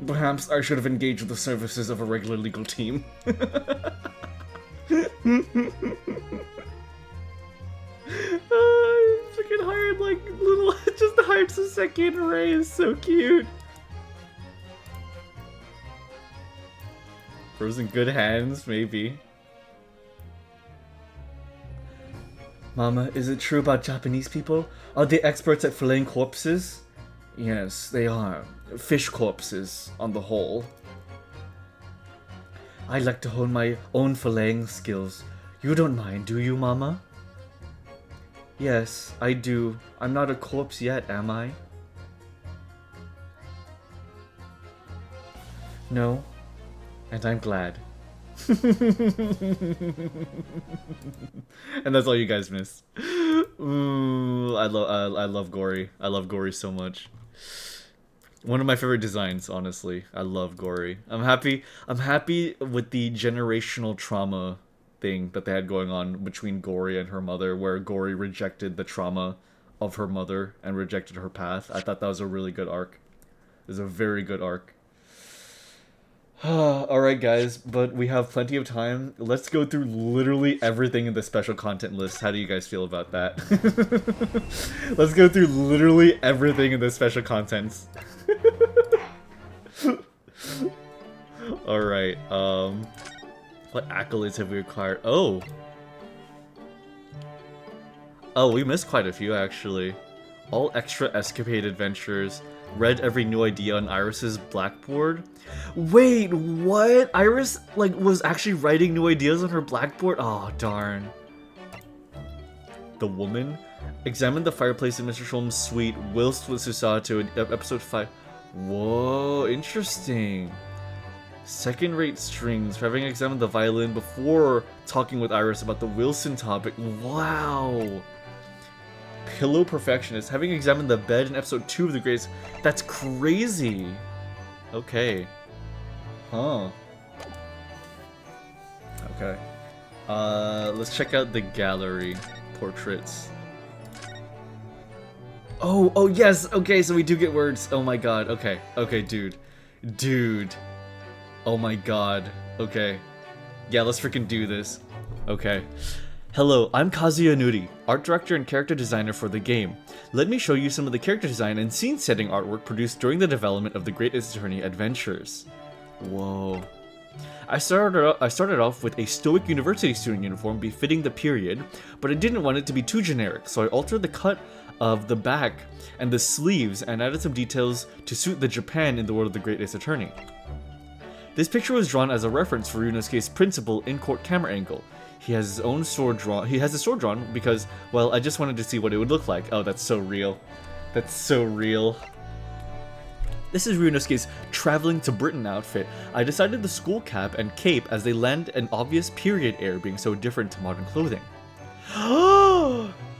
Perhaps I should have engaged with the services of a regular legal team. Freaking hired like little... just hired Saseki and Ray is so cute. Bro's in good hands, maybe. Mama, is it true about Japanese people? Are they experts at filleting corpses? Yes, they are. Fish corpses, on the whole. I like to hone my own filleting skills. You don't mind, do you, Mama? Yes, I do. I'm not a corpse yet, am I? No, and I'm glad. And that's all you guys miss. Ooh, I love Gory. I love Gory so much. One of my favorite designs, honestly. I love Gory. I'm happy with the generational trauma thing that they had going on between Gory and her mother, where Gory rejected the trauma of her mother and rejected her path. I thought that was a really good arc. It was a very good arc. Alright guys, but we have plenty of time. Let's go through literally everything in the special content list. How do you guys feel about that? Let's go through literally everything in the special contents. Alright, what accolades have we acquired? Oh, we missed quite a few actually. All extra escapade adventures. Read every new idea on Iris's blackboard. Wait, what? Iris, like, was actually writing new ideas on her blackboard? Oh, darn. The woman examined the fireplace in Mr. Sholm's suite whilst with Susato in episode 5. Whoa, interesting. Second-rate strings for having examined the violin before talking with Iris about the Wilson topic. Wow. Pillow perfectionist, having examined the bed in episode 2 of the Great Ace. That's crazy. Okay. Huh. Okay. Let's check out the gallery portraits. Oh yes. Okay, so we do get words. Oh my god. Okay. Okay, dude. Oh my god. Okay. Yeah, let's freaking do this. Okay. Hello, I'm Kazuya Nuri, art director and character designer for the game. Let me show you some of the character design and scene setting artwork produced during the development of the Great Ace Attorney adventures. Whoa. I started off with a stoic university student uniform befitting the period, but I didn't want it to be too generic, so I altered the cut of the back and the sleeves and added some details to suit the Japan in the world of the Great Ace Attorney. This picture was drawn as a reference for Ryunosuke's principal in-court camera angle. He has his own sword drawn. He has his sword drawn because, well, I just wanted to see what it would look like. Oh, that's so real. That's so real. This is Ryunosuke's traveling to Britain outfit. I decided the school cap and cape as they lend an obvious period air, being so different to modern clothing.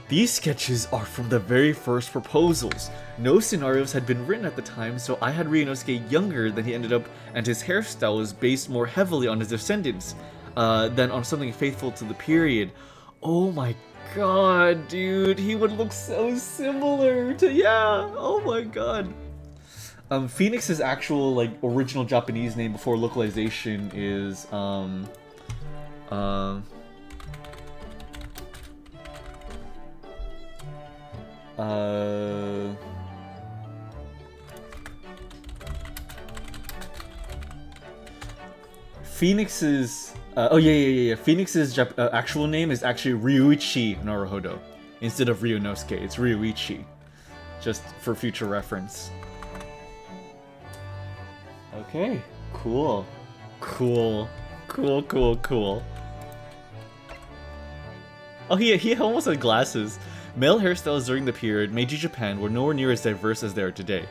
These sketches are from the very first proposals. No scenarios had been written at the time, so I had Ryunosuke younger than he ended up, and his hairstyle was based more heavily on his descendants than on something faithful to the period. Oh my god, dude, he would look so similar to, yeah, oh my god. Phoenix's actual, like, original Japanese name before localization is, Phoenix's, Phoenix's actual name is actually Ryuichi Naruhodo. Instead of Ryunosuke, it's Ryuichi. Just for future reference. Okay, cool. Cool. Oh, he almost had glasses. Male hairstyles during the period Meiji Japan were nowhere near as diverse as they are today.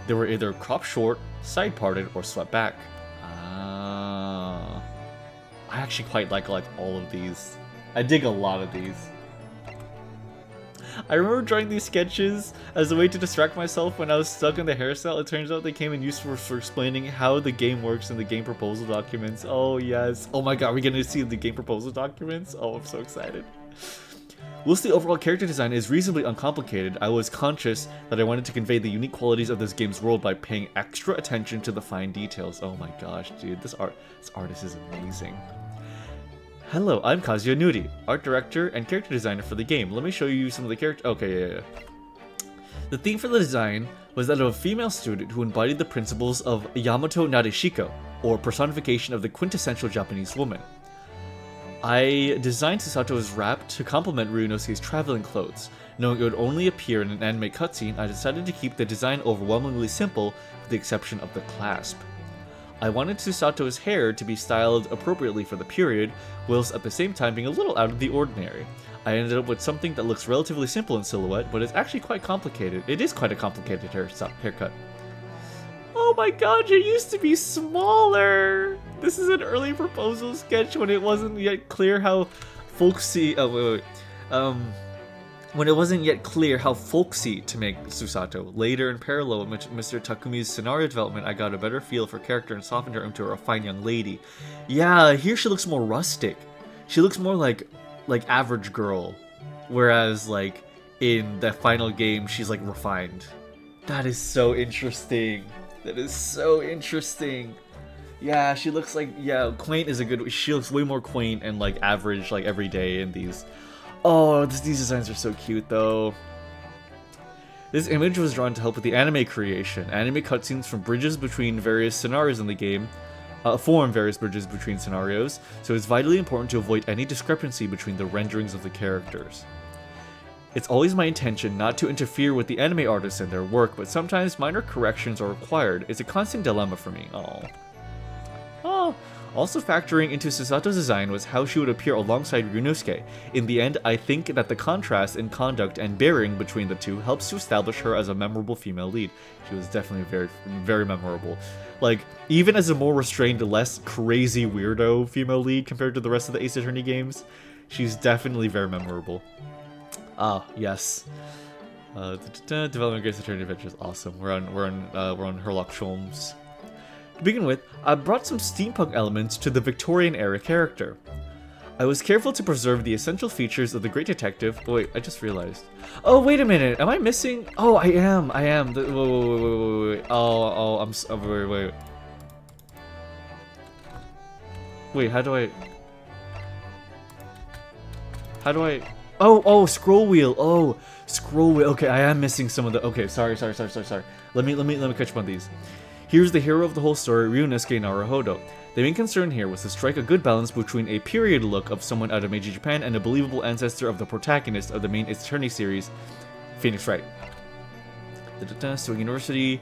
They were either cropped short, side parted, or swept back. I actually quite like all of these. I dig a lot of these. I remember drawing these sketches as a way to distract myself when I was stuck in the hairstyle. It turns out they came in useful for explaining how the game works in the game proposal documents. Oh yes. Oh my god, we're gonna see the game proposal documents? Oh, I'm so excited. Whilst the overall character design is reasonably uncomplicated, I was conscious that I wanted to convey the unique qualities of this game's world by paying extra attention to the fine details. Oh my gosh, dude, this artist is amazing. Hello, I'm Kazuya Nuri, art director and character designer for the game. Let me show you some of the characters. Okay, yeah. The theme for the design was that of a female student who embodied the principles of Yamato Nadeshiko, or personification of the quintessential Japanese woman. I designed Susato's wrap to complement Ryunosuke's traveling clothes. Knowing it would only appear in an anime cutscene, I decided to keep the design overwhelmingly simple with the exception of the clasp. I wanted Susato's hair to be styled appropriately for the period, whilst at the same time being a little out of the ordinary. I ended up with something that looks relatively simple in silhouette, but it's actually quite complicated. It is quite a complicated haircut. Oh my god, you used to be smaller! This is an early proposal sketch when it wasn't yet clear how folksy... when it wasn't yet clear how folksy to make Susato. Later, in parallel with Mr. Takumi's scenario development, I got a better feel for character and softened her into a fine young lady. Yeah, here she looks more rustic. She looks more like average girl. Whereas, like, in the final game, she's, like, refined. That is so interesting. That is so interesting. Yeah, she looks like, yeah, quaint is a good, she looks way more quaint and, like, average, like, everyday in these. Oh, these designs are so cute, though. This image was drawn to help with the anime creation. Anime cutscenes from bridges between various scenarios in the game form various bridges between scenarios, so it's vitally important to avoid any discrepancy between the renderings of the characters. It's always my intention not to interfere with the anime artists and their work, but sometimes minor corrections are required. It's a constant dilemma for me. Oh. Also factoring into Susato's design was how she would appear alongside Ryunosuke. In the end, I think that the contrast in conduct and bearing between the two helps to establish her as a memorable female lead. She was definitely very, very memorable. Like, even as a more restrained, less crazy weirdo female lead compared to the rest of the Ace Attorney games, she's definitely very memorable. Ah, yes. Development of Ace Attorney Adventure is awesome. We're on Herlock Sholmes. To begin with, I brought some steampunk elements to the Victorian-era character. I was careful to preserve the essential features of the Great Detective. Oh, wait, I just realized. Oh, wait a minute. Am I missing? Oh, I am. Wait. Oh, wait. Wait, how do I... Oh, scroll wheel. Oh, scroll wheel. Okay, I am missing some of the... Okay, sorry. Let me catch up on these. Here's the hero of the whole story, Ryunosuke Naruhodo. The main concern here was to strike a good balance between a period look of someone out of Meiji Japan and a believable ancestor of the protagonist of the main Ace Attorney series, Phoenix Wright. Swing University.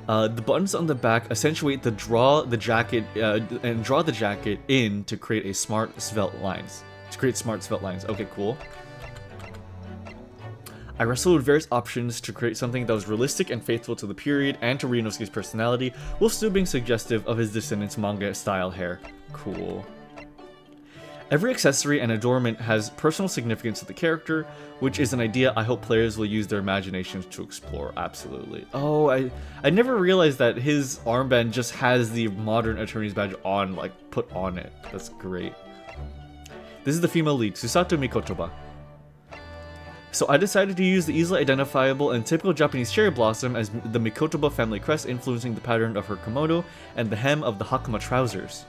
The buttons on the back accentuate the draw the jacket in to create smart svelte lines. Okay, cool. I wrestled with various options to create something that was realistic and faithful to the period and to Ryunosuke's personality, while still being suggestive of his descendants' manga-style hair. Cool. Every accessory and adornment has personal significance to the character, which is an idea I hope players will use their imaginations to explore. Absolutely. Oh, I never realized that his armband just has the modern attorney's badge on, like, put on it. That's great. This is the female lead, Susato Mikotoba. So I decided to use the easily identifiable and typical Japanese cherry blossom as the Mikotoba family crest, influencing the pattern of her kimono and the hem of the hakama trousers.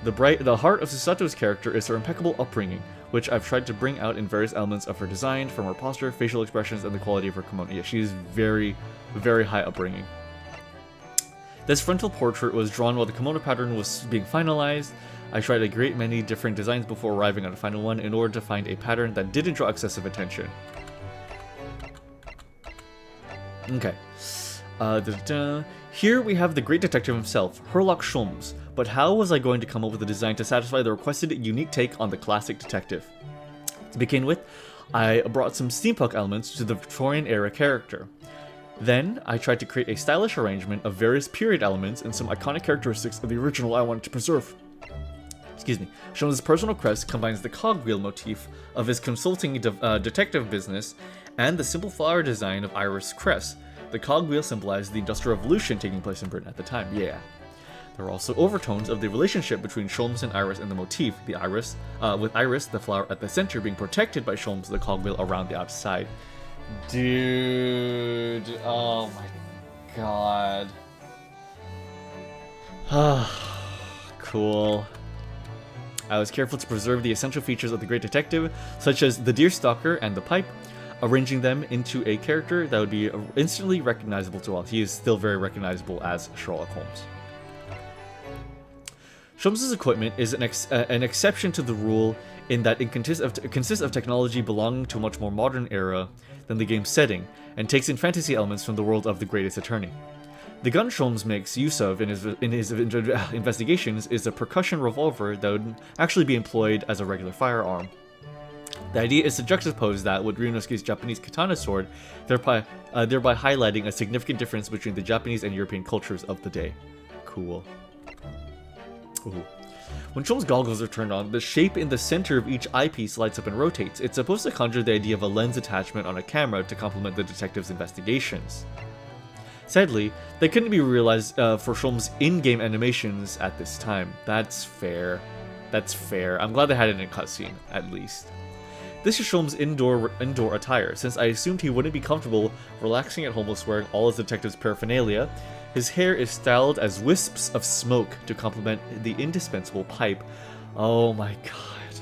The heart of Susato's character is her impeccable upbringing, which I've tried to bring out in various elements of her design, from her posture, facial expressions, and the quality of her kimono. Yeah, she is very, very high upbringing. This frontal portrait was drawn while the kimono pattern was being finalized. I tried a great many different designs before arriving at a final one in order to find a pattern that didn't draw excessive attention. Okay. Here we have the Great Detective himself, Herlock Sholmes, but how was I going to come up with a design to satisfy the requested unique take on the classic detective? To begin with, I brought some steampunk elements to the Victorian-era character. Then, I tried to create a stylish arrangement of various period elements and some iconic characteristics of the original I wanted to preserve. Sholmes' personal crest combines the cogwheel motif of his consulting detective business and the simple flower design of Iris' crest. The cogwheel symbolizes the Industrial Revolution taking place in Britain at the time, yeah. There are also overtones of the relationship between Sholmes and Iris in the motif, with Iris, the flower at the center, being protected by Sholmes, the cogwheel around the outside. Dude, oh my god. Cool. I was careful to preserve the essential features of the Great Detective, such as the deerstalker and the pipe, arranging them into a character that would be instantly recognizable to all. He is still very recognizable as Sherlock Holmes. Sholmes' equipment is an exception to the rule in that it consists of technology belonging to a much more modern era than the game's setting, and takes in fantasy elements from the world of the Great Ace Attorney. The gun Sholmes makes use of in his investigations is a percussion revolver that would actually be employed as a regular firearm. The idea is to juxtapose that with Ryunosuke's Japanese katana sword, thereby highlighting a significant difference between the Japanese and European cultures of the day. Cool. Ooh. When Sholmes' goggles are turned on, the shape in the center of each eyepiece lights up and rotates. It's supposed to conjure the idea of a lens attachment on a camera to complement the detective's investigations. Sadly, they couldn't be realized for Sholmes' in-game animations at this time. That's fair. That's fair. I'm glad they had it in a cutscene, at least. This is Sholmes' indoor attire, since I assumed he wouldn't be comfortable relaxing at home while wearing all his detective's paraphernalia. His hair is styled as wisps of smoke to complement the indispensable pipe. Oh my god.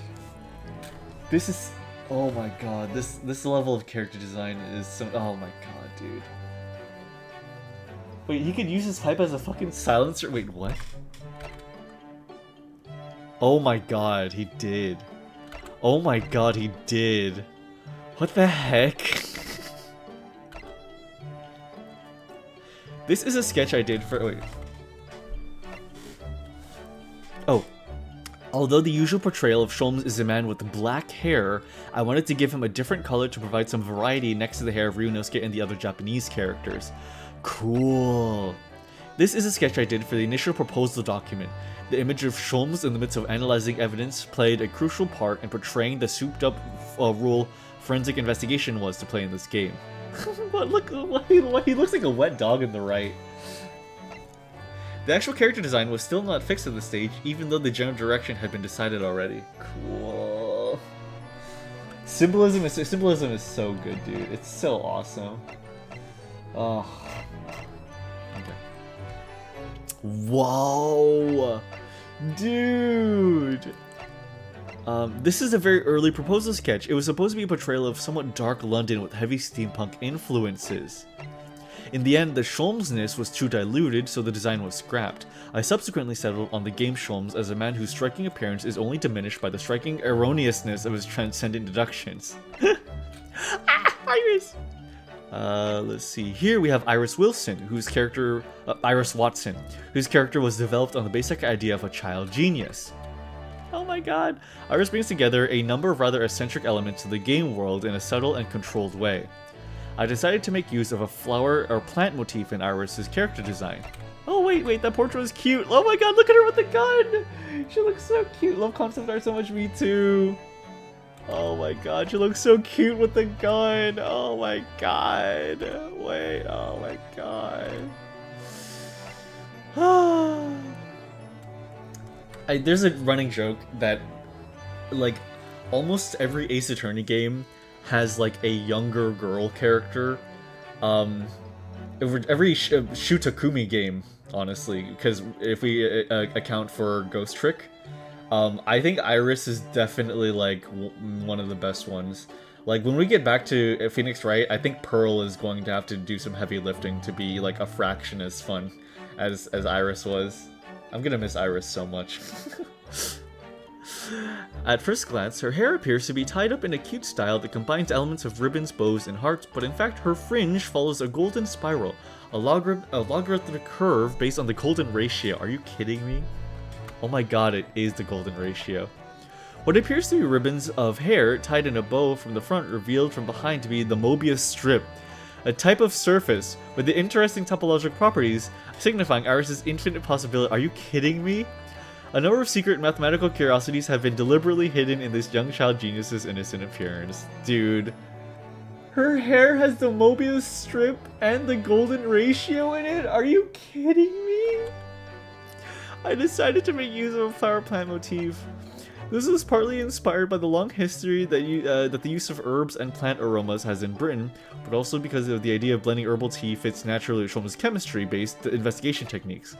This is... oh my god. This level of character design is so... oh my god, dude. Wait, he could use his pipe as a fucking silencer? Wait, what? Oh my god, he did. Oh my god, he did. What the heck? This is a sketch I did for... wait. Oh. Although the usual portrayal of Sholmes is a man with black hair, I wanted to give him a different color to provide some variety next to the hair of Ryunosuke and the other Japanese characters. Cool. This is a sketch I did for the initial proposal document. The image of Sholmes in the midst of analyzing evidence played a crucial part in portraying the souped-up role forensic investigation was to play in this game. But look, he looks like a wet dog in the right. The actual character design was still not fixed at this stage, even though the general direction had been decided already. Cool. Symbolism is so good, dude. It's so awesome. Oh. Okay. Whoa, dude. This is a very early proposal sketch. It was supposed to be a portrayal of somewhat dark London with heavy steampunk influences. In the end, the Sholmesness was too diluted, so the design was scrapped. I subsequently settled on the game Sholmes as a man whose striking appearance is only diminished by the striking erroneousness of his transcendent deductions. Ah, Iris! Let's see. Here we have Iris Watson, whose character was developed on the basic idea of a child genius. Oh my god. Iris brings together a number of rather eccentric elements of the game world in a subtle and controlled way. I decided to make use of a flower or plant motif in Iris's character design. Oh wait, that portrait was cute. Oh my god, look at her with the gun! She looks so cute. Love concept art so much, me too. Oh my god, she looks so cute with the gun. Oh my god. Wait, oh my god. There's a running joke that, like, almost every Ace Attorney game has, like, a younger girl character. Every Shutakumi game, honestly, because if we account for Ghost Trick, I think Iris is definitely, like, one of the best ones. Like, when we get back to Phoenix Wright, I think Pearl is going to have to do some heavy lifting to be, like, a fraction as fun as Iris was. I'm gonna miss Iris so much. At first glance, her hair appears to be tied up in a cute style that combines elements of ribbons, bows, and hearts, but in fact her fringe follows a golden spiral, a logarithmic curve based on the golden ratio. Are you kidding me? Oh my god, it is the golden ratio. What appears to be ribbons of hair tied in a bow from the front revealed from behind to be the Mobius strip, a type of surface with the interesting topological properties signifying Iris's infinite possibility. Are you kidding me? A number of secret mathematical curiosities have been deliberately hidden in this young child genius's innocent appearance. Dude. Her hair has the Mobius strip and the golden ratio in it? Are you kidding me? I decided to make use of a flower plant motif. This was partly inspired by the long history that the use of herbs and plant aromas has in Britain, but also because of the idea of blending herbal tea fits naturally with Sholmes' chemistry-based investigation techniques.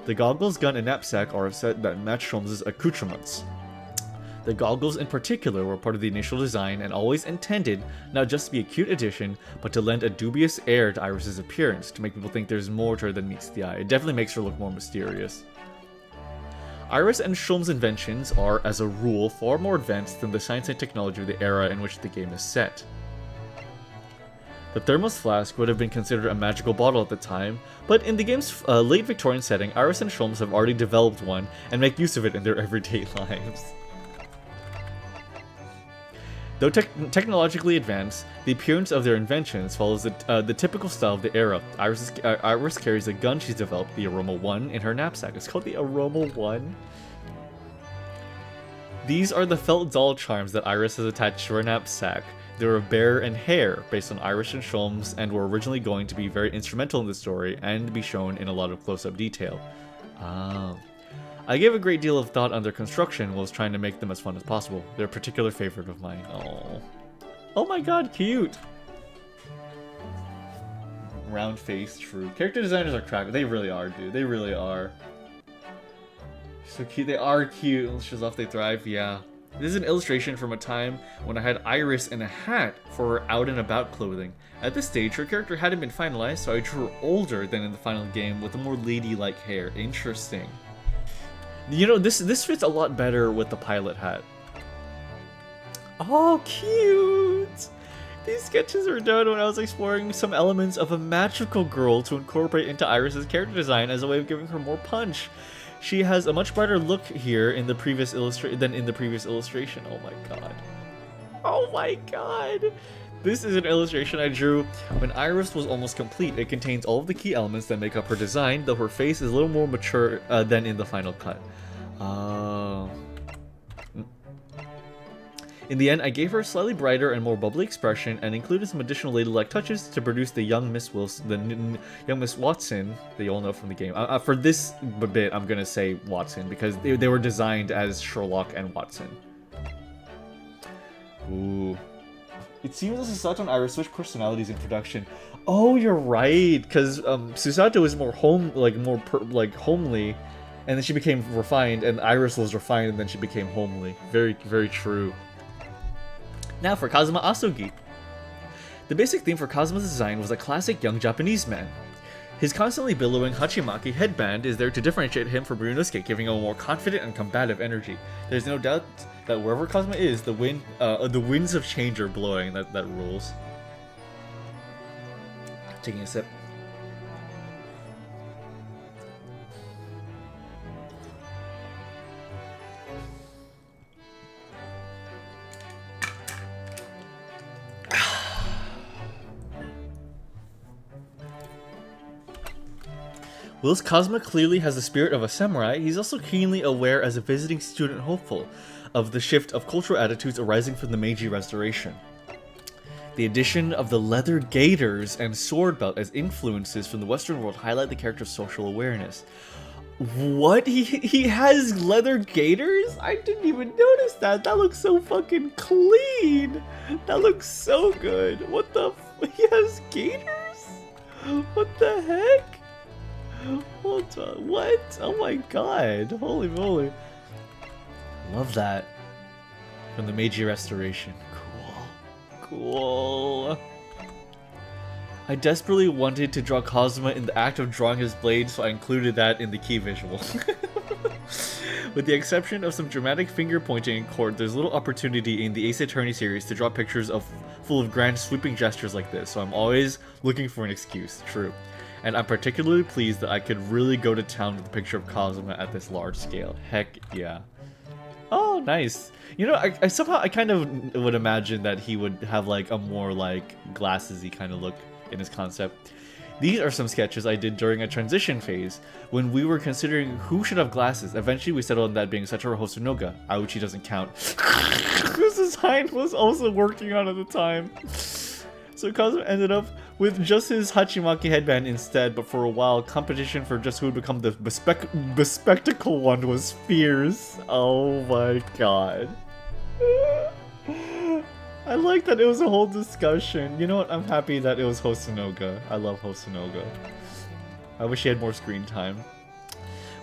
The goggles, gun, and knapsack are a set that match Sholmes' accoutrements. The goggles in particular were part of the initial design and always intended not just to be a cute addition, but to lend a dubious air to Iris's appearance, to make people think there's more to her than meets the eye. It definitely makes her look more mysterious. Iris and Sholmes' inventions are, as a rule, far more advanced than the science and technology of the era in which the game is set. The thermos flask would have been considered a magical bottle at the time, but in the game's late Victorian setting, Iris and Sholmes have already developed one and make use of it in their everyday lives. Though technologically advanced, the appearance of their inventions follows the typical style of the era. Iris carries a gun she's developed, the Aroma 1, in her knapsack. It's called the Aroma 1? These are the felt doll charms that Iris has attached to her knapsack. They were bear and hare, based on Iris and Sholmes, and were originally going to be very instrumental in the story and be shown in a lot of close-up detail. I gave a great deal of thought on their construction while trying to make them as fun as possible. They're a particular favorite of mine. Oh my god, cute! Round face, true. Character designers are crap. They really are, dude. They really are. So cute. They are cute. It shows off they thrive, yeah. This is an illustration from a time when I had Iris in a hat for her out and about clothing. At this stage, her character hadn't been finalized, so I drew her older than in the final game with a more ladylike hair. Interesting. You know, this fits a lot better with the pilot hat. Oh, cute! These sketches are done when I was exploring some elements of a magical girl to incorporate into Iris's character design as a way of giving her more punch. She has a much brighter look here in the previous than in the previous illustration. Oh my god. Oh my god. This is an illustration I drew when Iris was almost complete. It contains all of the key elements that make up her design, though her face is a little more mature than in the final cut. In the end, I gave her a slightly brighter and more bubbly expression and included some additional ladylike touches to produce the young Miss Watson that you all know from the game. For this bit, I'm gonna say Watson because they were designed as Sherlock and Watson. Ooh. It seems as Susato and Iris switched personalities in production. Oh, you're right, because Susato is more homely, and then she became refined, and Iris was refined, and then she became homely. Very, very true. Now for Kazuma Asogi. The basic theme for Kazuma's design was a classic young Japanese man. His constantly billowing Hachimaki headband is there to differentiate him from Ryunosuke, giving him a more confident and combative energy. There's no doubt that wherever Kazuma is, the winds of change are blowing. That rules. Taking a sip. Whilst Kazuma clearly has the spirit of a samurai, he's also keenly aware as a visiting student hopeful of the shift of cultural attitudes arising from the Meiji Restoration. The addition of the leather gaiters and sword belt as influences from the Western world highlight the character's social awareness. What? He has leather gaiters? I didn't even notice that. That looks so fucking clean. That looks so good. What the he has gaiters? What the heck? What? Oh my god. Holy moly. Love that. From the Meiji Restoration. Cool. I desperately wanted to draw Kazuma in the act of drawing his blade, so I included that in the key visual. With the exception of some dramatic finger pointing in court, there's little opportunity in the Ace Attorney series to draw pictures full of grand sweeping gestures like this, so I'm always looking for an excuse. True. And I'm particularly pleased that I could really go to town with a picture of Kazuma at this large scale. Heck yeah. Oh, nice. You know, I somehow kind of would imagine that he would have like a more like glasses-y kind of look in his concept. These are some sketches I did during a transition phase when we were considering who should have glasses. Eventually we settled on that being Satoru Hosonoga. Auchi doesn't count. This design was also working on at the time. So Kazuma ended up with just his Hachimaki headband instead, but for a while, competition for just who would become the bespectacle one was fierce. Oh my god. I like that it was a whole discussion. You know what? I'm happy that it was Hosonoga. I love Hosonoga. I wish he had more screen time.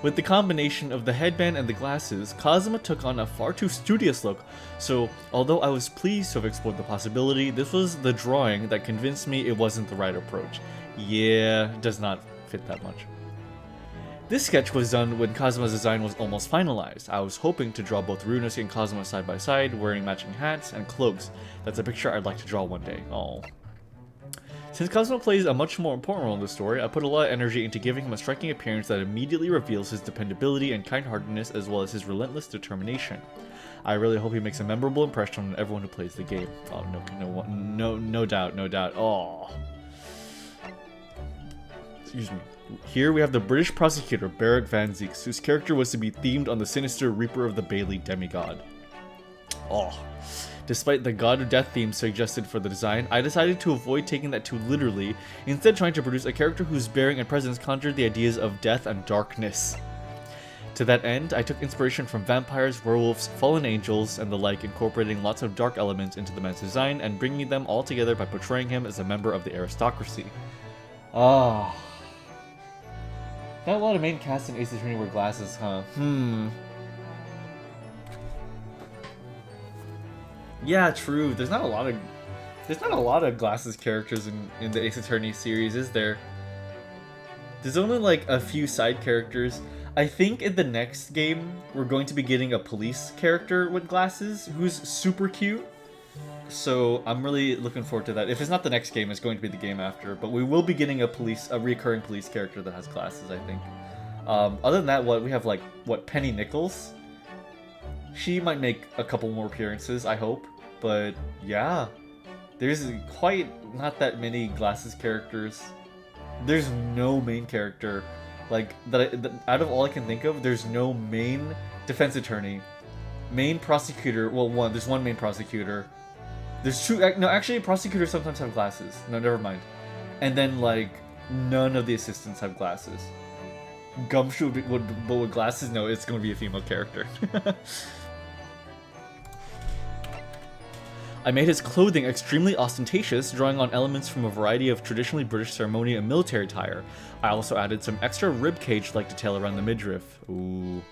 With the combination of the headband and the glasses, Kazuma took on a far too studious look, so although I was pleased to have explored the possibility, this was the drawing that convinced me it wasn't the right approach. Yeah, it does not fit that much. This sketch was done when Kazuma's design was almost finalized. I was hoping to draw both Ryunosuke and Kazuma side by side, wearing matching hats and cloaks. That's a picture I'd like to draw one day. Oh. Since Cosmo plays a much more important role in the story, I put a lot of energy into giving him a striking appearance that immediately reveals his dependability and kind-heartedness as well as his relentless determination. I really hope he makes a memorable impression on everyone who plays the game. Oh, no doubt, no doubt. Oh. Excuse me. Here we have the British prosecutor, Beric Van Zieks, whose character was to be themed on the sinister Reaper of the Bailey demigod. Oh. Despite the God of Death theme suggested for the design, I decided to avoid taking that too literally, instead trying to produce a character whose bearing and presence conjured the ideas of death and darkness. To that end, I took inspiration from vampires, werewolves, fallen angels, and the like, incorporating lots of dark elements into the man's design and bringing them all together by portraying him as a member of the aristocracy. Ah. Not a lot of main cast in Ace Attorney wear glasses, huh? Yeah, true. There's not a lot of glasses characters in the Ace Attorney series, is there? There's only like a few side characters. I think in the next game we're going to be getting a police character with glasses who's super cute. So I'm really looking forward to that. If it's not the next game, it's going to be the game after. But we will be getting a recurring police character that has glasses, I think. Other than that, we have Penny Nichols. She might make a couple more appearances, I hope. But yeah, there's quite not that many glasses characters. There's no main character out of all I can think of. There's no main defense attorney, main prosecutor. Well, there's one main prosecutor. There's two. No, actually, prosecutors sometimes have glasses. No, never mind. And then none of the assistants have glasses. Gumshoe but with glasses. No, it's going to be a female character. I made his clothing extremely ostentatious, drawing on elements from a variety of traditionally British ceremonial and military attire. I also added some extra ribcage-like detail around the midriff. Ooh.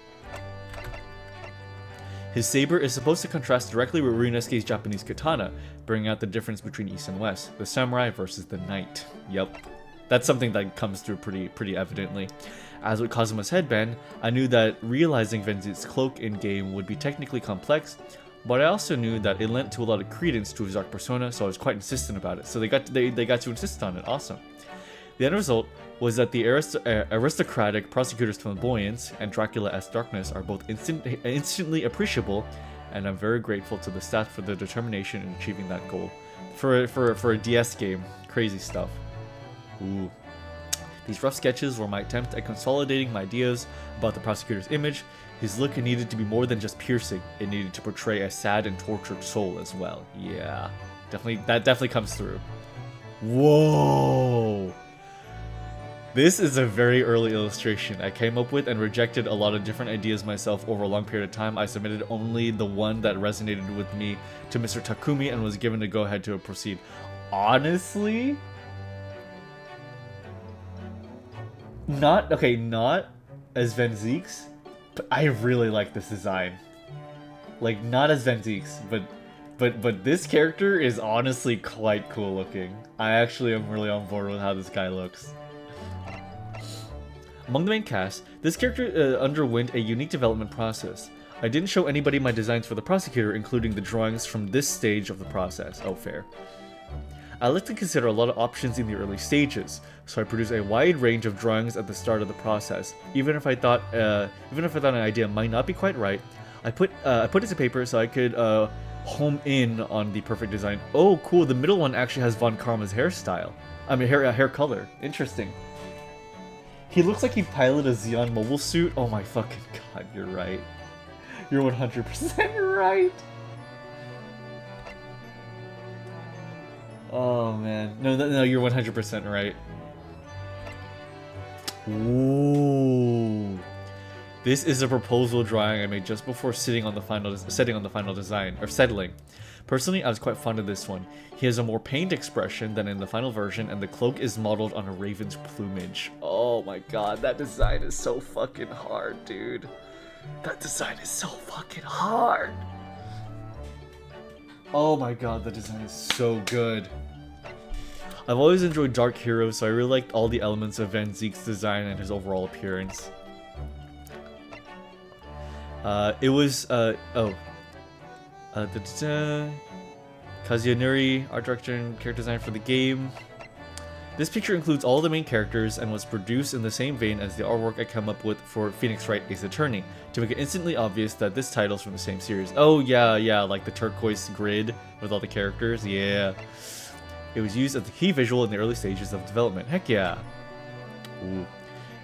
His saber is supposed to contrast directly with Ryunosuke's Japanese katana, bringing out the difference between East and West, the samurai versus the knight. Yep. That's something that comes through pretty evidently. As with Kazuma's headband, I knew that realizing Van Zieks' cloak in-game would be technically complex, but I also knew that it lent to a lot of credence to his dark persona, so I was quite insistent about it. So they got to insist on it. Awesome. The end result was that the aristocratic prosecutor's flamboyance and Dracula-esque darkness are both instantly appreciable, and I'm very grateful to the staff for their determination in achieving that goal. For a DS game, crazy stuff. Ooh. These rough sketches were my attempt at consolidating my ideas about the prosecutor's image. His look needed to be more than just piercing. It needed to portray a sad and tortured soul as well. Yeah, that definitely comes through. Whoa! This is a very early illustration I came up with and rejected a lot of different ideas myself over a long period of time. I submitted only the one that resonated with me to Mr. Takumi and was given a go-ahead to proceed. Honestly? Not as Van Zieks, but I really like this design. Not as Van Zieks, but this character is honestly quite cool looking. I actually am really on board with how this guy looks. Among the main cast, this character underwent a unique development process. I didn't show anybody my designs for the prosecutor, including the drawings from this stage of the process. Oh, fair. I like to consider a lot of options in the early stages, so I produced a wide range of drawings at the start of the process. Even if I thought an idea might not be quite right, I put it to paper so I could home in on the perfect design. Oh, cool! The middle one actually has Von Karma's hairstyle. I mean, hair color. Interesting. He looks like he piloted a Xeon mobile suit. Oh my fucking god! You're right. You're 100% right. Oh man, no, you're 100% right. Ooh, this is a proposal drawing I made just before setting on the final design or settling. Personally, I was quite fond of this one. He has a more pained expression than in the final version, and the cloak is modeled on a raven's plumage. Oh my god, that design is so fucking hard, dude. That design is so fucking hard. Oh my god, the design is so good. I've always enjoyed dark heroes, so I really liked all the elements of Van Zieks' design and his overall appearance. Kazunori, art director and character design for the game. This picture includes all the main characters and was produced in the same vein as the artwork I came up with for Phoenix Wright Ace Attorney, to make it instantly obvious that this title's from the same series. Oh yeah, like the turquoise grid with all the characters, yeah. It was used as the key visual in the early stages of development, heck yeah. Ooh.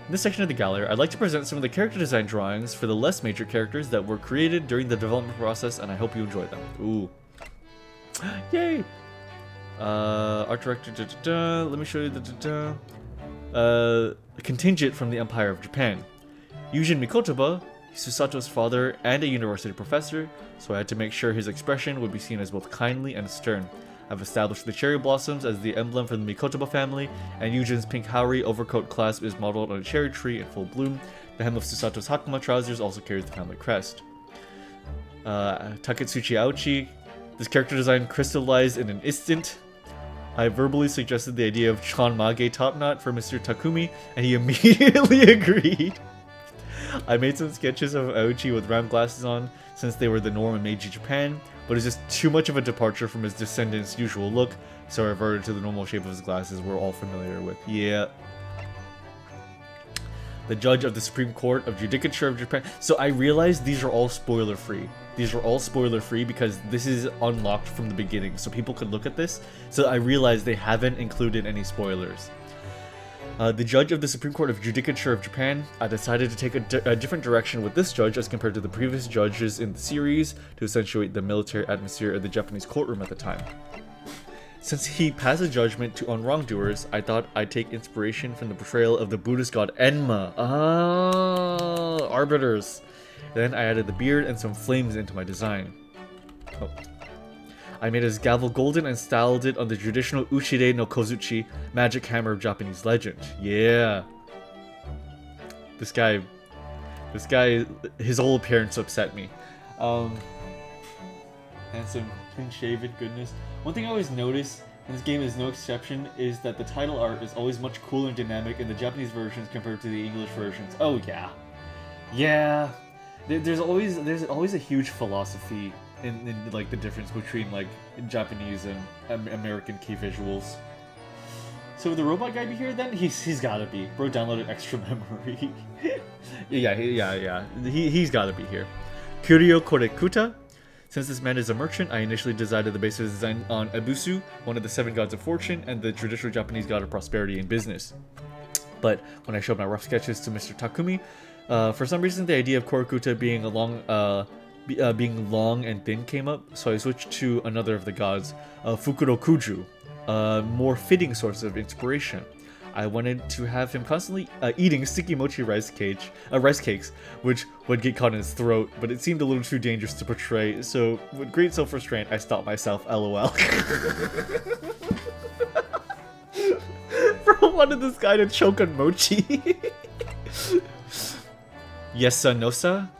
In this section of the gallery, I'd like to present some of the character design drawings for the less major characters that were created during the development process, and I hope you enjoy them. Ooh. Yay! Art director, let me show you a contingent from the Empire of Japan. Yujin Mikotoba, Susato's father and a university professor, so I had to make sure his expression would be seen as both kindly and stern. I've established the cherry blossoms as the emblem for the Mikotoba family, and Yujin's pink Haori overcoat clasp is modeled on a cherry tree in full bloom. The hem of Susato's Hakama trousers also carries the family crest. Taketsuchi Aochi, this character design crystallized in an instant. I verbally suggested the idea of Chanmage top knot for Mr. Takumi, and he immediately agreed. I made some sketches of Aochi with round glasses on, since they were the norm in Meiji Japan, but it's just too much of a departure from his descendants' usual look, so I reverted to the normal shape of his glasses we're all familiar with. Yeah. The judge of the Supreme Court of Judicature of Japan. So I realized these are all spoiler-free. These are all spoiler-free because this is unlocked from the beginning, so people could look at this. So I realized they haven't included any spoilers. The judge of the Supreme Court of Judicature of Japan, I decided to take a different direction with this judge as compared to the previous judges in the series to accentuate the military atmosphere of the Japanese courtroom at the time. Since he passes judgment on wrongdoers, I thought I'd take inspiration from the portrayal of the Buddhist god Enma. Ah, arbiters. Then I added the beard and some flames into my design. Oh. I made his gavel golden and styled it on the traditional Uchide no Kozuchi, magic hammer of Japanese legend. Yeah. This guy, his whole appearance upset me. Handsome, clean-shaven, goodness. One thing I always notice, and this game is no exception, is that the title art is always much cooler and dynamic in the Japanese versions compared to the English versions. Oh yeah. Yeah. There's always a huge philosophy in like the difference between like Japanese and American key visuals. So would the robot guy be here then? He's gotta be. Bro downloaded extra memory. yeah. He's gotta be here. Kuryo Korekuta. Since this man is a merchant, I initially decided the base of his design on Ebusu, one of the 7 gods of fortune, and the traditional Japanese god of prosperity and business. But when I showed my rough sketches to Mr. Takumi, for some reason the idea of Korekuta being long and thin came up, so I switched to another of the gods, Fukurokuju, a more fitting source of inspiration. I wanted to have him constantly eating sticky mochi rice cakes, which would get caught in his throat, but it seemed a little too dangerous to portray, so with great self-restraint, I stopped myself, lol. Bro wanted this guy to choke on mochi. Yesa Nosa.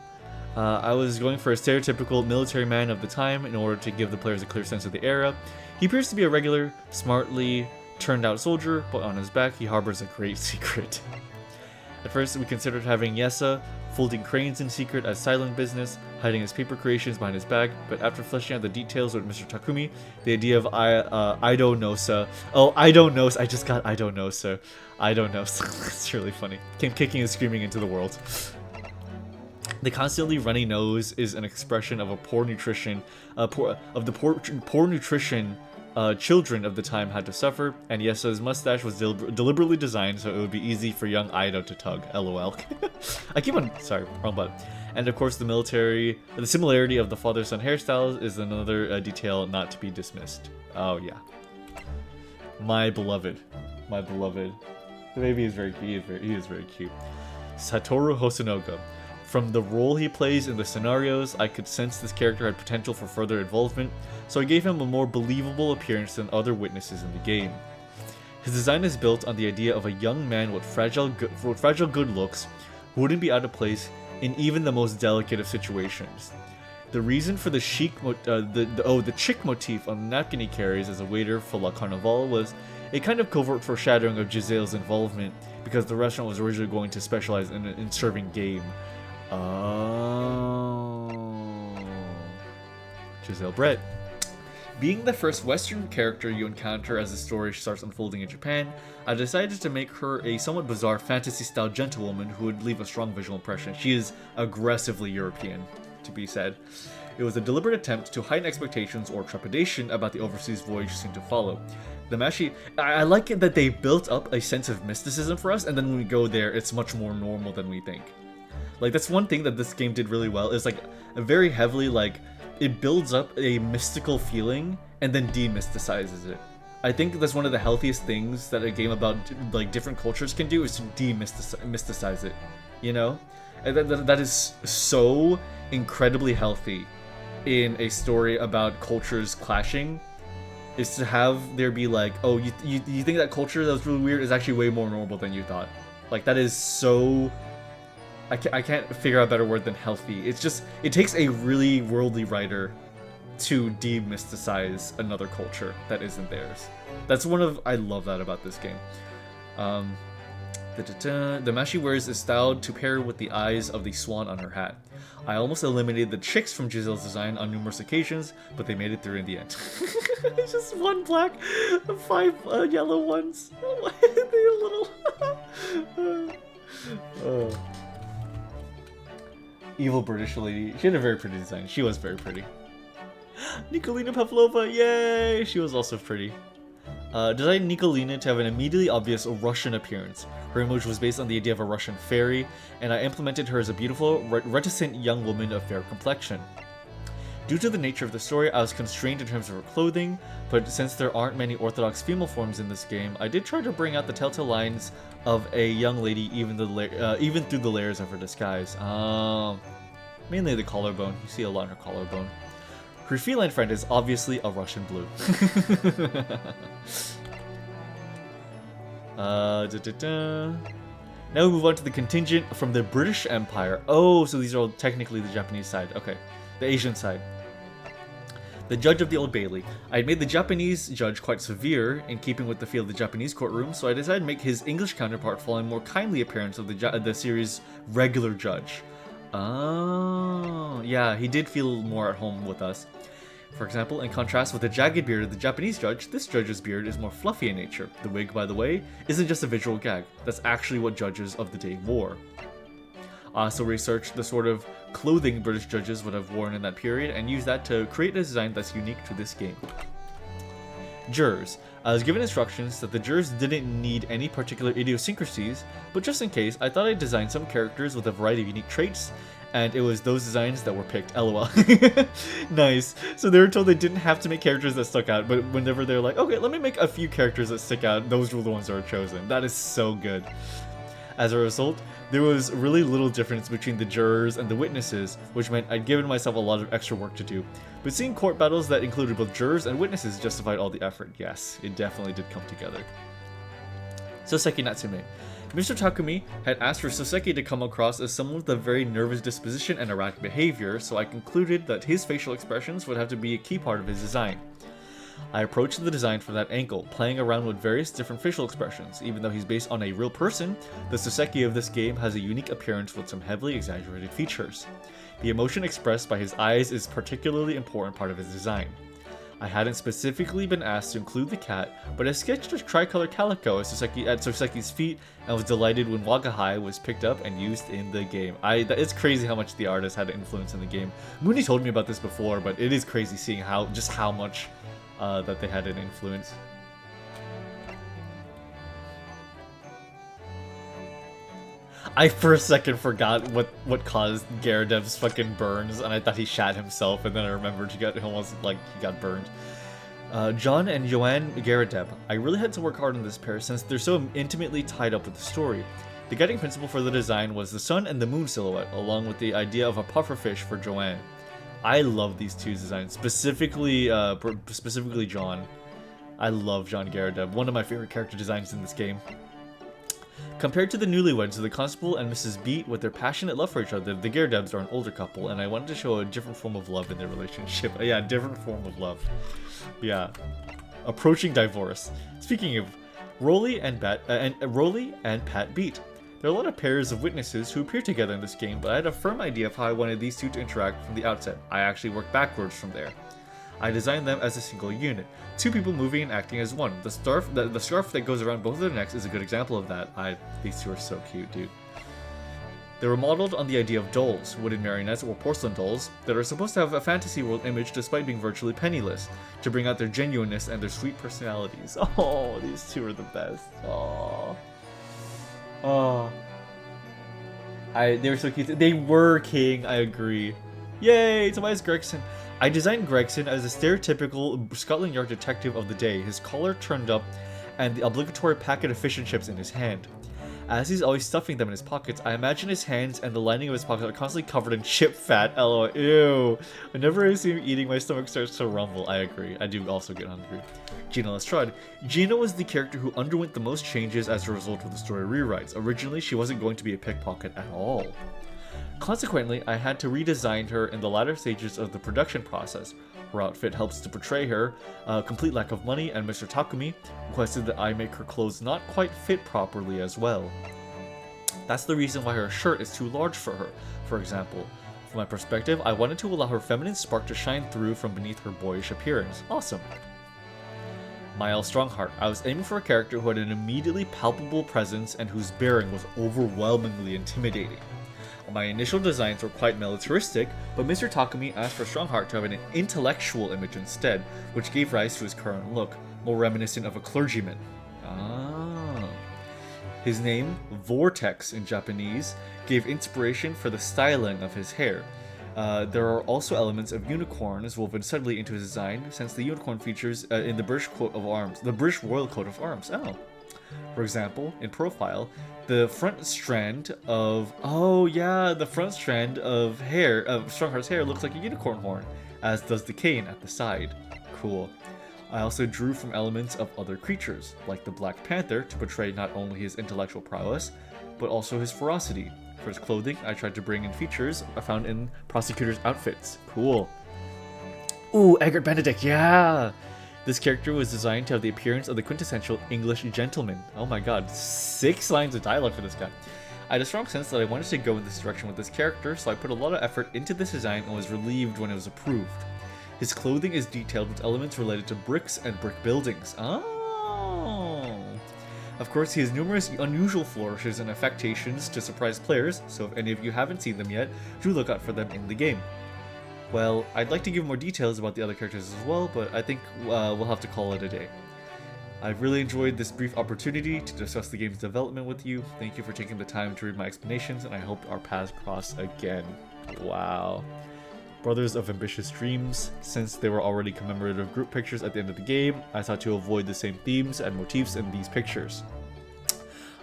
I was going for a stereotypical military man of the time in order to give the players a clear sense of the era. He appears to be a regular, smartly turned out soldier, but on his back he harbors a great secret. At first we considered having Yesa folding cranes in secret as silent business, hiding his paper creations behind his back, but after fleshing out the details with Mr. Takumi, the idea of Ido Nosa. Oh, Ido Nosa. I just got Ido Nosa. Ido Nosa. It's really funny. Came kicking and screaming into the world. The constantly runny nose is an expression of a poor nutrition, poor nutrition children of the time had to suffer, and Yesa's mustache was deliberately designed so it would be easy for young Ido to tug. LOL. I keep on. Sorry, wrong button. And of course, the similarity of the father-son hairstyles is another detail not to be dismissed. Oh yeah, my beloved. The baby is very cute. He is very cute. Satoru Hosonoga. From the role he plays in the scenarios, I could sense this character had potential for further involvement, so I gave him a more believable appearance than other witnesses in the game. His design is built on the idea of a young man with fragile good looks who wouldn't be out of place in even the most delicate of situations. The reason for the chic motif on the napkin he carries as a waiter for La Carnival was a kind of covert foreshadowing of Giselle's involvement, because the restaurant was originally going to specialize in serving game. Oh, Giselle Brett. Being the first Western character you encounter as the story starts unfolding in Japan, I decided to make her a somewhat bizarre fantasy-style gentlewoman who would leave a strong visual impression. She is aggressively European, to be said. It was a deliberate attempt to heighten expectations or trepidation about the overseas voyage soon to follow. I like it that they built up a sense of mysticism for us, and then when we go there, it's much more normal than we think. Like, that's one thing that this game did really well, is like, a very heavily, like, it builds up a mystical feeling and then demysticizes it. I think that's one of the healthiest things that a game about like different cultures can do, is to demysticize it, you know? And that is so incredibly healthy in a story about cultures clashing, is to have there be like, oh, you think that culture that was really weird is actually way more normal than you thought. Like, that is so... I can't figure out a better word than healthy. It's just, it takes a really worldly writer to demysticize another culture that isn't theirs. That's I love that about this game. The mask she wears is styled to pair with the eyes of the swan on her hat. I almost eliminated the chicks from Giselle's design on numerous occasions, but they made it through in the end. It's just one black, 5 yellow ones. They're little. Oh. Evil British lady. She had a very pretty design. She was very pretty. Nikolina Pavlova, yay! She was also pretty. Designed Nikolina to have an immediately obvious Russian appearance. Her image was based on the idea of a Russian fairy, and I implemented her as a beautiful, reticent young woman of fair complexion. Due to the nature of the story, I was constrained in terms of her clothing, but since there aren't many orthodox female forms in this game, I did try to bring out the telltale lines of a young lady even through the layers of her disguise. Mainly the collarbone. You see a lot in her collarbone. Her feline friend is obviously a Russian blue. Now we move on to the contingent from the British Empire. Oh, so these are all technically the Japanese side. Okay, the Asian side. The judge of the Old Bailey. I had made the Japanese judge quite severe, in keeping with the feel of the Japanese courtroom, so I decided to make his English counterpart follow a more kindly appearance of the series' regular judge. Oh, yeah, he did feel more at home with us. For example, in contrast with the jagged beard of the Japanese judge, this judge's beard is more fluffy in nature. The wig, by the way, isn't just a visual gag. That's actually what judges of the day wore. I also researched the sort of clothing British judges would have worn in that period and used that to create a design that's unique to this game. Jurors. I was given instructions that the jurors didn't need any particular idiosyncrasies, but just in case, I thought I'd design some characters with a variety of unique traits, and it was those designs that were picked. LOL. Nice. So they were told they didn't have to make characters that stuck out, but whenever they're like, okay, let me make a few characters that stick out, those were the ones that were chosen. That is so good. As a result, there was really little difference between the jurors and the witnesses, which meant I'd given myself a lot of extra work to do. But seeing court battles that included both jurors and witnesses justified all the effort. Yes, it definitely did come together. Soseki Natsume. Mr. Takumi had asked for Soseki to come across as someone with a very nervous disposition and erratic behavior, so I concluded that his facial expressions would have to be a key part of his design. I approached the design from that angle, playing around with various different facial expressions. Even though he's based on a real person, the Soseki of this game has a unique appearance with some heavily exaggerated features. The emotion expressed by his eyes is a particularly important part of his design. I hadn't specifically been asked to include the cat, but I sketched a tricolor calico at Soseki's feet and was delighted when Wagahai was picked up and used in the game. It's crazy how much the artist had an influence in the game. Mooney told me about this before, but it is crazy seeing how much that they had an influence. I for a second forgot what caused Garadev's fucking burns, and I thought he shat himself, and then I remembered he got burned. John and Joanne Garadev. I really had to work hard on this pair since they're so intimately tied up with the story. The guiding principle for the design was the sun and the moon silhouette, along with the idea of a pufferfish for Joanne. I love these two designs, specifically John. I love John Garadev, one of my favorite character designs in this game. Compared to the newlyweds, the Constable and Mrs. Beat, with their passionate love for each other, the Garadevs are an older couple, and I wanted to show a different form of love in their relationship. Yeah, different form of love. Yeah. Approaching divorce. Speaking of Rolly and Pat Beat. There are a lot of pairs of witnesses who appear together in this game, but I had a firm idea of how I wanted these two to interact from the outset. I actually worked backwards from there. I designed them as a single unit, 2 people moving and acting as one. The scarf that goes around both of their necks is a good example of that. These 2 are so cute, dude. They were modeled on the idea of dolls, wooden marionettes or porcelain dolls, that are supposed to have a fantasy world image despite being virtually penniless, to bring out their genuineness and their sweet personalities. Oh, these 2 are the best. Oh. Oh. They were so cute. They were king, I agree. Yay, Tobias Gregson. I designed Gregson as a stereotypical Scotland Yard detective of the day, his collar turned up and the obligatory packet of fish and chips in his hand. As he's always stuffing them in his pockets, I imagine his hands and the lining of his pockets are constantly covered in chip fat. LOL. Ew. Whenever I see him eating, my stomach starts to rumble. I agree. I do also get hungry. Gina Lestrade. Gina was the character who underwent the most changes as a result of the story rewrites. Originally, she wasn't going to be a pickpocket at all. Consequently, I had to redesign her in the latter stages of the production process. Her outfit helps to portray her complete lack of money, and Mr. Takumi requested that I make her clothes not quite fit properly as well. That's the reason why her shirt is too large for her, for example. From my perspective, I wanted to allow her feminine spark to shine through from beneath her boyish appearance. Awesome. Mael Strongheart. I was aiming for a character who had an immediately palpable presence and whose bearing was overwhelmingly intimidating. My initial designs were quite militaristic, but Mr. Takumi asked for Strongheart to have an intellectual image instead, which gave rise to his current look, more reminiscent of a clergyman. Ah. His name, Vortex in Japanese, gave inspiration for the styling of his hair. There are also elements of unicorns woven subtly into his design, since the unicorn features in the British coat of arms, the British royal coat of arms. Oh. For example, in profile, the front strand of hair of Strongheart's hair looks like a unicorn horn, as does the cane at the side. Cool. I also drew from elements of other creatures, like the Black Panther, to portray not only his intellectual prowess, but also his ferocity. For his clothing, I tried to bring in features found in prosecutors' outfits. Cool. Ooh, Egbert Benedict, yeah! This character was designed to have the appearance of the quintessential English gentleman. Oh my god, 6 lines of dialogue for this guy. I had a strong sense that I wanted to go in this direction with this character, so I put a lot of effort into this design and was relieved when it was approved. His clothing is detailed with elements related to bricks and brick buildings. Oh! Of course, he has numerous unusual flourishes and affectations to surprise players, so if any of you haven't seen them yet, do look out for them in the game. Well, I'd like to give more details about the other characters as well, but I think we'll have to call it a day. I've really enjoyed this brief opportunity to discuss the game's development with you. Thank you for taking the time to read my explanations, and I hope our paths cross again. Wow. Brothers of Ambitious Dreams. Since they were already commemorative group pictures at the end of the game, I thought to avoid the same themes and motifs in these pictures.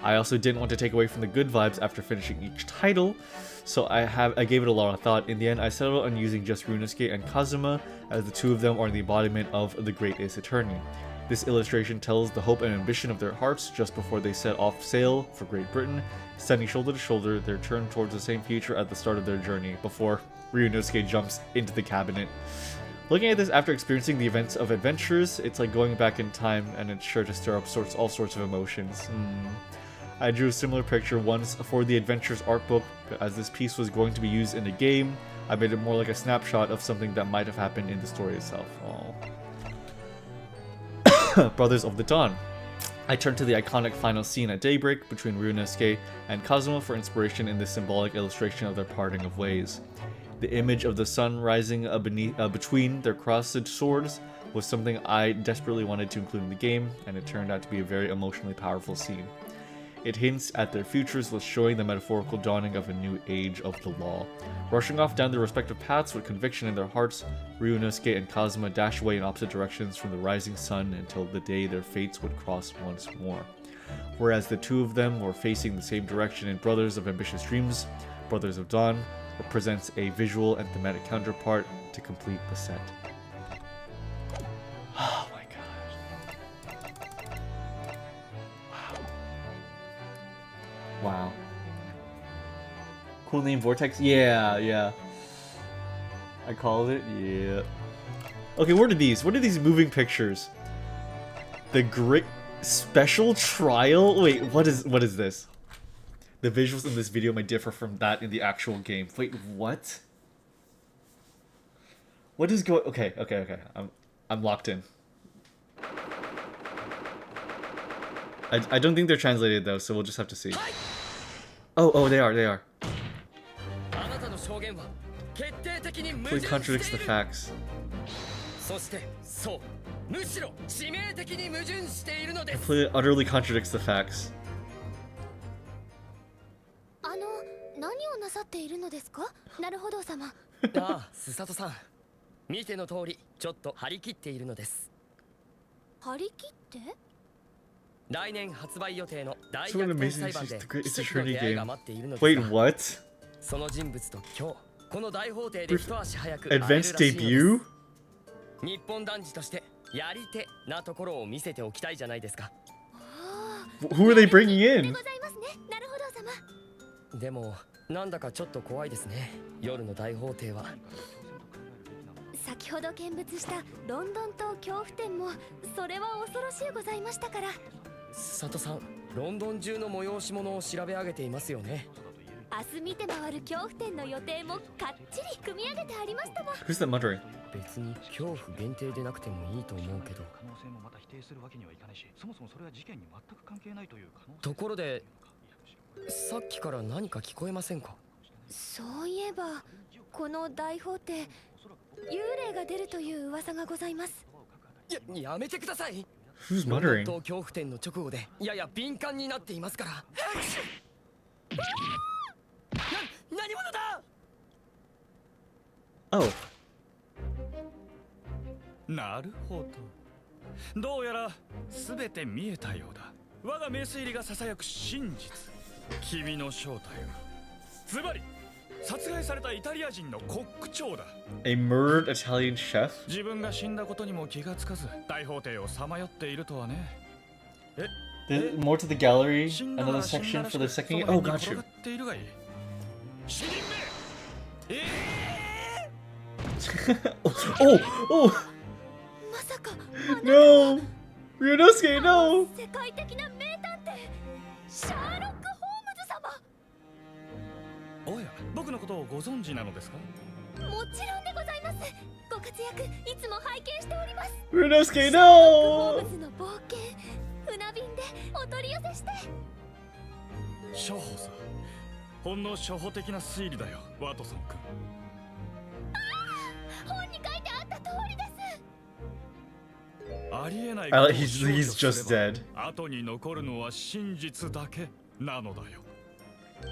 I also didn't want to take away from the good vibes after finishing each title, so I gave it a lot of thought. In the end, I settled on using just Ryunosuke and Kazuma, as the 2 of them are the embodiment of the Great Ace Attorney. This illustration tells the hope and ambition of their hearts just before they set off sail for Great Britain, standing shoulder to shoulder, their turn towards the same future at the start of their journey, before Ryunosuke jumps into the cabinet. Looking at this after experiencing the events of adventures, it's like going back in time, and it's sure to stir up all sorts of emotions. I drew a similar picture once for the Adventures art book, but as this piece was going to be used in a game, I made it more like a snapshot of something that might have happened in the story itself. Oh. Brothers of the Dawn. I turned to the iconic final scene at daybreak between Ryunosuke and Kazuma for inspiration in this symbolic illustration of their parting of ways. The image of the sun rising between their crossed swords was something I desperately wanted to include in the game, and it turned out to be a very emotionally powerful scene. It hints at their futures while showing the metaphorical dawning of a new age of the law. Rushing off down their respective paths with conviction in their hearts, Ryunosuke and Kazuma dash away in opposite directions from the rising sun until the day their fates would cross once more. Whereas the 2 of them were facing the same direction in Brothers of Ambitious Dreams, Brothers of Dawn represents a visual and thematic counterpart to complete the set. Oh my god. Wow. Cool name, Vortex? Yeah. I called it? Yeah. Okay, what are these? What are these moving pictures? The Great Special Trial? Wait, what is this? The visuals in this video might differ from that in the actual game. Wait, what? What is going? Okay. I'm locked in. I don't think they're translated though, so we'll just have to see. Oh, they are. Completely contradicts the facts. Completely, utterly contradicts the facts. 何をなさっているのですか、なるほど様。ああ、スサトさん。見ての通り、ちょっと張り切っているのです。張り切って？来年発売予定の大 So 逆転 amazing 裁判 she's で the great 奇 Ace 跡の Attorney 出会い game. が待っているのです Wait, が、 what? その人物と今日この大法廷で一足早く会えるら Advanced しいのです。 debut? 日本男児としてやり手なところを見せておきたいじゃないですか。Who are they bringing で in? ございますね、なるほど様。でもなんだかちょっと怖いですね。夜の大法廷は。先ほど見物したロンドン島恐怖展もそれは恐ろしゅうございましたから。佐藤さん、ロンドン中の催し物を調べ上げていますよね。明日見て回る恐怖展の予定もかっちり組み上げてありましたもん。 Who's that muttering? 別に恐怖限定でなくてもいいと思うけど。ところで、さっきから何か聞こえませんか？そういえばこの大法廷、幽霊が出るという噂がございます。やめてください。 Who's ロンドン muttering? 島恐怖展の直後でやや敏感になっていますから。何者だOh. なるほど。どうやら全て見えたようだ。我が名推理がささやく真実。君の正体はズバリ殺害されたイタリア人のコック長だ。 A murdered Italian chef? 自分が死んだことにも気がつかず大法廷をさまよっているとはね。There's more to the gallery? Another section for the second? Oh, got you. Oh! まさか No! Ryunosuke, no! 世界的な名探偵シャーロック・ホームズ様。おや、僕のことをご存知なのですか？もちろんでございます。ご活躍いつも拝見しております。 Ryunosuke, シャーロック・ホ no! ームズの冒険、船便でお取り寄せして。処方さ、ほんの初歩的な推理だよ、ワトソン君。本に書いてあった通りです。ありえない。He's just dead. 後に残るのは真実だけなのだよ。そ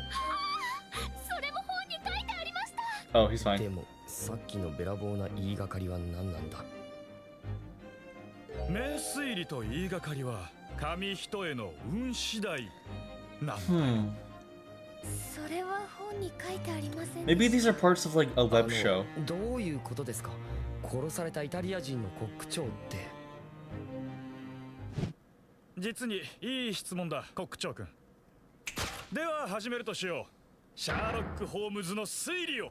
れも本に書いてありました。 Oh, he's fine. でもさっきのべらぼうな言いがかりは何なんだ？名推理と言いがかりは紙一重の運次第なんだ。それは本に書いてありません。 Maybe these are parts of like a web show. どういうことですか？殺されたイタリア人のコック長って。実にいい質問だ、コック長君。では始めるとしよう。シャーロック・ホームズの推理を。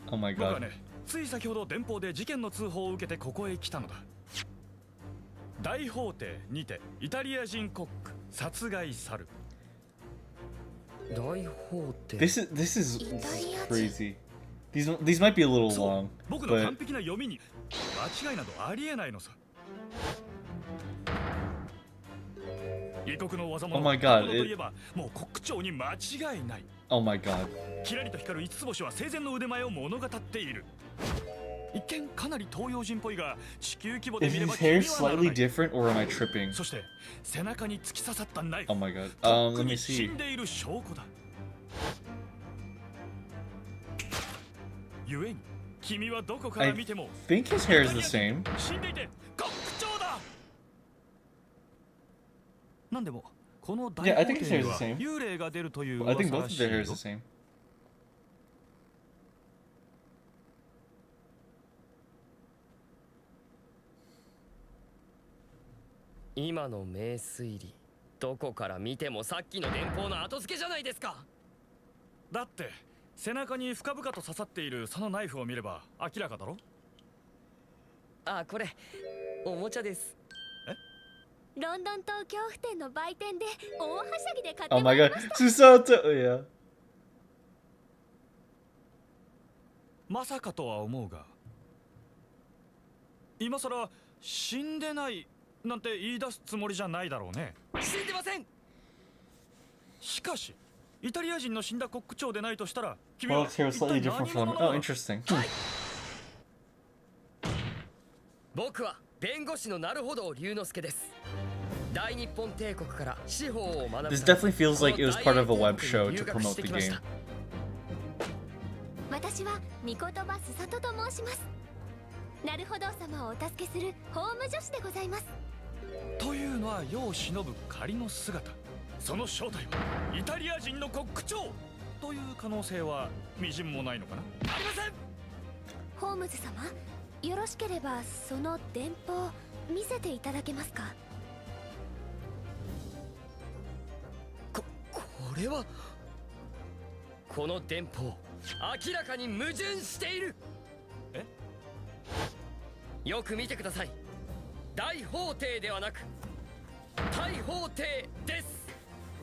Oh my 僕は god. ね、つい先ほど電報で事件の通報を受けてここへ来たのだ。大法廷にてイタリア人コック殺害さる。大法廷。 This is crazy. These might be a little long, 僕の but 完璧な読みに間違いなどありえないのさ。異国の技 Oh 物 my god, といえばもうコック長に間違いない。 oh my god. キラリと光る五つ星は生前の腕前を物語っている。一見かなり東洋人っぽいが地球規模で Is 見れば his 気に hair はならな slightly い。 different or am I tripping? そして背中に突き刺さったナイフ。 Oh my god. とっく Let に me 死 see. んでいる証拠だ。ゆえに君はどこから I 見ても think his hair is the same. 死んでいてコック長だ。なんでもこの大 Yeah, I 法 think his 廷 hair に is は the same. 幽霊が出るという I think 噂 both ら of し their い hair よ is the same. 今の名推理、どこから見てもさっきの電報の後付けじゃないですか。だって背中に深々と刺さっているそのナイフを見れば明らかだろ。あ、これおもちゃです。ロンドン島恐怖展の売店で大はしゃぎで買って Oh ま my いり god. ました。 Susato. Oh, yeah. まさかとは思うが、今さら死んでないなんて言い出すつもりじゃないだろうね。死んでません。しかしイタリア人の死んだコック長でないとしたら、君 Well, は let's hear a 一 slightly 体 different 何 from. 者な Oh, のだ。 interesting. 僕は弁護士のなるほど龍之介です。大日本帝国から司法を学ぶため This definitely feels like it was part of a web show to promote the game. 私は御言葉すさとと申します。なるほど様をお助けする法務助手でございます。というのは世を忍ぶ仮の姿。その正体はイタリア人のコック長という可能性はみじんもないのかな。ありません。ホームズ様、よろしければその電報見せていただけますか。これはこの電報、明らかに矛盾している。え？よく見てください。大法廷ではなく大法廷です。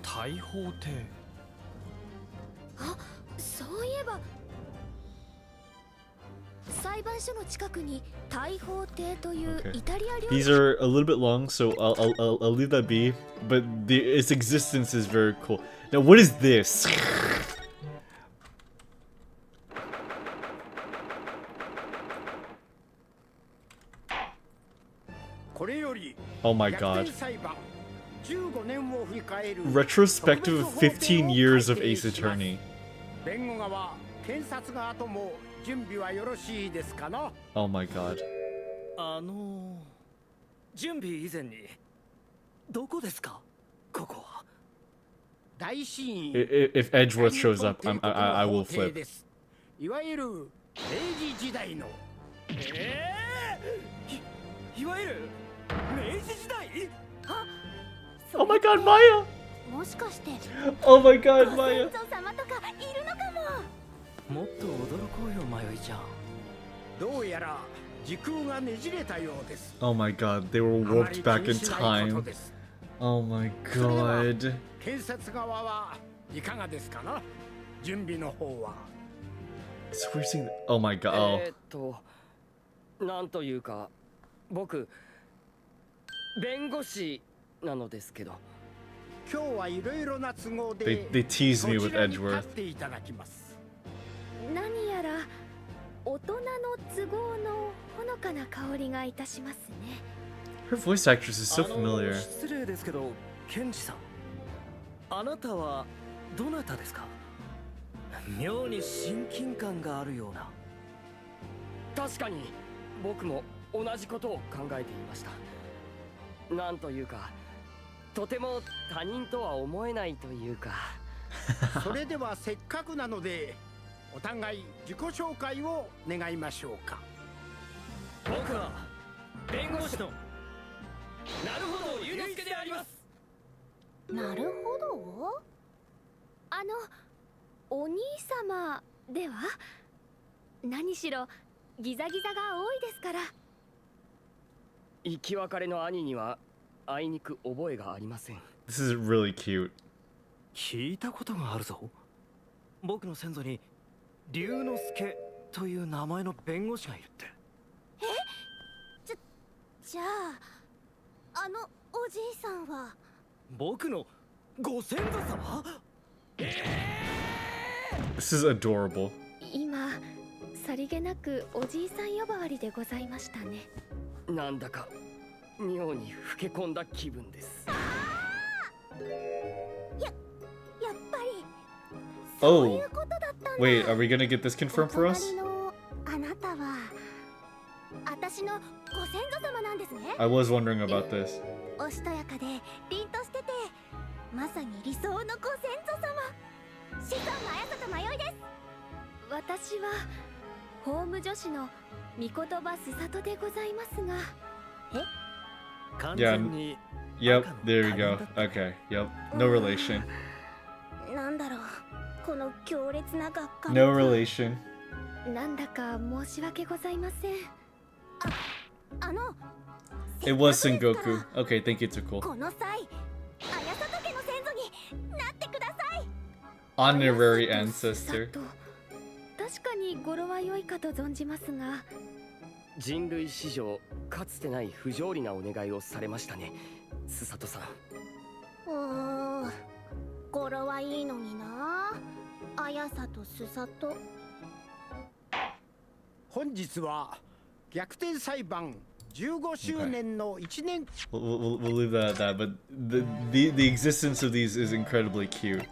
大法廷。あ、そういえば裁判所の近くに大法廷というイタリア料理。 These are a little bit long, so I'll leave that be. But its existence is very cool. Now, what is this? Oh my god. Retrospective of 15 years of Ace Attorney. Oh my god. 準備以前にどこですかここは。 If Edgeworth shows up, I will flip. いわゆる明治時代の。いわゆる明治時代？ Oh my god, Maya! もしかして Oh my god, Maya! ご先祖様とかいるのかも。もっと驚こうよ、迷いちゃん。どうやら時空がねじれたようです。 Oh my god, they were warped back in time. Oh my god. 検察側はいかがですかな？準備の方は。 So we're seeing. Oh my god. Oh. なんというか僕弁護士なのですけど。今日はいろいろな都合で They tease me with そちらに Edgeworth. 立っていただきます。何やら大人の都合のほのかな香りがいたしますね。 Her voice actress is so familiar. 失礼ですけど、ケンジさん。あなたはどなたですか？妙に親近感があるような。確かに僕も同じことを考えていました。なんというかとても他人とは思えないというか。それではせっかくなのでお互い自己紹介を願いましょうか。僕は弁護士のなるほど龍之介であります。なるほど。お兄様では？何しろギザギザが多いですから。生き別れの兄にはあいにく覚えがありません。 This is really cute. 聞いたことがあるぞ。僕の先祖に龍之介という名前の弁護士がいるって。じゃあおじいさんは僕のご先祖様？This is adorable. 今さりげなくおじいさん呼ばわりでございましたね。なんだか妙に老け込んだ気分です。やっぱり Oh, wait, are we gonna get this confirmed for us? あなたは私のご先祖様なんですね。 I was wondering about this. おしとやかで凛としててまさに理想のご先祖様。子孫の綾里迷いです。私は法務助手の御言葉すさとでございますが。Yeah. Yep, there we go. Okay, yep. No relation. なんだろう、この強烈な学科。 No relation. なんだか申し訳ございません。It was Sengoku. Okay, thank you, Tsuko. この際、綾里家の先祖になってください。 Honorary ancestor. 確かに語呂は良いかと存じますが、人類史上かつてない不条理なお願いをされましたね、スサトさん。語呂はいいのにな。速さとすさと。本日は逆転裁判15周年の1年。 We'll leave that at that, but the existence of these is incredibly cute.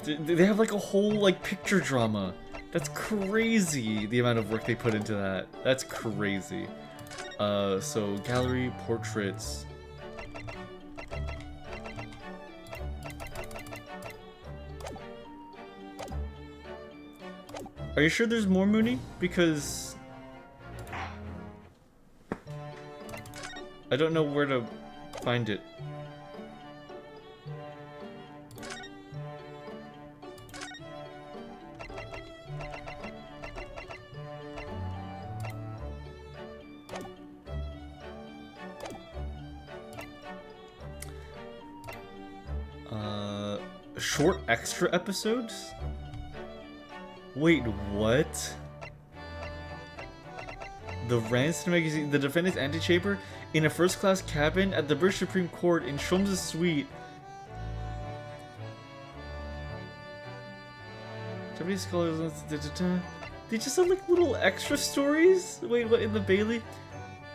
They have like a whole like picture drama. That's crazy, the amount of work they put into that. That's crazy. So gallery portraits. Are you sure there's more, Mooney? Because I don't know where to find it. Short extra episodes? Wait, what? The Ranston magazine, the defendant's antechamber in a first-class cabin at the British Supreme Court in Sholmes' suite. Japanese scholars, they just have like little extra stories? Wait, what, in the Bailey?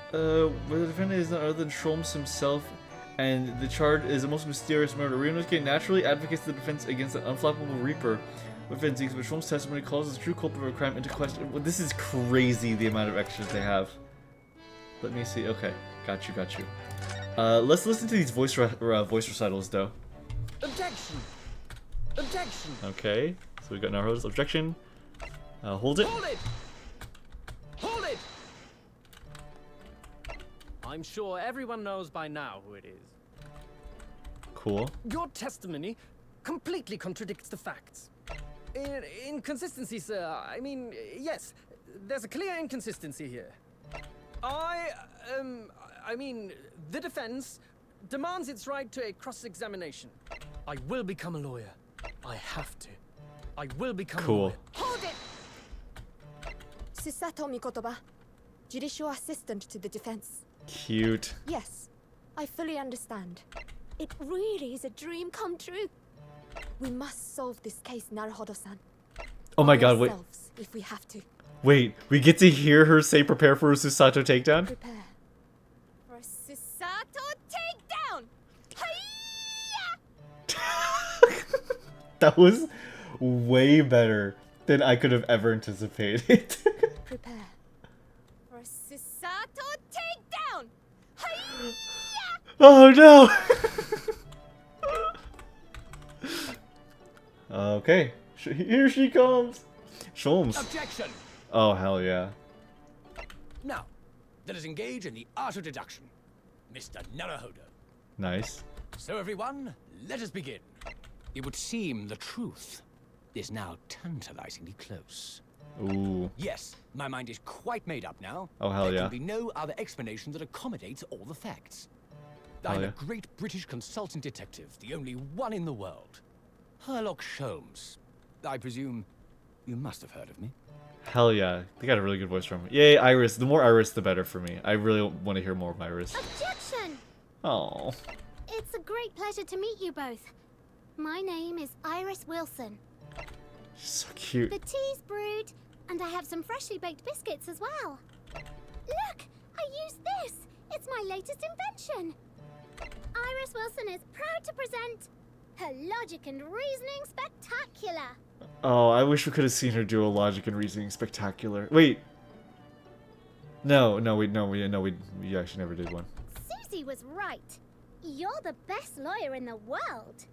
Where the defendant is none other than Sholmes himself, and the charge is a most mysterious murder. Ryunosuke naturally advocates the defense against an unflappable reaper. But Sholmes' testimony calls the true culprit of a crime into question. Well, this is crazy, the amount of extras they have. Let me see. Okay, got you. Let's listen to these voice recitals, though. Objection! Objection! Okay, so we got Naruto's objection. Hold it. Hold it! Hold it! I'm sure everyone knows by now who it is. Cool. Your testimony completely contradicts the facts. Inconsistency, sir. I mean, yes, there's a clear inconsistency here. I mean, the defense demands its right to a cross-examination. I will become a lawyer. I have to. I will become a lawyer. Hold it! Susato Mikotoba, judicial assistant to the defense. Cute. Yes, I fully understand. It really is a dream come true. We must solve this case, Naruhodo-san. Oh my god, wait. If we have to. Wait, we get to hear her say prepare for a Susato takedown? Prepare for a Susato takedown! Hi-ya! That was way better than I could have ever anticipated. Prepare for a Susato takedown! Hi-ya! Oh no! Okay, here she comes. Sholmes. Objection! Oh hell yeah. Now, let us engage in the art of deduction. Mr. Naruhodo. Nice. So everyone, let us begin. It would seem the truth is now tantalizingly close. Ooh. Yes, my mind is quite made up now. Oh hell there yeah. can be no other explanation that accommodates all the facts. I'm a great British consultant detective, the only one in the world. Herlock Sholmes. I presume you must have heard of me. Hell yeah. They got a really good voice from her. Yay, Iris. The more Iris, the better for me. I really want to hear more of Iris. Objection! Oh. It's a great pleasure to meet you both. My name is Iris Wilson. She's so cute. The tea's brewed, and I have some freshly baked biscuits as well. Look! I used this! It's my latest invention! Iris Wilson is proud to present her Logic and Reasoning Spectacular! Oh, I wish we could have seen her do a Logic and Reasoning Spectacular. Wait. No, we actually never did one. Susie was right. You're the best lawyer in the world.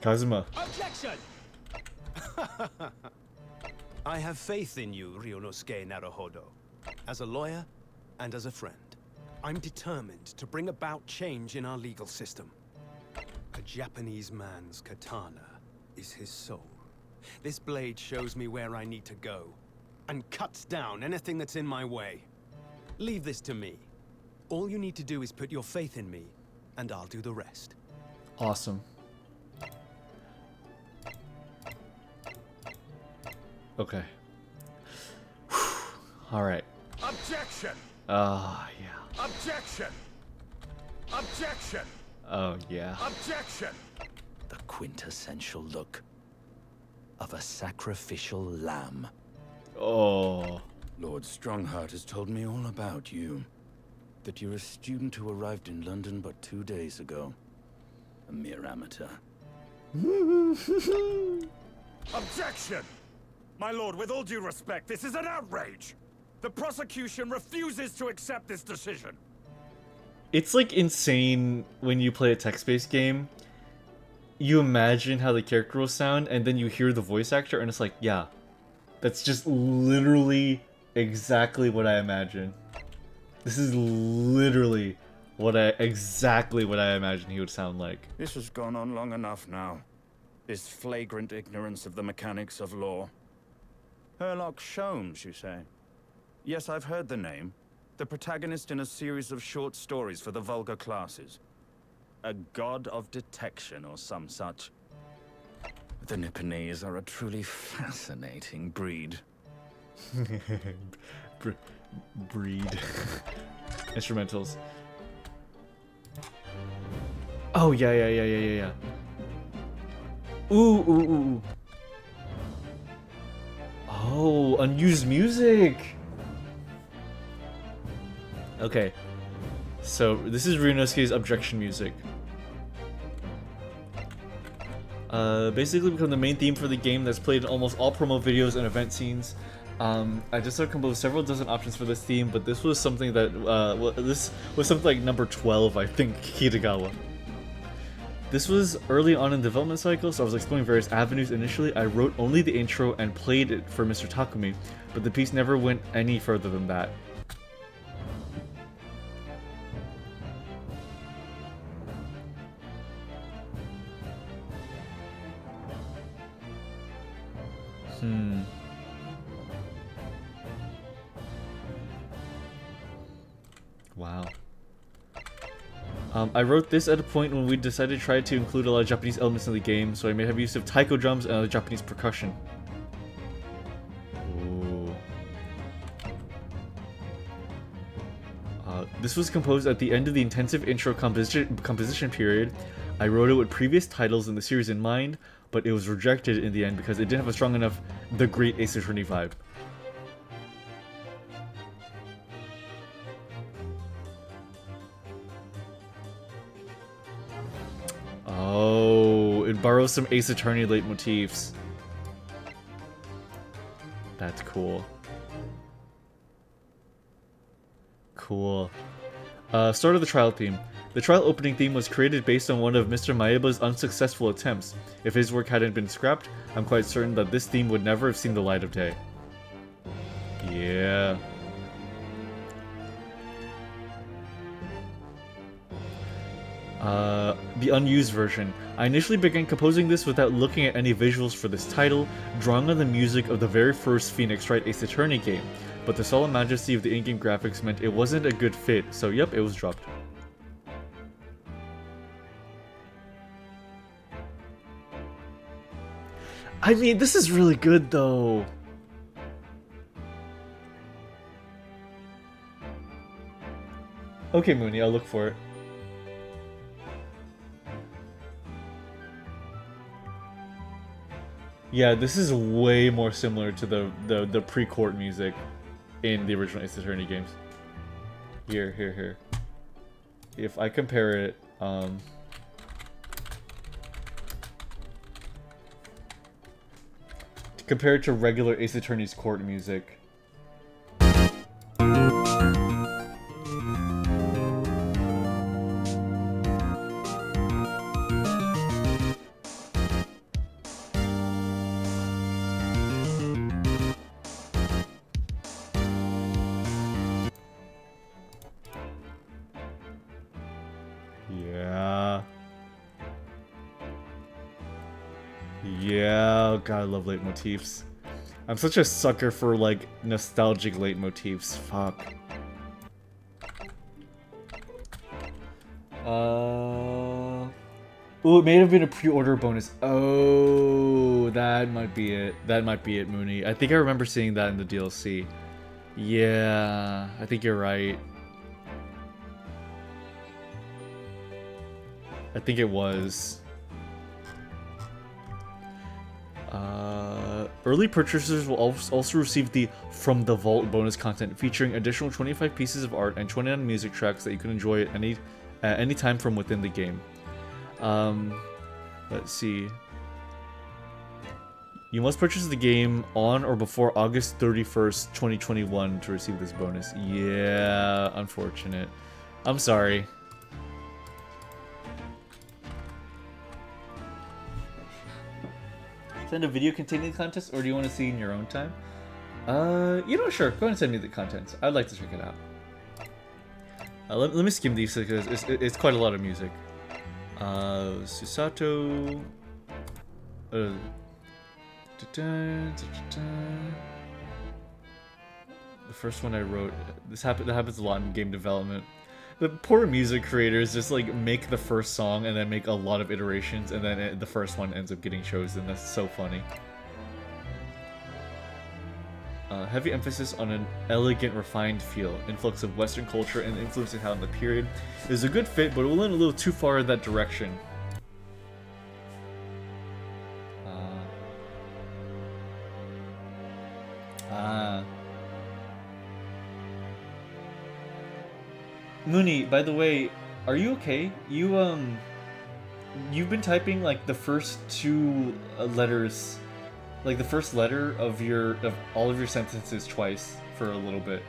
Kazuma. Objection! I have faith in you, Ryunosuke Naruhodo. As a lawyer and as a friend. I'm determined to bring about change in our legal system. A Japanese man's katana is his soul. This blade shows me where I need to go, and cuts down anything that's in my way. Leave this to me. All you need to do is put your faith in me, and I'll do the rest. Awesome. Okay. Alright. Objection! Ah, yeah. Objection! Objection! Oh, yeah. Objection! The quintessential look of a sacrificial lamb. Oh. Lord Strongheart has told me all about you. That you're a student who arrived in London but 2 days ago. A mere amateur. Objection! My lord, with all due respect, this is an outrage! The prosecution refuses to accept this decision. It's like insane when you play a text-based game. You imagine how the character will sound, and then you hear the voice actor, and it's like, yeah, that's just literally exactly what I imagine. This is literally exactly what I imagine he would sound like. This has gone on long enough now. This flagrant ignorance of the mechanics of law. Sherlock Holmes, you say? Yes, I've heard the name. The protagonist in a series of short stories for the vulgar classes. A god of detection or some such. The Nipponese are a truly fascinating breed. Breed. Instrumentals. Oh, yeah. Ooh. Oh, unused music! Okay. So, this is Ryunosuke's objection music. Basically become the main theme for the game that's played in almost all promo videos and event scenes. I just have composed several dozen options for this theme, but this was something that, this was something like number 12, I think, Kitagawa. This was early on in the development cycle, so I was exploring various avenues. Initially, I wrote only the intro and played it for Mr. Takumi, but the piece never went any further than that. Wow. I wrote this at a point when we decided to try to include a lot of Japanese elements in the game, so I may have use of taiko drums and other Japanese percussion. Ooh. This was composed at the end of the intensive intro composition period. I wrote it with previous titles in the series in mind, but it was rejected in the end because it didn't have a strong enough The Great Ace Attorney vibe. Oh, it borrows some Ace Attorney leitmotifs. That's cool. Cool. Start of the trial theme. The trial opening theme was created based on one of Mr. Maeba's unsuccessful attempts. If his work hadn't been scrapped, I'm quite certain that this theme would never have seen the light of day. Yeah. The unused version. I initially began composing this without looking at any visuals for this title, drawing on the music of the very first Phoenix Wright Ace Attorney game, but the solemn majesty of the in-game graphics meant it wasn't a good fit, so yep, it was dropped. I mean, this is really good though. Okay, Mooney, I'll look for it. Yeah, this is way more similar to the pre-court music in the original Ace Attorney games. Here. If I compare it, compare it to regular Ace Attorney's court music. Yeah, God, I love leitmotifs. I'm such a sucker for, like, nostalgic leitmotifs. Fuck. Ooh, it may have been a pre-order bonus. Oh, Oh, that might be it. That might be it, Mooney. I think I remember seeing that in the DLC. Yeah, I think you're right. I think it was. Early purchasers will also receive the From the Vault bonus content, featuring additional 25 pieces of art and 29 music tracks that you can enjoy at any time from within the game. Let's see. You must purchase the game on or before August 31st, 2021 to receive this bonus. Yeah, unfortunate. I'm sorry. Send a video containing the contest, or do you want to see in your own time? You know, sure. Go ahead and send me the contents. I'd like to check it out. Let me skim these because it's quite a lot of music. Susato. The first one I wrote. That happens a lot in game development. The poor music creators just like make the first song and then make a lot of iterations, and then the first one ends up getting chosen. That's so funny. Heavy emphasis on an elegant, refined feel, influx of Western culture, and influence it had on the period. It was a good fit, but it went a little too far in that direction. Mooney, by the way, are you okay? You've been typing like the first two letters, like the first letter of all of your sentences twice for a little bit.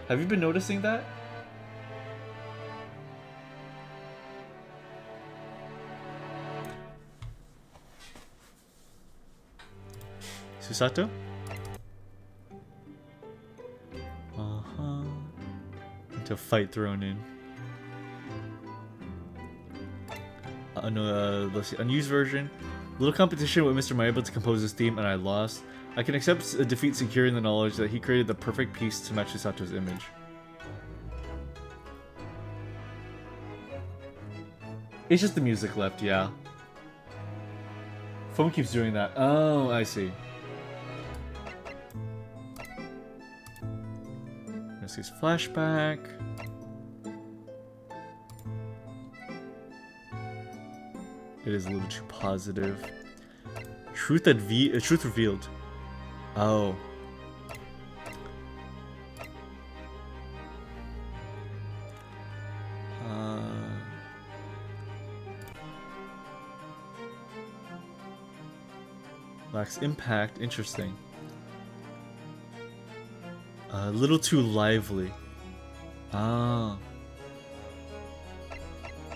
Have you been noticing that? Susato? Into a fight thrown in. Let's see. Unused version. Little competition with Mr. Mayable to compose his theme, and I lost. I can accept a defeat secure in the knowledge that he created the perfect piece to match Susato's image. It's just the music left, yeah. Phone keeps doing that. Oh, I see. This is flashback. It is a little too positive. Truth revealed. Oh. Lacks impact. Interesting. A little too lively. Ah.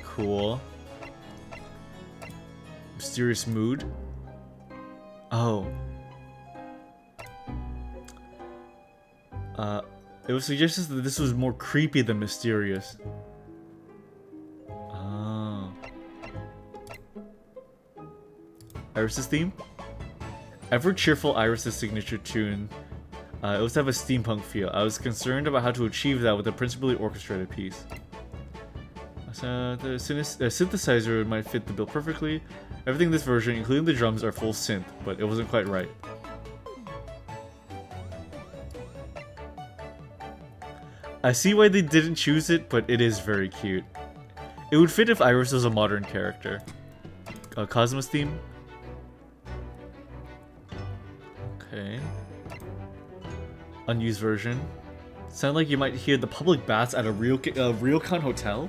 Cool. Mysterious mood. Oh. It was suggested that this was more creepy than mysterious. Oh. Iris's theme? Ever cheerful Iris's signature tune. It was to have a steampunk feel. I was concerned about how to achieve that with a principally orchestrated piece. So the synthesizer might fit the bill perfectly. Everything in this version, including the drums, are full synth, but it wasn't quite right. I see why they didn't choose it, but it is very cute. It would fit if Iris was a modern character. Cosmos theme. Okay. Unused version. Sound like you might hear the public baths at a Ryokan hotel.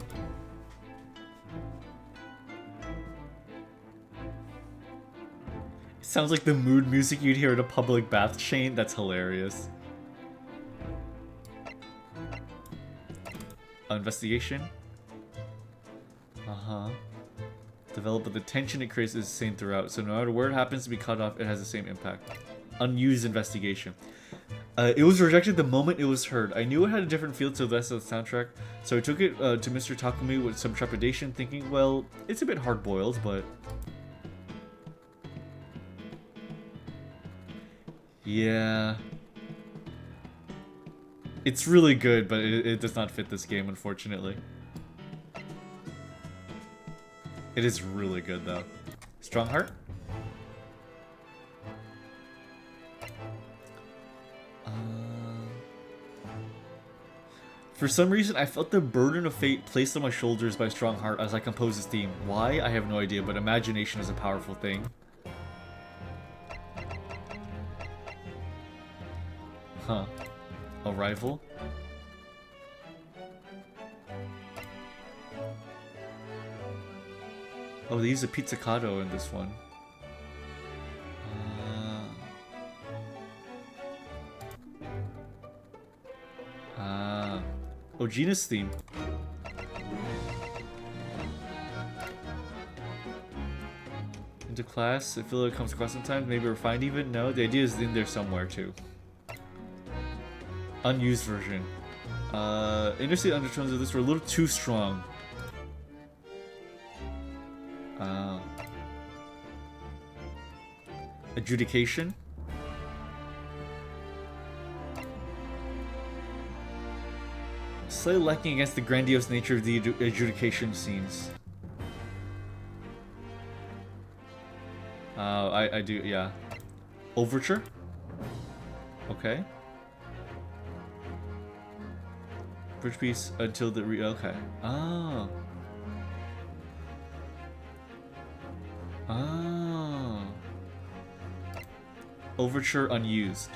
It sounds like the mood music you'd hear at a public bath chain. That's hilarious. Investigation. Develop, but the tension it creates is the same throughout, so no matter where it happens to be cut off, it has the same impact. Unused investigation. It was rejected the moment it was heard. I knew it had a different feel to the rest of the soundtrack, so I took it to Mr. Takumi with some trepidation, thinking, well, it's a bit hard-boiled, but... yeah... it's really good, but it does not fit this game, unfortunately. It is really good though. Strong Heart? For some reason, I felt the burden of fate placed on my shoulders by Strong Heart as I composed this theme. Why? I have no idea, but imagination is a powerful thing. Huh. Arrival? Oh, they use a pizzicato in this one. Oh, Gina's theme. Into class, I feel like it comes across sometimes, maybe refined even? No, the idea is in there somewhere too. Unused version. Interstate undertones of this were a little too strong. Adjudication. Slightly lacking against the grandiose nature of the adjudication scenes. I do, yeah. Overture? Okay. Bridge piece until the okay. Oh. Oh. Overture unused.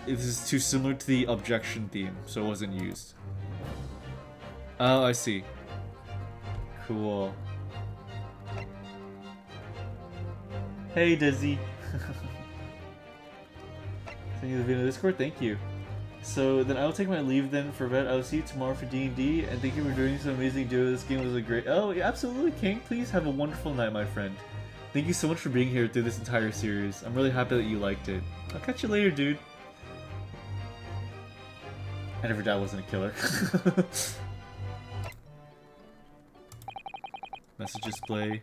This is too similar to the objection theme, so it wasn't used. Oh, I see. Cool. Hey, Dizzy. Thank you for the video in Discord. Thank you. So then I will take my leave then for vet. I will see you tomorrow for D&D, and thank you for doing some amazing duo. This game was a great. Oh, yeah, absolutely, King. Please have a wonderful night, my friend. Thank you so much for being here through this entire series. I'm really happy that you liked it. I'll catch you later, dude. I never died wasn't a killer. Message display.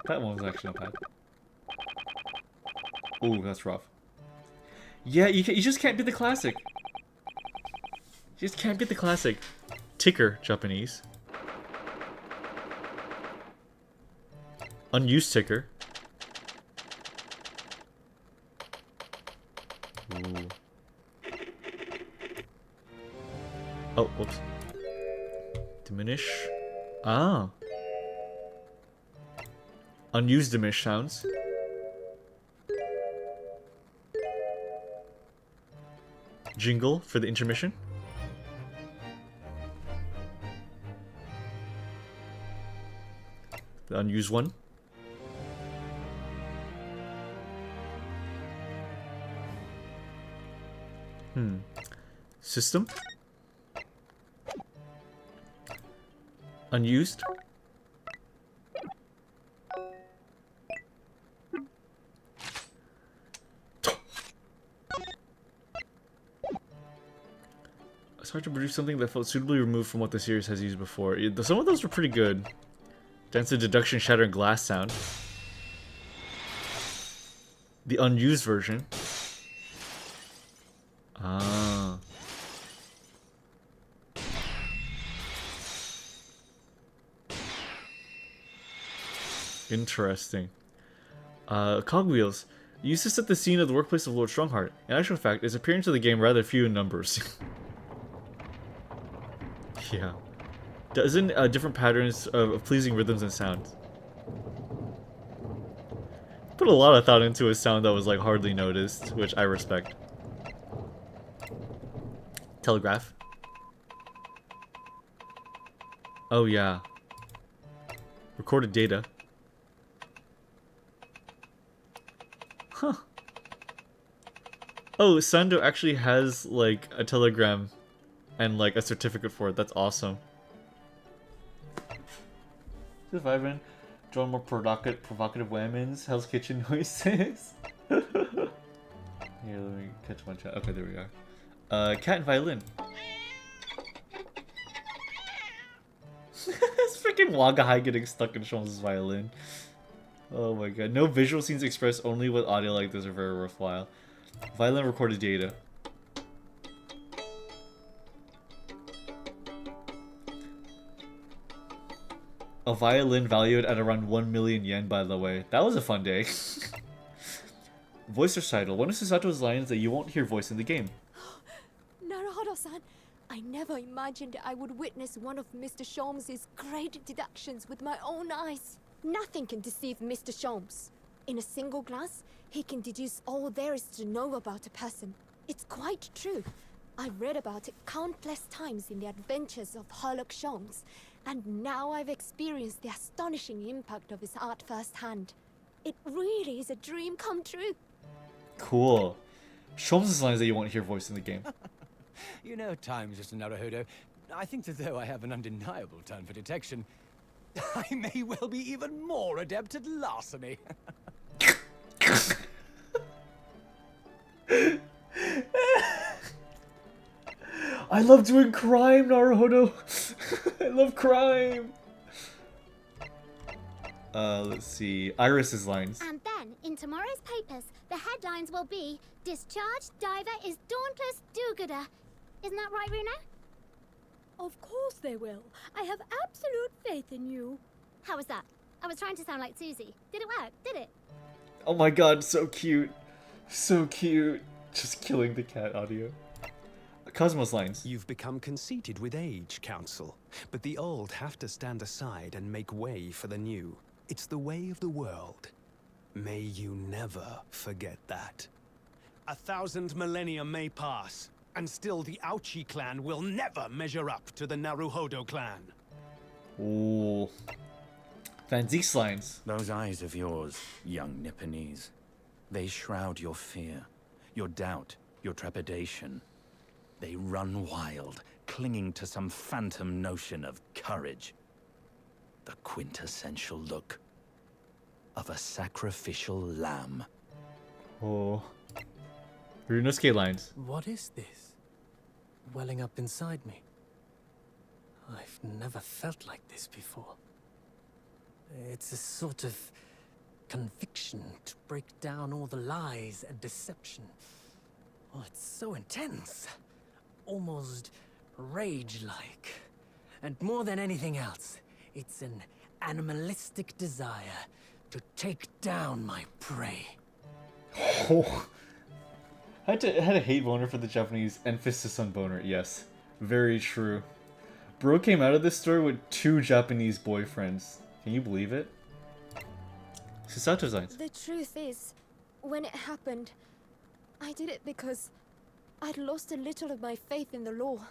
That one was actually not bad. Ooh, that's rough. Yeah, you just can't beat the classic. You just can't beat the classic. Ticker, Japanese. Unused ticker. Ooh. Oh, whoops. Diminish. Ah. Unused diminish sounds. Jingle for the intermission. The unused one. System. Unused. It's hard to produce something that felt suitably removed from what the series has used before. Some of those were pretty good. Dance of deduction, shattering glass sound. The unused version. Ah. Interesting. Cogwheels. Used to set the scene of the workplace of Lord Strongheart. In actual fact, its appearance in the game rather few in numbers. Yeah. Doesn't different patterns of pleasing rhythms and sounds. Put a lot of thought into a sound that was like hardly noticed, which I respect. Telegraph. Oh yeah. Recorded data. Huh. Oh, Sando actually has like a telegram and like a certificate for it. That's awesome. Surviving. Draw more provocative whammies. Hell's Kitchen noises. Here, let me catch one chat. Okay, there we are. Cat and violin. It's freaking Wagahai getting stuck in Sholmes' violin. Oh my god. No visual scenes expressed, only with audio like this are very worthwhile. Violin recorded data. A violin valued at around 1 million yen, by the way. That was a fun day. Voice recital. One of Susato's lines that you won't hear voice in the game. Naruhodo-san, I never imagined I would witness one of Mr. Sholmes' great deductions with my own eyes. Nothing can deceive Mr. Sholmes. In a single glance, he can deduce all there is to know about a person. It's quite true. I've read about it countless times in the adventures of Sherlock Sholmes, and now I've experienced the astonishing impact of his art firsthand. It really is a dream come true. Cool. Sholmes' lines that you won't hear voice in the game. You know, time's just another Naruhodo. I think that though I have an undeniable turn for detection, I may well be even more adept at larceny. I love doing crime, Naruhodo. I love crime. Let's see. Iris's lines. And then, in tomorrow's papers, the headlines will be, "Discharged diver is dauntless do-gooder." Isn't that right, Runo? Of course they will. I have absolute faith in you. How was that? I was trying to sound like Susie. Did it work? Did it? Oh my god, so cute. So cute. Just killing the cat audio. Cosmos lines. You've become conceited with age, Council. But the old have to stand aside and make way for the new. It's the way of the world. May you never forget that. 1,000 millennia may pass, and still the Aochi clan will never measure up to the Naruhodo clan. Ooh. Van Zeke's lines. Those eyes of yours, young Nipponese, they shroud your fear, your doubt, your trepidation. They run wild, clinging to some phantom notion of courage. The quintessential look of a sacrificial lamb. Oh. Runosuke lines. What is this? Welling up inside me. I've never felt like this before. It's a sort of conviction to break down all the lies and deception. Oh, it's so intense. Almost rage-like. And more than anything else, it's an animalistic desire to take down my prey. Oh. I had a hate boner for the Japanese emphasis on boner, yes. Very true. Bro came out of this story with 2 Japanese boyfriends. Can you believe it? Susato's lines. The truth is, when it happened, I did it because I'd lost a little of my faith in the law.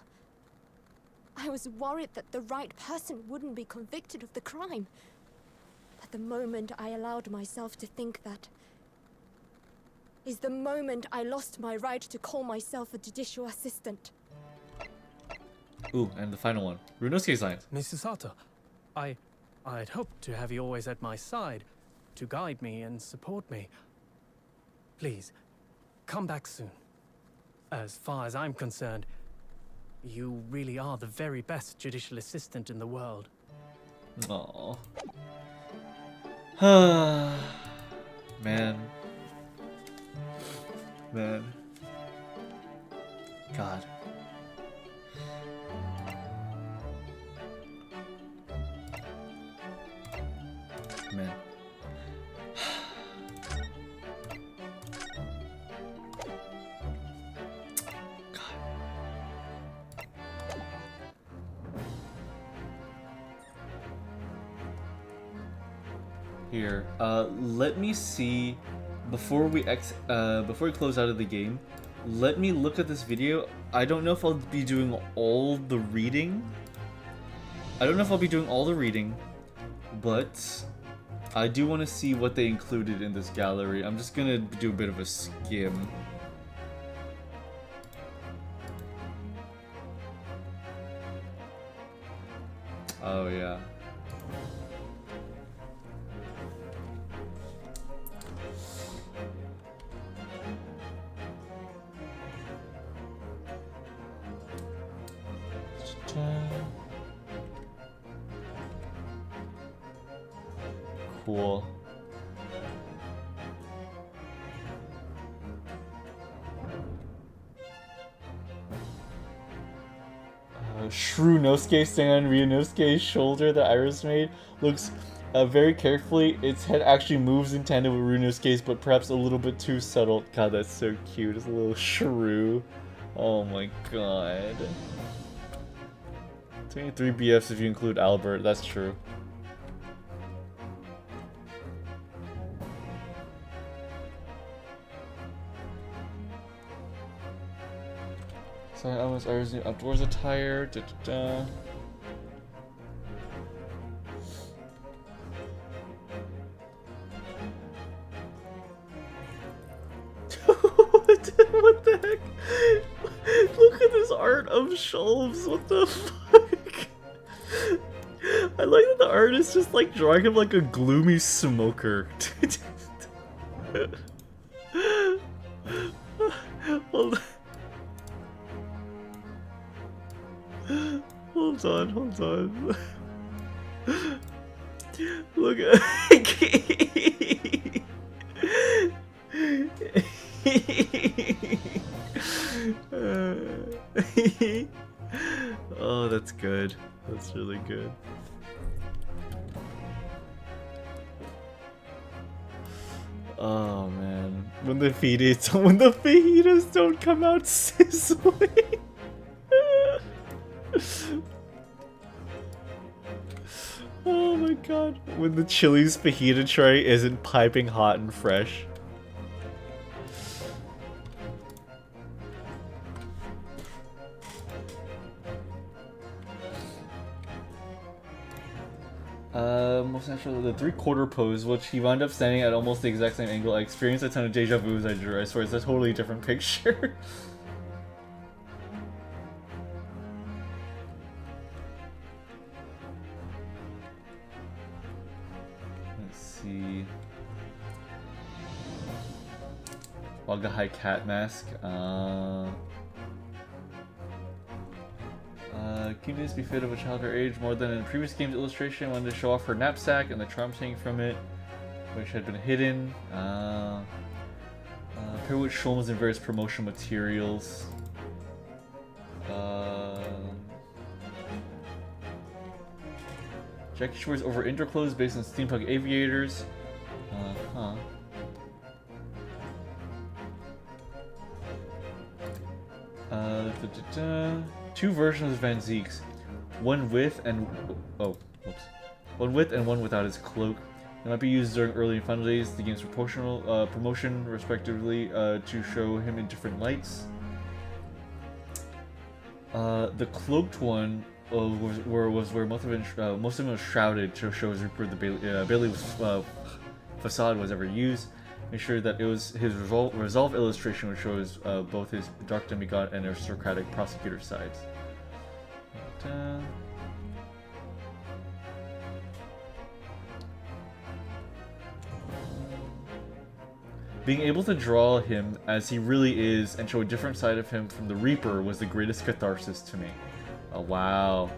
I was worried that the right person wouldn't be convicted of the crime. But the moment I allowed myself to think that is the moment I lost my right to call myself a judicial assistant. Ooh, and the final one. Runosuke's lines. Mrs. Sato, I'd hoped to have you always at my side, to guide me and support me. Please, come back soon. As far as I'm concerned, you really are the very best judicial assistant in the world. Aww. Man. Man. God. Man. Here, let me see before we close out of the game. Let me look at this video. I don't know if I'll be doing all the reading. But I do want to see what they included in this gallery. I'm just gonna do a bit of a skim. Oh yeah. Cool. Shrew Nosuke standing on Ryunosuke's shoulder that Iris made looks very carefully. Its head actually moves in tandem with Ryunosuke's, but perhaps a little bit too subtle. God, that's so cute. It's a little shrew. Oh my god. 23 BFs if you include Albert, that's true. Sorry, I was Iris' new outdoors attire. Da, da, da. What the heck? Look at this art of shelves. What the fuck? I like that the artist just like drawing him like a gloomy smoker. Hold on. Look at oh, that's good. That's really good. Oh man, when the fajitas don't come out sizzling. Oh my god, when the Chili's fajita tray isn't piping hot and fresh. Most naturally, the 3/4 pose, which he wound up standing at almost the exact same angle. I experienced a ton of deja vu as I drew. I swear, it's a totally different picture. Let's see. Waga High Cat Mask. Can this be fit of a child her age more than in the previous game's illustration? Wanted to show off her knapsack and the charms hanging from it, which had been hidden. Pair with Sholmes and various promotion materials. Jackie Schwartz over underclothes based on steampunk aviators. Two versions of Van Zeek's, one with and one without his cloak. It might be used during early and final days, the game's promotion, respectively, to show him in different lights. The cloaked one was where most of him was shrouded to show his Rupert the Bailey's facade was ever used. Make sure that it was his resolve illustration, which shows both his dark demigod and aristocratic prosecutor sides. Being able to draw him as he really is and show a different side of him from the Reaper was the greatest catharsis to me. Oh wow.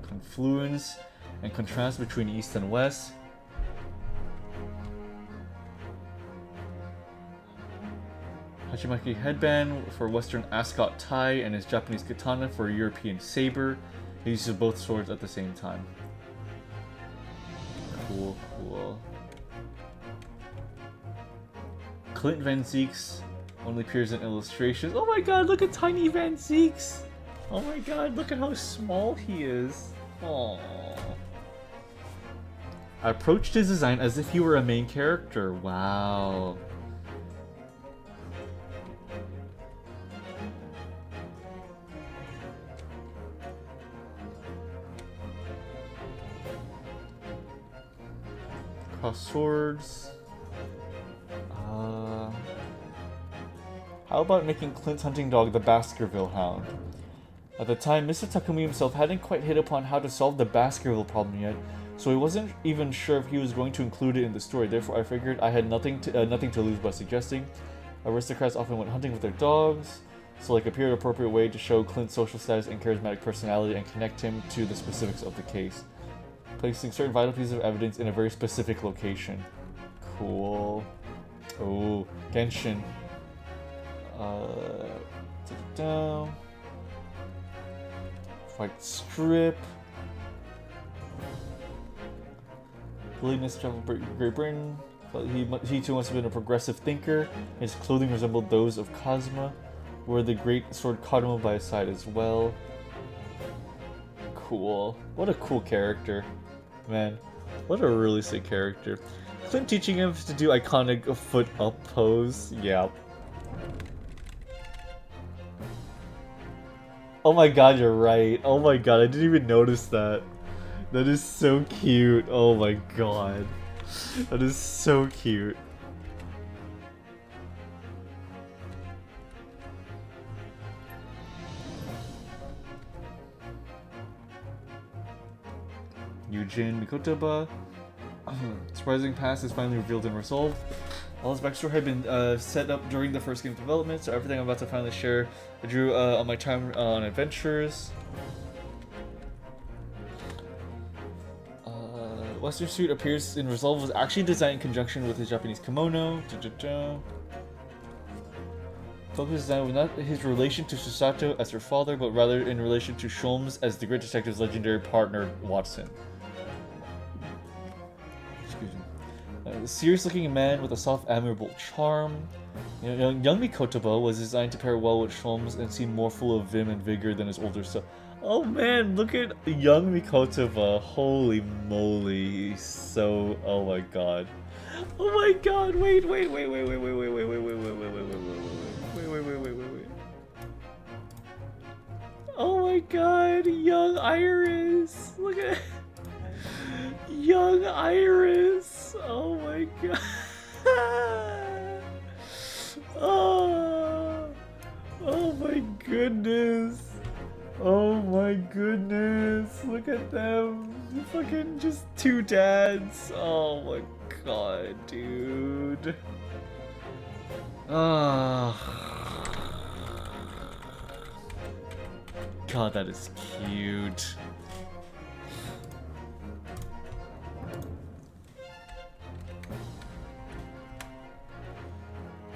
Confluence and contrast between East and West. Hachimaki headband for Western ascot tie and his Japanese katana for a European saber. He uses both swords at the same time. Cool. Clint Van Zeek's only appears in illustrations. Oh my god, look at tiny Van Zeek's! Oh my god, look at how small he is. Aww. I approached his design as if he were a main character. Wow. Cross swords. How about making Clint's hunting dog the Baskerville Hound? At the time, Mr. Takumi himself hadn't quite hit upon how to solve the Baskerville problem yet, so he wasn't even sure if he was going to include it in the story. Therefore, I figured I had nothing to lose by suggesting. Aristocrats often went hunting with their dogs, so like appeared an appropriate way to show Clint's social status and charismatic personality and connect him to the specifics of the case. Placing certain vital pieces of evidence in a very specific location. Cool. Oh, Genshin. Down. Fight strip. Willingness to travel Great Britain. He too must have been a progressive thinker. His clothing resembled those of Cosma. Wore the great sword Kadma by his side as well. Cool. What a cool character. Man, what a really sick character. Clint teaching him to do iconic foot up pose. Yeah. Oh my god, you're right. Oh my god, I didn't even notice that. That is so cute. Oh my god. That is so cute. Eugene Mikotoba. Surprising past is finally revealed and resolved. All his backstory had been set up during the first game's development, so everything I'm about to finally share I drew on my time on adventures. Western suit appears in Resolve was actually designed in conjunction with his Japanese kimono. Focus design was not his relation to Susato as her father, but rather in relation to Sholmes as the Great Detective's legendary partner, Watson. Excuse me. A serious-looking man with a soft, admirable charm. Young Mikotoba was designed to pair well with Sholmes and seem more full of vim and vigor than his older self. Oh man, look at young Mikotoba. Holy moly. He's so... Oh my god. Oh my god. Wait. Oh my god. Young Iris. Look at... Young Iris. Oh my god. Oh my goodness. Oh my goodness, look at them. Fucking just two dads. Oh my god, dude. God, that is cute.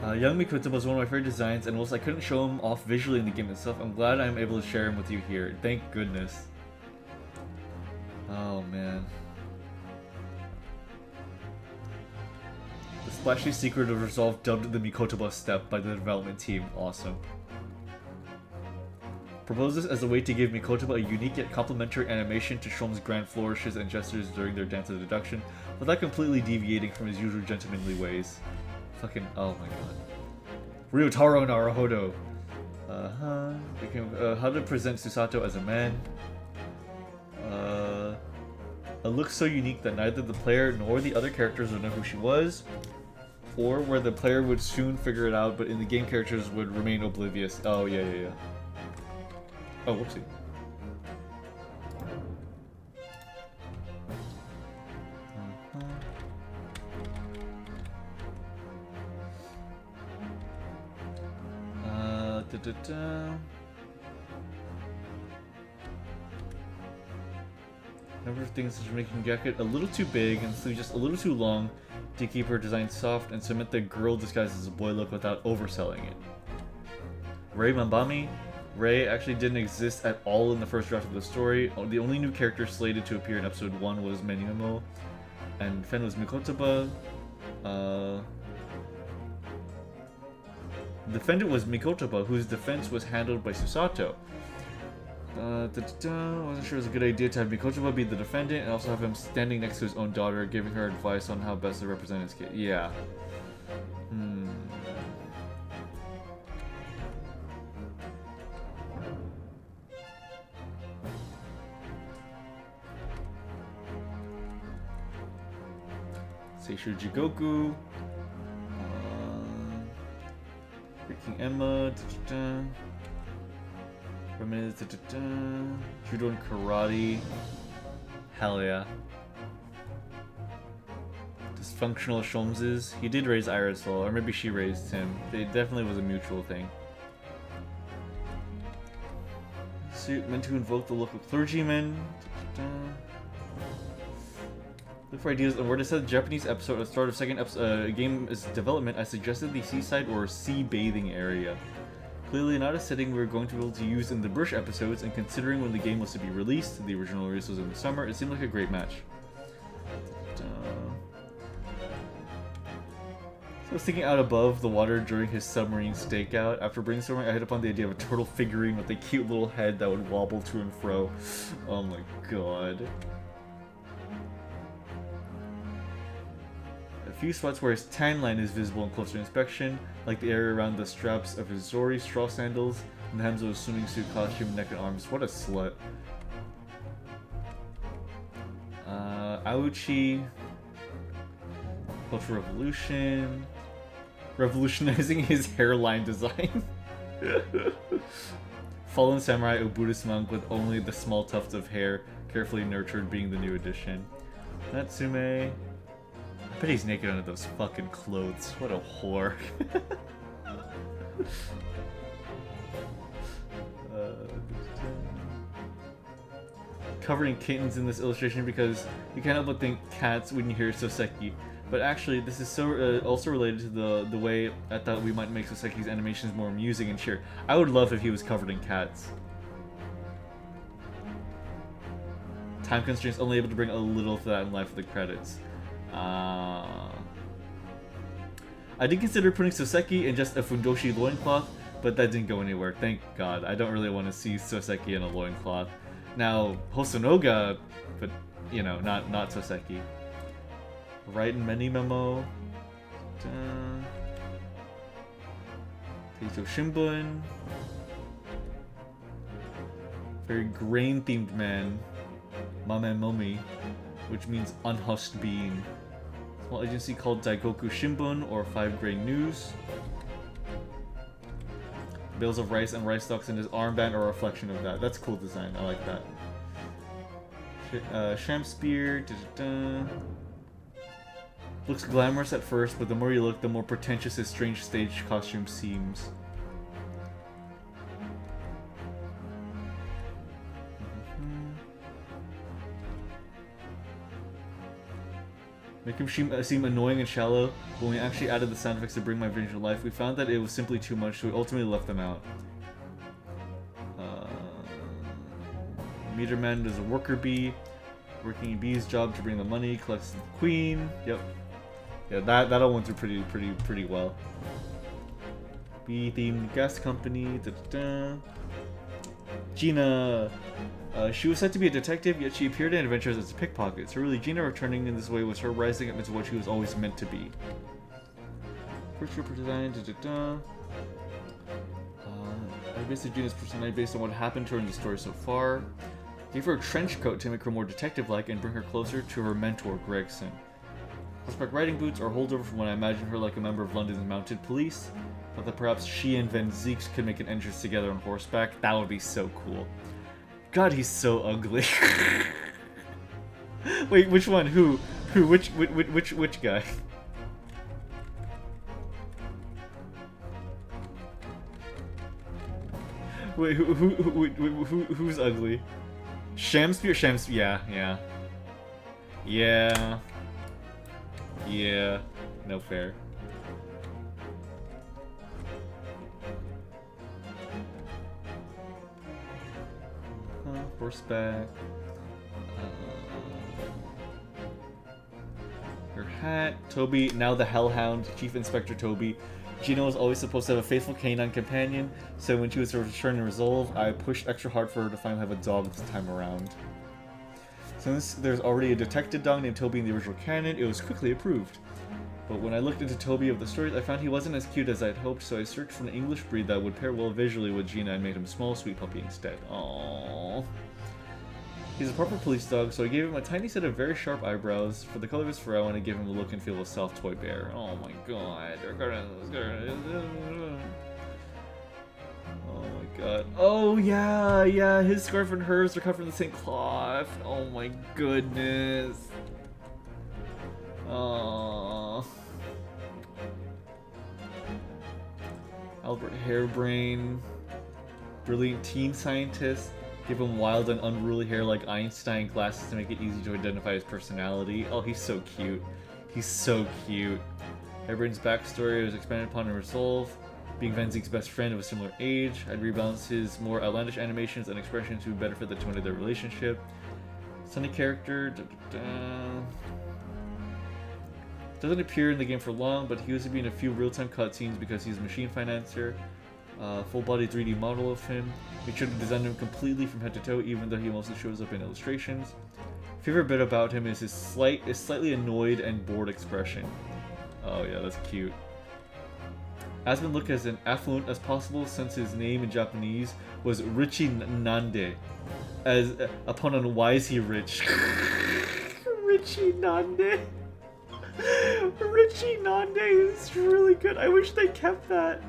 Young Mikotoba was one of my favorite designs, and whilst I couldn't show him off visually in the game itself, I'm glad I'm able to share him with you here. Thank goodness. Oh man. The splashy secret of Resolve dubbed the Mikotoba step by the development team. Awesome. Proposes as a way to give Mikotoba a unique yet complementary animation to Sholmes' grand flourishes and gestures during their dance of deduction, without completely deviating from his usual gentlemanly ways. Fucking, oh my god. Ryotaro Naruhodo. How to present Susato as a man. A look so unique that neither the player nor the other characters would know who she was, or where the player would soon figure it out, but in the game characters would remain oblivious. Oh, yeah. Oh, whoopsie. Number of things such as making jacket a little too big and sleeve just a little too long to keep her design soft and submit the girl disguised as a boy look without overselling it. Rei Mambami. Rei actually didn't exist at all in the first draft of the story. The only new character slated to appear in episode 1 was Menyumo, and Fen was Mikotoba. The defendant was Mikotoba, whose defense was handled by Susato. Wasn't sure it was a good idea to have Mikotoba be the defendant and also have him standing next to his own daughter, giving her advice on how best to represent his kid. Yeah. Seishu Jigoku. Freaking Emma. Feminist, judo and karate. Hell yeah. Dysfunctional Sholmeses. He did raise Iris well, or maybe she raised him. It definitely was a mutual thing. Suit meant to invoke the local clergyman. Look for ideas on where to set the Japanese episode at the start of second game's development. I suggested the seaside or sea bathing area. Clearly not a setting we're going to be able to use in the Brush episodes, and considering when the game was to be released, the original release was in the summer, it seemed like a great match. So I was thinking out above the water during his submarine stakeout. After brainstorming, I hit upon the idea of a turtle figurine with a cute little head that would wobble to and fro. Oh my god. A few spots where his tan line is visible in closer inspection, like the area around the straps of his Zori straw sandals and the hems of his swimming suit costume, neck and arms. What a slut. Auchi. Cultural Revolution. Revolutionizing his hairline design. Fallen Samurai, a Buddhist monk with only the small tufts of hair, carefully nurtured, being the new addition. Natsume. I bet he's naked under those fucking clothes. What a whore. Covering kittens in this illustration because you can't help but think cats when you hear Soseki. But actually, this is so also related to the way I thought we might make Soseki's animations more amusing and cheer. I would love if he was covered in cats. Time constraints, only able to bring a little of that in life for the credits. I did consider putting Soseki in just a Fundoshi loincloth, but that didn't go anywhere. Thank God. I don't really want to see Soseki in a loincloth. Now, Hosonoga, but, you know, not Soseki. Write in many memo. Teicho Shimbun. Very grain-themed man. Mame Momi, which means unhusked bean. Small agency called Daigoku Shimbun, or 5 Grain News. Bales of rice and rice stalks in his armband are a reflection of that. That's cool design. I like that. Sham Spear. Looks glamorous at first, but the more you look, the more pretentious his strange stage costume seems. Make him seem annoying and shallow. When we actually added the sound effects to bring my vision to life, we found that it was simply too much, so we ultimately left them out. Meter Man is a worker bee, working a bee's job to bring the money, collects the queen. Yep. Yeah, that all went through pretty well. Bee-themed gas company. Gina. She was said to be a detective, yet she appeared in adventures as a pickpocket. So really, Gina returning in this way was her rising up into what she was always meant to be. First trooper design. I based Gina's personality based on what happened to her in the story so far. Gave her a trench coat to make her more detective-like and bring her closer to her mentor, Gregson. Horseback riding boots are holdover from when I imagined her like a member of London's mounted police. Thought that perhaps she and Van Zeeks could make an entrance together on horseback. That would be so cool. God, he's so ugly. Wait, which one? Who? Which guy? Wait, who's ugly? Shamspear? Yeah. No fair. Horseback. Her hat. Toby, now the Hellhound, Chief Inspector Toby. Gina was always supposed to have a faithful canine companion, so when she was returned in Resolve, I pushed extra hard for her to finally have a dog this time around. Since there's already a detective dog named Toby in the original canon, it was quickly approved. But when I looked into Toby of the stories, I found he wasn't as cute as I'd hoped, so I searched for an English breed that would pair well visually with Gina and made him a small, sweet puppy instead. Aww. He's a proper police dog, so I gave him a tiny set of very sharp eyebrows. For the color of his fur, I want to give him the look and feel of a soft toy bear. Oh my god. Oh my god. Oh yeah, yeah, his scarf and hers are covered in the same cloth. Oh my goodness. Aww. Albert Hairbrain. Brilliant teen scientist. Give him wild and unruly hair like Einstein, glasses to make it easy to identify his personality. Oh, he's so cute. He's so cute. Hairbrain's backstory was expanded upon and resolved. Being Van Ziek's best friend of a similar age, I'd rebalance his more outlandish animations and expressions to better fit the tone of their relationship. Sunny character. Doesn't appear in the game for long, but he used to be in a few real-time cutscenes because he's a machine financier. Full-body 3D model of him. Make sure to design him completely from head to toe, even though he mostly shows up in illustrations. Favorite bit about him is his slightly annoyed and bored expression. Oh yeah, that's cute. Aspen looked as affluent as possible since his name in Japanese was Richie Nande. As a pun on why is he rich? Richie Nande. Richie Nande is really good. I wish they kept that.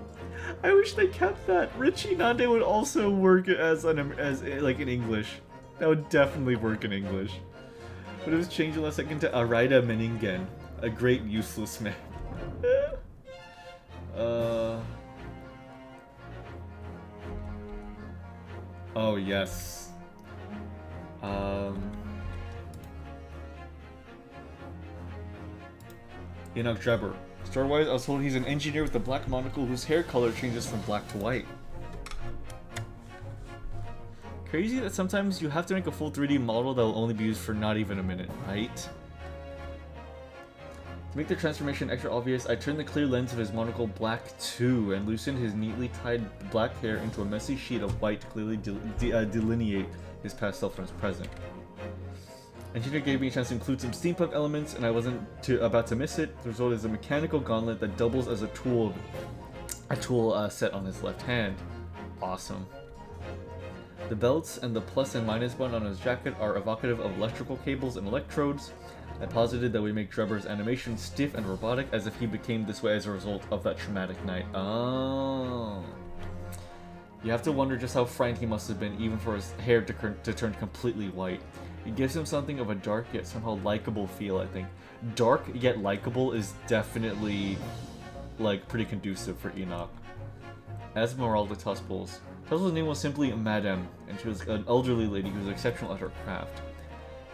I wish they kept that. Richie Nande would also work as like in English. That would definitely work in English. But it was changed last second to Araida Meningen, a great useless man. Oh yes. Enoch Drebber. Story-wise, I was told he's an engineer with a black monocle whose hair color changes from black to white. Crazy that sometimes you have to make a full 3D model that will only be used for not even a minute, right? To make the transformation extra obvious, I turned the clear lens of his monocle black too, and loosened his neatly tied black hair into a messy sheet of white to clearly delineate his past self from his present. Engineer gave me a chance to include some steampunk elements, and I wasn't about to miss it. The result is a mechanical gauntlet that doubles as a tool set on his left hand. Awesome. The belts and the plus and minus button on his jacket are evocative of electrical cables and electrodes. I posited that we make Drebber's animation stiff and robotic, as if he became this way as a result of that traumatic night. Oh. You have to wonder just how frightened he must have been, even for his hair to turn completely white. It gives him something of a dark yet somehow likable feel, I think. Dark yet likable is definitely, like, pretty conducive for Enoch. Esmeralda Tusples. Tusples' name was simply Madame, and she was an elderly lady who was exceptional at her craft.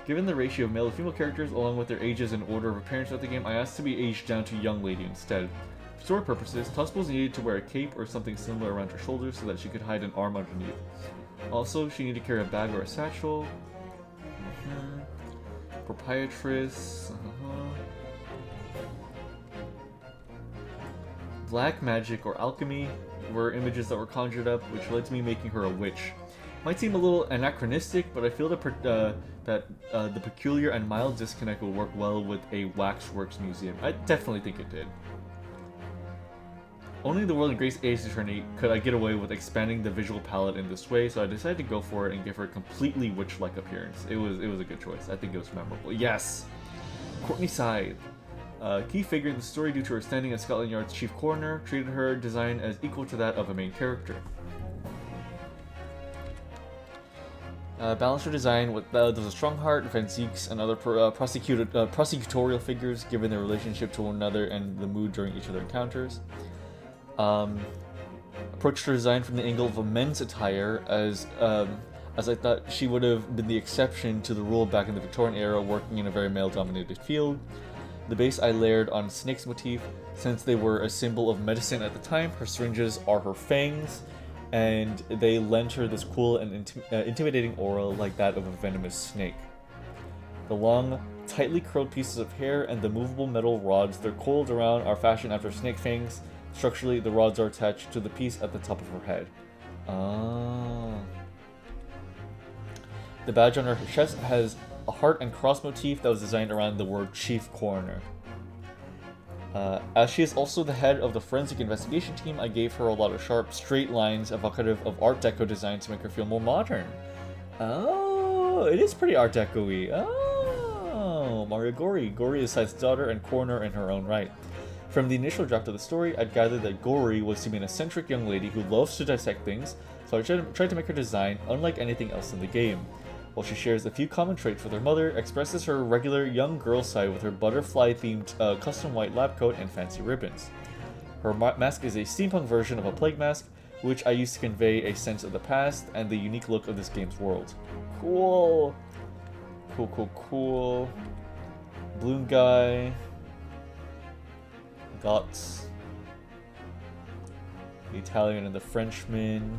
Given the ratio of male and female characters, along with their ages and order of appearance throughout the game, I asked to be aged down to young lady instead. For story purposes, Tusples needed to wear a cape or something similar around her shoulders so that she could hide an arm underneath. Also, she needed to carry a bag or a satchel. Proprietress. Black magic or alchemy were images that were conjured up, which led to me making her a witch. Might seem a little anachronistic, but I feel that the peculiar and mild disconnect will work well with a waxworks museum. I definitely think it did. Only the World and Great Ace Attorney could I get away with expanding the visual palette in this way, so I decided to go for it and give her a completely witch-like appearance. It was a good choice. I think it was memorable. Yes! Courtney Scythe. Key figure in the story due to her standing as Scotland Yard's chief coroner, treated her design as equal to that of a main character. Balanced her design with there was a strong heart, Van Ziek's, and other prosecutorial figures, given their relationship to one another and the mood during each of their encounters. Approached her design from the angle of a men's attire, as I thought she would have been the exception to the rule back in the Victorian era, working in a very male-dominated field. The base I layered on Snake's motif, since they were a symbol of medicine at the time. Her syringes are her fangs, and they lent her this cool and intimidating aura like that of a venomous snake. The long, tightly curled pieces of hair and the movable metal rods they're coiled around are fashioned after snake fangs. Structurally, the rods are attached to the piece at the top of her head. Ah. The badge on her chest has a heart and cross motif that was designed around the word Chief Coroner. As she is also the head of the forensic investigation team, I gave her a lot of sharp, straight lines evocative of Art Deco design to make her feel more modern. Oh, it is pretty Art Deco-y. Oh, Maria Gori. Gori is Scythe's daughter and coroner in her own right. From the initial draft of the story, I'd gathered that Gori was to be an eccentric young lady who loves to dissect things, so I tried to make her design unlike anything else in the game. While she shares a few common traits with her mother, expresses her regular young girl side with her butterfly-themed custom white lab coat and fancy ribbons. Her mask is a steampunk version of a plague mask, which I used to convey a sense of the past and the unique look of this game's world. Cool! Cool, cool, cool. Balloon guy. Guts. The Italian and the Frenchman.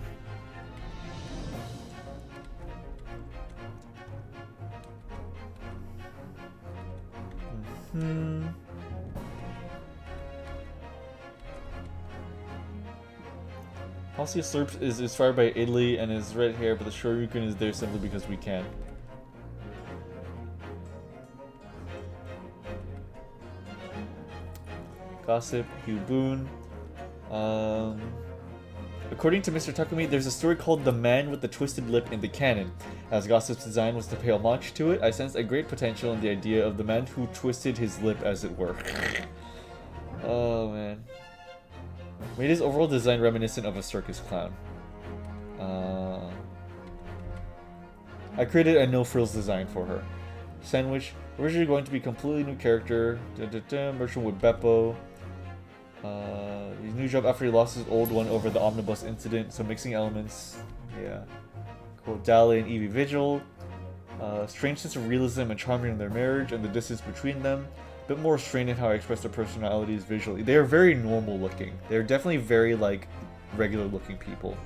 Halcyon Slurp is inspired by Italy and his red hair, but the Shoryuken is there simply because we can. Gossip, Hugh Boone. According to Mr. Takumi, there's a story called The Man with the Twisted Lip in the canon. As Gossip's design was to pay homage to it, I sensed a great potential in the idea of the man who twisted his lip, as it were. Oh man. Made his overall design reminiscent of a circus clown. I created a no-frills design for her. Sandwich, originally going to be a completely new character. Merchant with Beppo. His new job after he lost his old one over the omnibus incident, so mixing elements. Yeah. Cool. Dali and Evie Vigil. Strange sense of realism and charm in their marriage and the distance between them. A bit more strained in how I express their personalities visually. They are very normal looking. They're definitely very, like, regular looking people.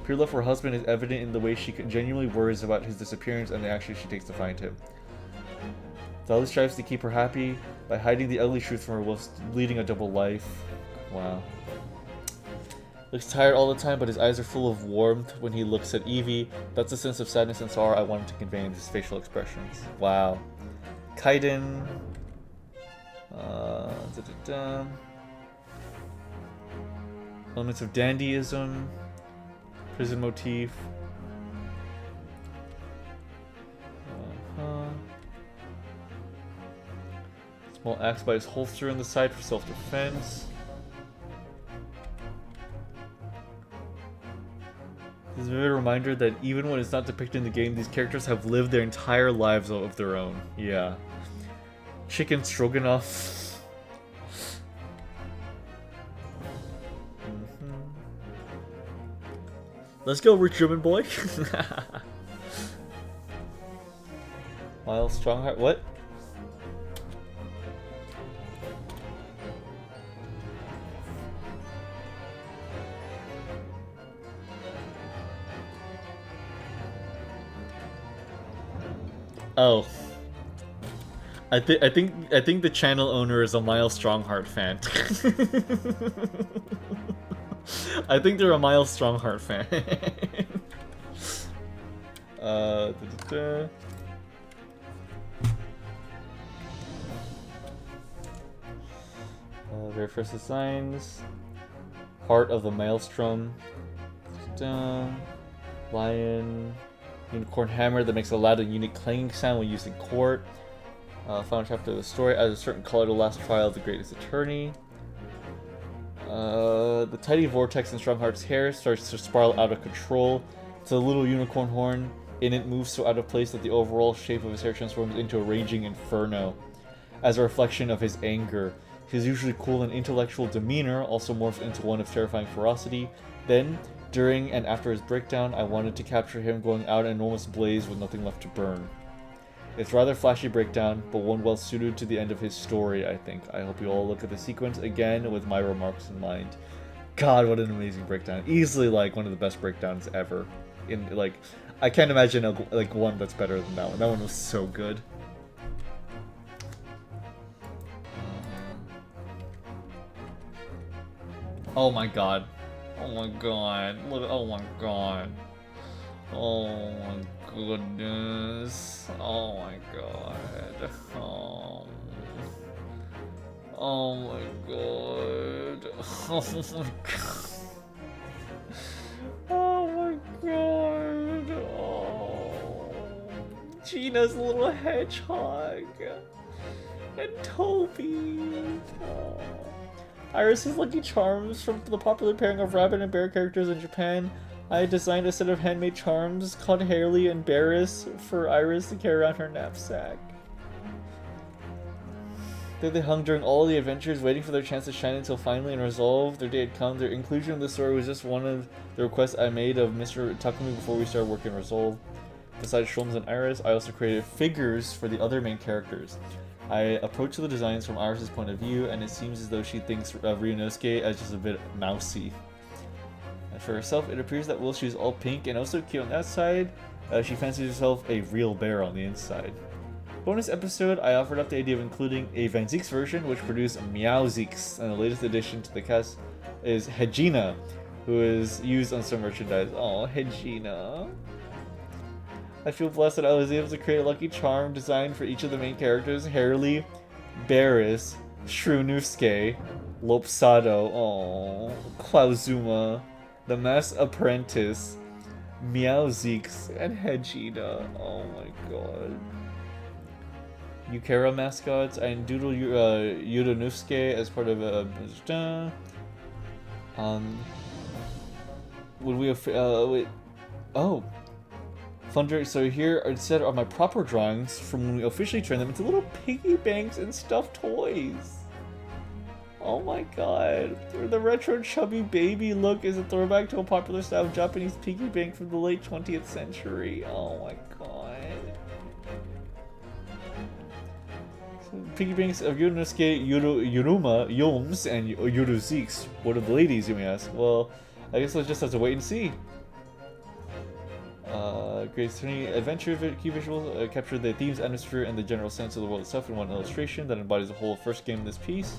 Pure love for her husband is evident in the way she genuinely worries about his disappearance and the action she takes to find him. Dali strives to keep her happy by hiding the ugly truth from her whilst leading a double life. Wow. Looks tired all the time, but his eyes are full of warmth when he looks at Evie. That's the sense of sadness and sorrow I wanted to convey in his facial expressions. Wow. Kaiden. Elements of dandyism. Prison motif. Small axe by his holster on the side for self-defense. This is a vivid reminder that even when it's not depicted in the game, these characters have lived their entire lives of their own. Yeah. Chicken stroganoff. Let's go, rich German boy. Miles Strongheart. What? Oh. I think the channel owner is a Miles Strongheart fan. I think they're a Miles Strongheart fan. Very first designs. Heart of the Maelstrom. Lion. Unicorn hammer that makes a loud and unique clanging sound when used in court. Final chapter of the story adds a certain color to the last trial of the Great Ace Attorney. The tiny vortex in Strongheart's hair starts to spiral out of control. It's a little unicorn horn in it moves so out of place that the overall shape of his hair transforms into a raging inferno. As a reflection of his anger, his usually cool and intellectual demeanor also morphs into one of terrifying ferocity. Then, during and after his breakdown, I wanted to capture him going out in an enormous blaze with nothing left to burn. It's a rather flashy breakdown, but one well suited to the end of his story, I think. I hope you all look at the sequence again with my remarks in mind. God, what an amazing breakdown. Easily, like, one of the best breakdowns ever. I can't imagine, one that's better than that one. That one was so good. Oh my god. Oh my god. Look, oh my god. Oh my goodness. Oh my god. Oh my god. Oh my god. Oh my god. Oh. Gina's little hedgehog. And Toby. Oh. Iris's Lucky Charms from the popular pairing of rabbit and bear characters in Japan I designed a set of handmade charms called Harley and Barris for Iris to carry around her knapsack. There they hung during all the adventures, waiting for their chance to shine until finally in Resolve, their day had come. Their inclusion in the story was just one of the requests I made of Mr. Takumi before we started working Resolve. Besides Sholmes and Iris, I also created figures for the other main characters. I approached the designs from Iris' point of view, and it seems as though she thinks of Ryunosuke as just a bit mousy. And for herself, it appears that while she's all pink and also cute on that side, she fancies herself a real bear on the inside. Bonus episode, I offered up the idea of including a Van Zieks version, which produced Meow Zieks, and the latest addition to the cast is Hegina, who is used on some merchandise. Oh, Hegina. I feel blessed that I was able to create a lucky charm designed for each of the main characters: Harley, Barris, Shrunusuke, Lopsado, Klauzuma, the Masked Apprentice, Meow Zieks, and Hegina. Oh my god. Yukara mascots, and Doodle Yudonusuke as part of would we wait, oh, Thunder. So here instead are my proper drawings from when we officially turned them into little piggy banks and stuffed toys. Oh my god, the retro chubby baby look is a throwback to a popular style of Japanese piggy bank from the late 20th century. Oh my god. Piggy banks of Yudonusuke, Yuruma, Yoms, and Yuru Zieks. What are the ladies, you may ask? Well, I guess we'll just have to wait and see. Great Ace Attorney adventure key visuals capture the themes, atmosphere, and the general sense of the world itself in one illustration that embodies the whole first game in this piece.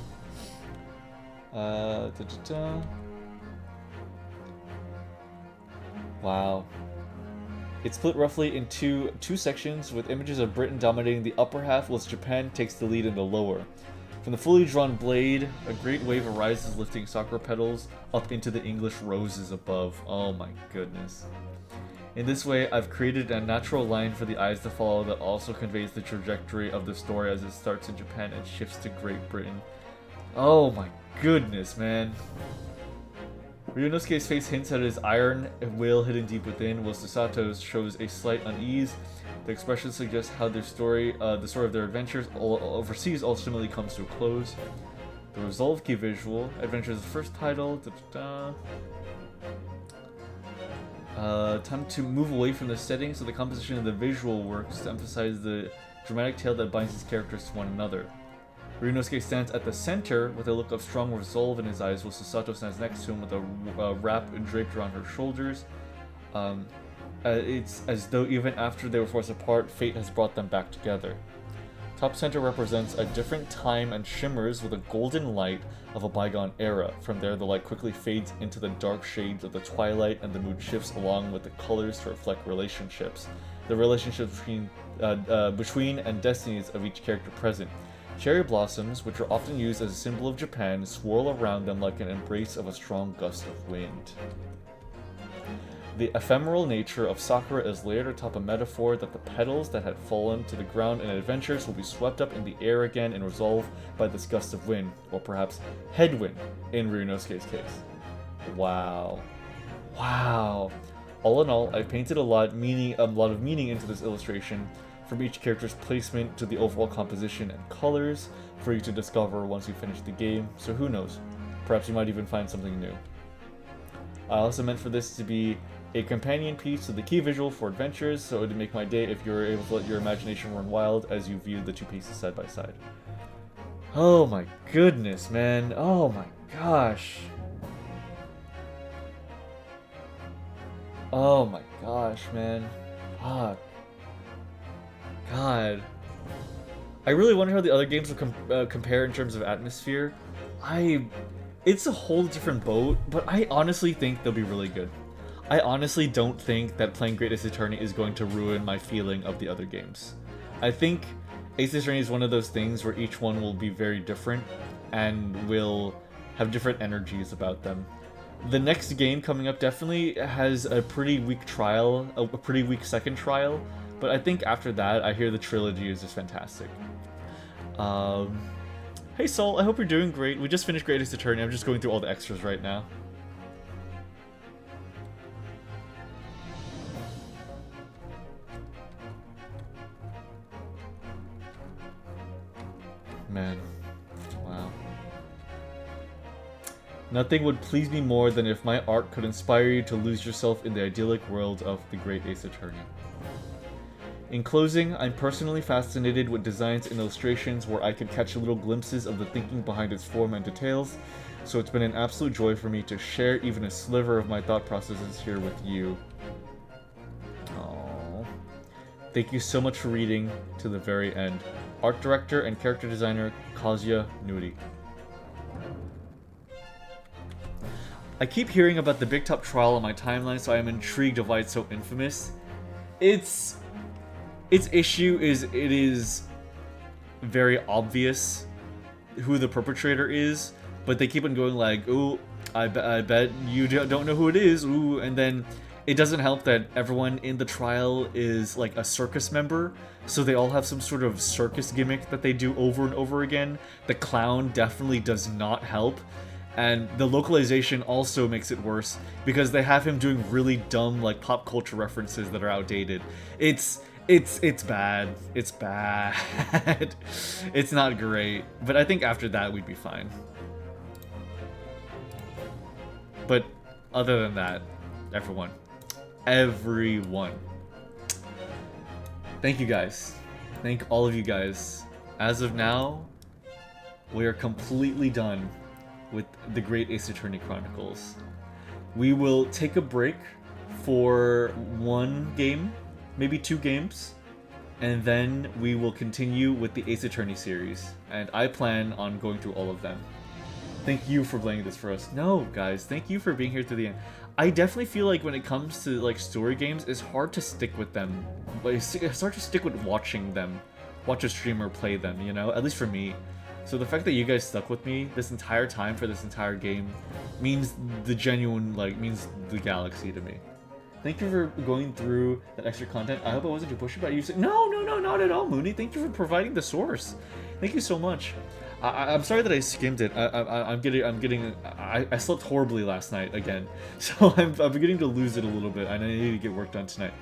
Wow. It's split roughly into two sections, with images of Britain dominating the upper half, whilst Japan takes the lead in the lower. From the fully drawn blade, a great wave arises, lifting sakura petals up into the English roses above. Oh my goodness. In this way, I've created a natural line for the eyes to follow that also conveys the trajectory of the story as it starts in Japan and shifts to Great Britain. Oh my goodness, man. Ryunosuke's face hints at his iron will hidden deep within, whilst Susato's shows a slight unease. The expression suggests how their story, the story of their adventures overseas ultimately comes to a close. The Resolve key visual, Adventures' first title. Time to move away from the setting, so the composition of the visual works to emphasize the dramatic tale that binds his characters to one another. Ryunosuke stands at the center with a look of strong resolve in his eyes, while Susato stands next to him with a wrap draped around her shoulders. It's as though even after they were forced apart, fate has brought them back together. Top center represents a different time and shimmers with a golden light of a bygone era. From there, the light quickly fades into the dark shades of the twilight, and the mood shifts along with the colors to reflect relationships. The relationships between and destinies of each character present. Cherry blossoms, which are often used as a symbol of Japan, swirl around them like an embrace of a strong gust of wind. The ephemeral nature of Sakura is layered atop a metaphor that the petals that had fallen to the ground in adventures will be swept up in the air again and resolved by this gust of wind, or perhaps headwind in Ryunosuke's case. Wow. Wow. All in all, I've painted a lot of meaning into this illustration, from each character's placement to the overall composition and colors, for you to discover once you finish the game, so who knows, perhaps you might even find something new. I also meant for this to be a companion piece to the key visual for adventures, so it would make my day if you were able to let your imagination run wild as you viewed the two pieces side by side. Oh my goodness, man. Oh my gosh. Oh my gosh, man. Fuck. God. I really wonder how the other games will compare in terms of atmosphere. It's a whole different boat, but I honestly think they'll be really good. I honestly don't think that playing Great Ace Attorney is going to ruin my feeling of the other games. I think Ace Attorney is one of those things where each one will be very different and will have different energies about them. The next game coming up definitely has a pretty weak trial, a pretty weak second trial, but I think after that, I hear the trilogy is just fantastic. Hey Sol, I hope you're doing great. We just finished Great Ace Attorney. I'm just going through all the extras right now. Man. Wow. Nothing would please me more than if my art could inspire you to lose yourself in the idyllic world of the Great Ace Attorney. In closing, I'm personally fascinated with designs and illustrations where I could catch little glimpses of the thinking behind its form and details, so it's been an absolute joy for me to share even a sliver of my thought processes here with you. Aww. Thank you so much for reading to the very end. Art director and character designer Kazuya Nuri. I keep hearing about the Big Top trial on my timeline, so I am intrigued of why it's so infamous. Its issue is it is very obvious who the perpetrator is, but they keep on going like, ooh, I bet you don't know who it is, ooh, and then it doesn't help that everyone in the trial is like a circus member, so they all have some sort of circus gimmick that they do over and over again. The clown definitely does not help, and the localization also makes it worse because they have him doing really dumb like pop culture references that are outdated. It's bad. It's bad. It's not great, but I think after that we'd be fine. But other than that, everyone. Thank you guys. Thank all of you guys. As of now, we are completely done with the Great Ace Attorney Chronicles. We will take a break for one game, maybe 2 games, and then we will continue with the Ace Attorney series. And I plan on going through all of them. Thank you for playing this for us. No, guys, thank you for being here to the end. I definitely feel like when it comes to like story games, it's hard to stick with them. But it's hard to stick with watching them, watch a streamer play them, you know? At least for me. So the fact that you guys stuck with me this entire time for this entire game means the genuine, like, means the galaxy to me. Thank you for going through that extra content. I hope I wasn't too pushy, but you said, no, not at all, Mooney. Thank you for providing the source. Thank you so much. I'm sorry that I skimmed it. I slept horribly last night again, so I'm beginning to lose it a little bit, and I need to get work done tonight.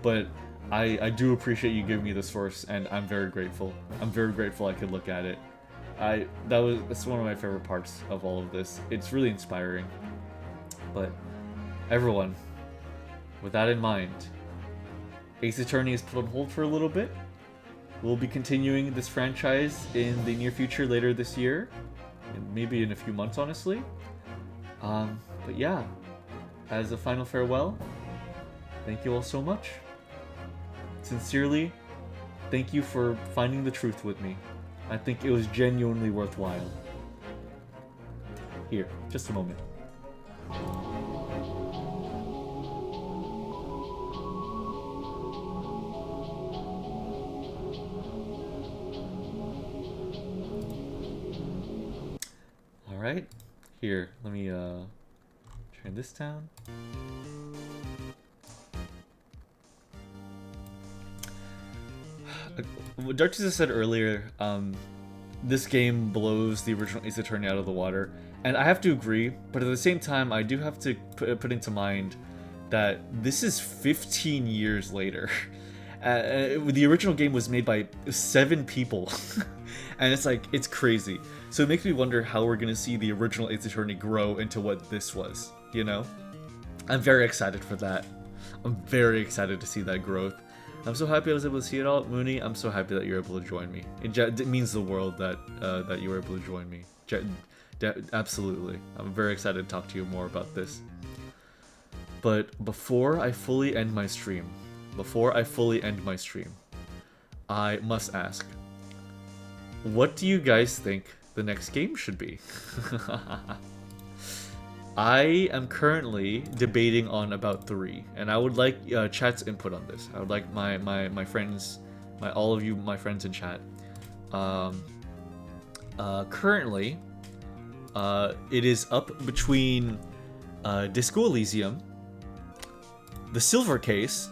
But I do appreciate you giving me the source, and I'm very grateful. I'm very grateful I could look at it. That's one of my favorite parts of all of this. It's really inspiring. But everyone, with that in mind, Ace Attorney is put on hold for a little bit. We'll be continuing this franchise in the near future later this year, and maybe in a few months, honestly. But yeah, as a final farewell, thank you all so much. Sincerely, thank you for finding the truth with me. I think it was genuinely worthwhile. Here, just a moment. Alright, here, let me turn this down. What Darkness said earlier, this game blows the original Ace Attorney out of the water, and I have to agree, but at the same time, I do have to put into mind that this is 15 years later. The original game was made by 7 people, and it's crazy. So it makes me wonder how we're gonna see the original Ace Attorney grow into what this was, you know? I'm very excited for that. I'm very excited to see that growth. I'm so happy I was able to see it all. Mooney, I'm so happy that you're able to join me. It means the world that that you were able to join me. Absolutely. I'm very excited to talk to you more about this. But before I fully end my stream, I must ask, what do you guys think the next game should be? I am currently debating on about 3, and I would like chat's input on this. I would like my friends, all of you, my friends in chat. Currently, it is up between Disco Elysium, the Silver Case,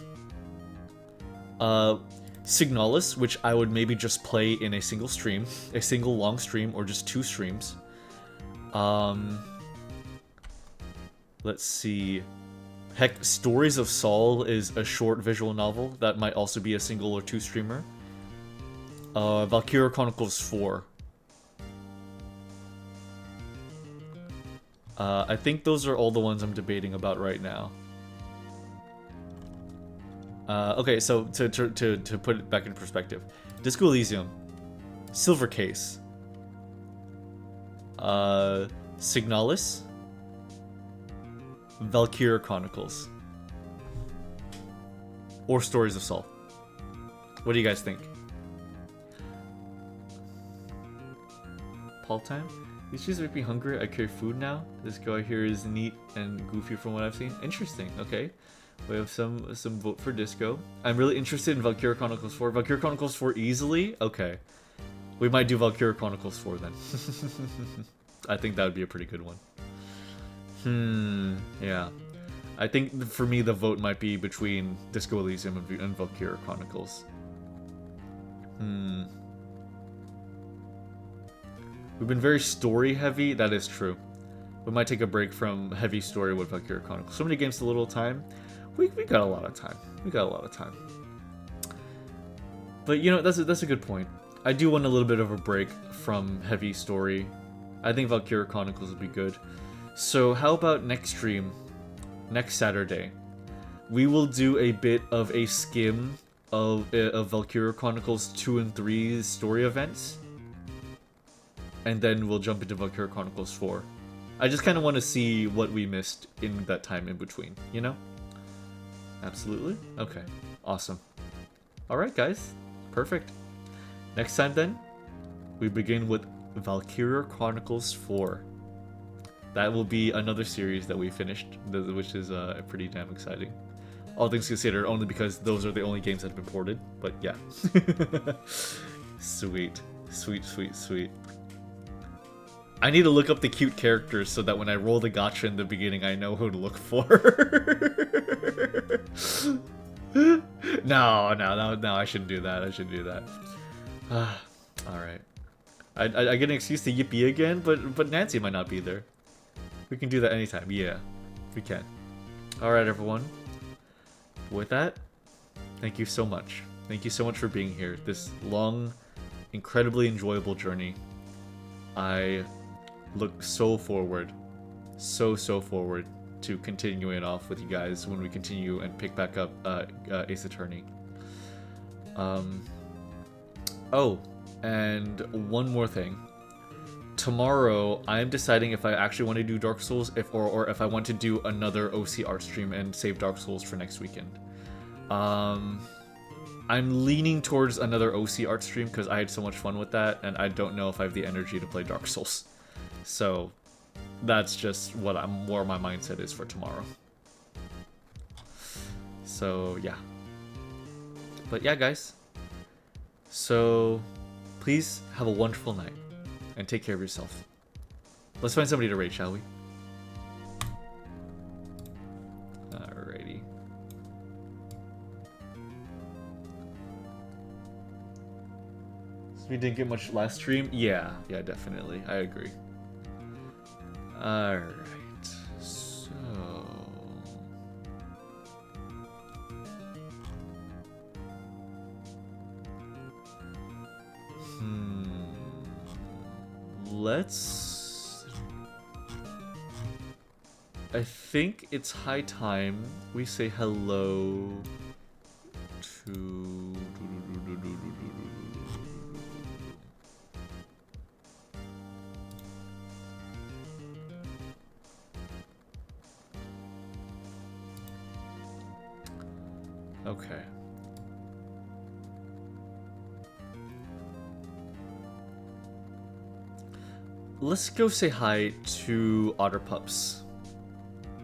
Signalis, which I would maybe just play in a single stream, a single long stream, or just 2 streams. Let's see. Heck, Stories of Saul is a short visual novel that might also be a single or 2 streamer. Valkyria Chronicles 4 I think those are all the ones I'm debating about right now. Okay, so to put it back in perspective, Disco Elysium, Silver Case, Signalis, Valkyria Chronicles, or Stories of Saul. What do you guys think? Paul time? These cheeses make me hungry. I crave food now. This guy here is neat and goofy from what I've seen. Interesting. Okay, we have some vote for Disco. I'm really interested in Valkyria Chronicles 4. Valkyria Chronicles 4 easily. Okay, we might do Valkyria Chronicles 4 then. I think that would be a pretty good one. Yeah. I think for me the vote might be between Disco Elysium and Valkyria Chronicles. We've been very story heavy, that is true. We might take a break from heavy story with Valkyria Chronicles. So many games, a little time. We got a lot of time. We got a lot of time. But you know, that's a good point. I do want a little bit of a break from heavy story. I think Valkyria Chronicles would be good. So how about next stream, next Saturday, we will do a bit of a skim of Valkyria Chronicles 2 and 3's story events. And then we'll jump into Valkyria Chronicles 4. I just kind of want to see what we missed in that time in between, you know? Absolutely? Okay. Awesome. Alright, guys. Perfect. Next time, then, we begin with Valkyria Chronicles 4. That will be another series that we finished, which is pretty damn exciting. All things considered, only because those are the only games that have been ported. But yeah. Sweet. Sweet, sweet, sweet. I need to look up the cute characters so that when I roll the gacha in the beginning, I know who to look for. No, I shouldn't do that. I shouldn't do that. Alright. I get an excuse to yippee again, but Nancy might not be there. We can do that anytime. Yeah, we can. Alright, everyone. With that, thank you so much. Thank you so much for being here. This long, incredibly enjoyable journey. I look so forward to continuing it off with you guys when we continue and pick back up Ace Attorney. Oh, and one more thing. Tomorrow, I'm deciding if I actually want to do Dark Souls, or if I want to do another OC art stream and save Dark Souls for next weekend. I'm leaning towards another OC art stream because I had so much fun with that, and I don't know if I have the energy to play Dark Souls. So that's just where my mindset is for tomorrow. So yeah. But yeah, guys. So please have a wonderful night and take care of yourself. Let's find somebody to raid, shall we? Alrighty. So we didn't get much last stream? Yeah, definitely. I agree. Alright, so... Let's... I think it's high time we say hello to... Okay. Let's go say hi to Otter Pups.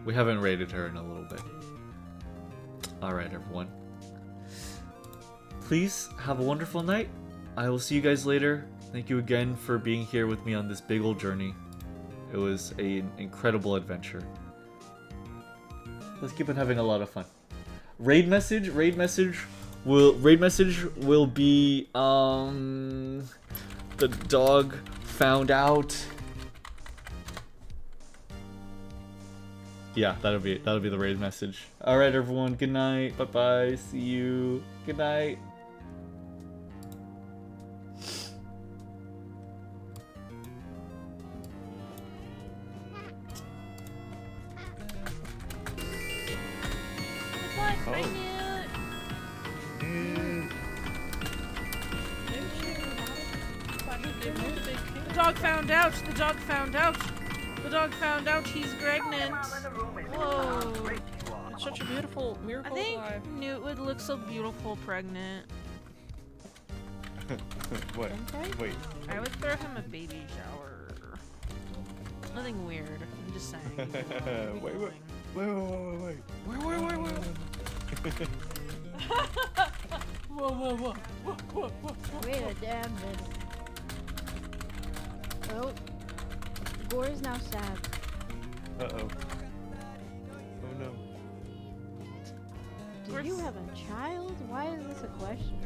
We haven't raided her in a little bit. Alright, everyone. Please have a wonderful night. I will see you guys later. Thank you again for being here with me on this big old journey. It was an incredible adventure. Let's keep on having a lot of fun. Raid message will be the dog found out. Yeah, that'll be the raid message. All right, everyone. Good night. Bye bye. See you. Good night. Pregnant. The dog found out. The dog found out. The dog found out he's pregnant. Whoa. It's such a beautiful miracle. I think Newt would look so beautiful pregnant. What? Wait. I would throw him a baby shower. Nothing weird. I'm just saying. Wait. Whoa. Wait a damn minute. Well, Gore is now sad. Uh-oh. Oh no. Do you have a child? Why is this a question?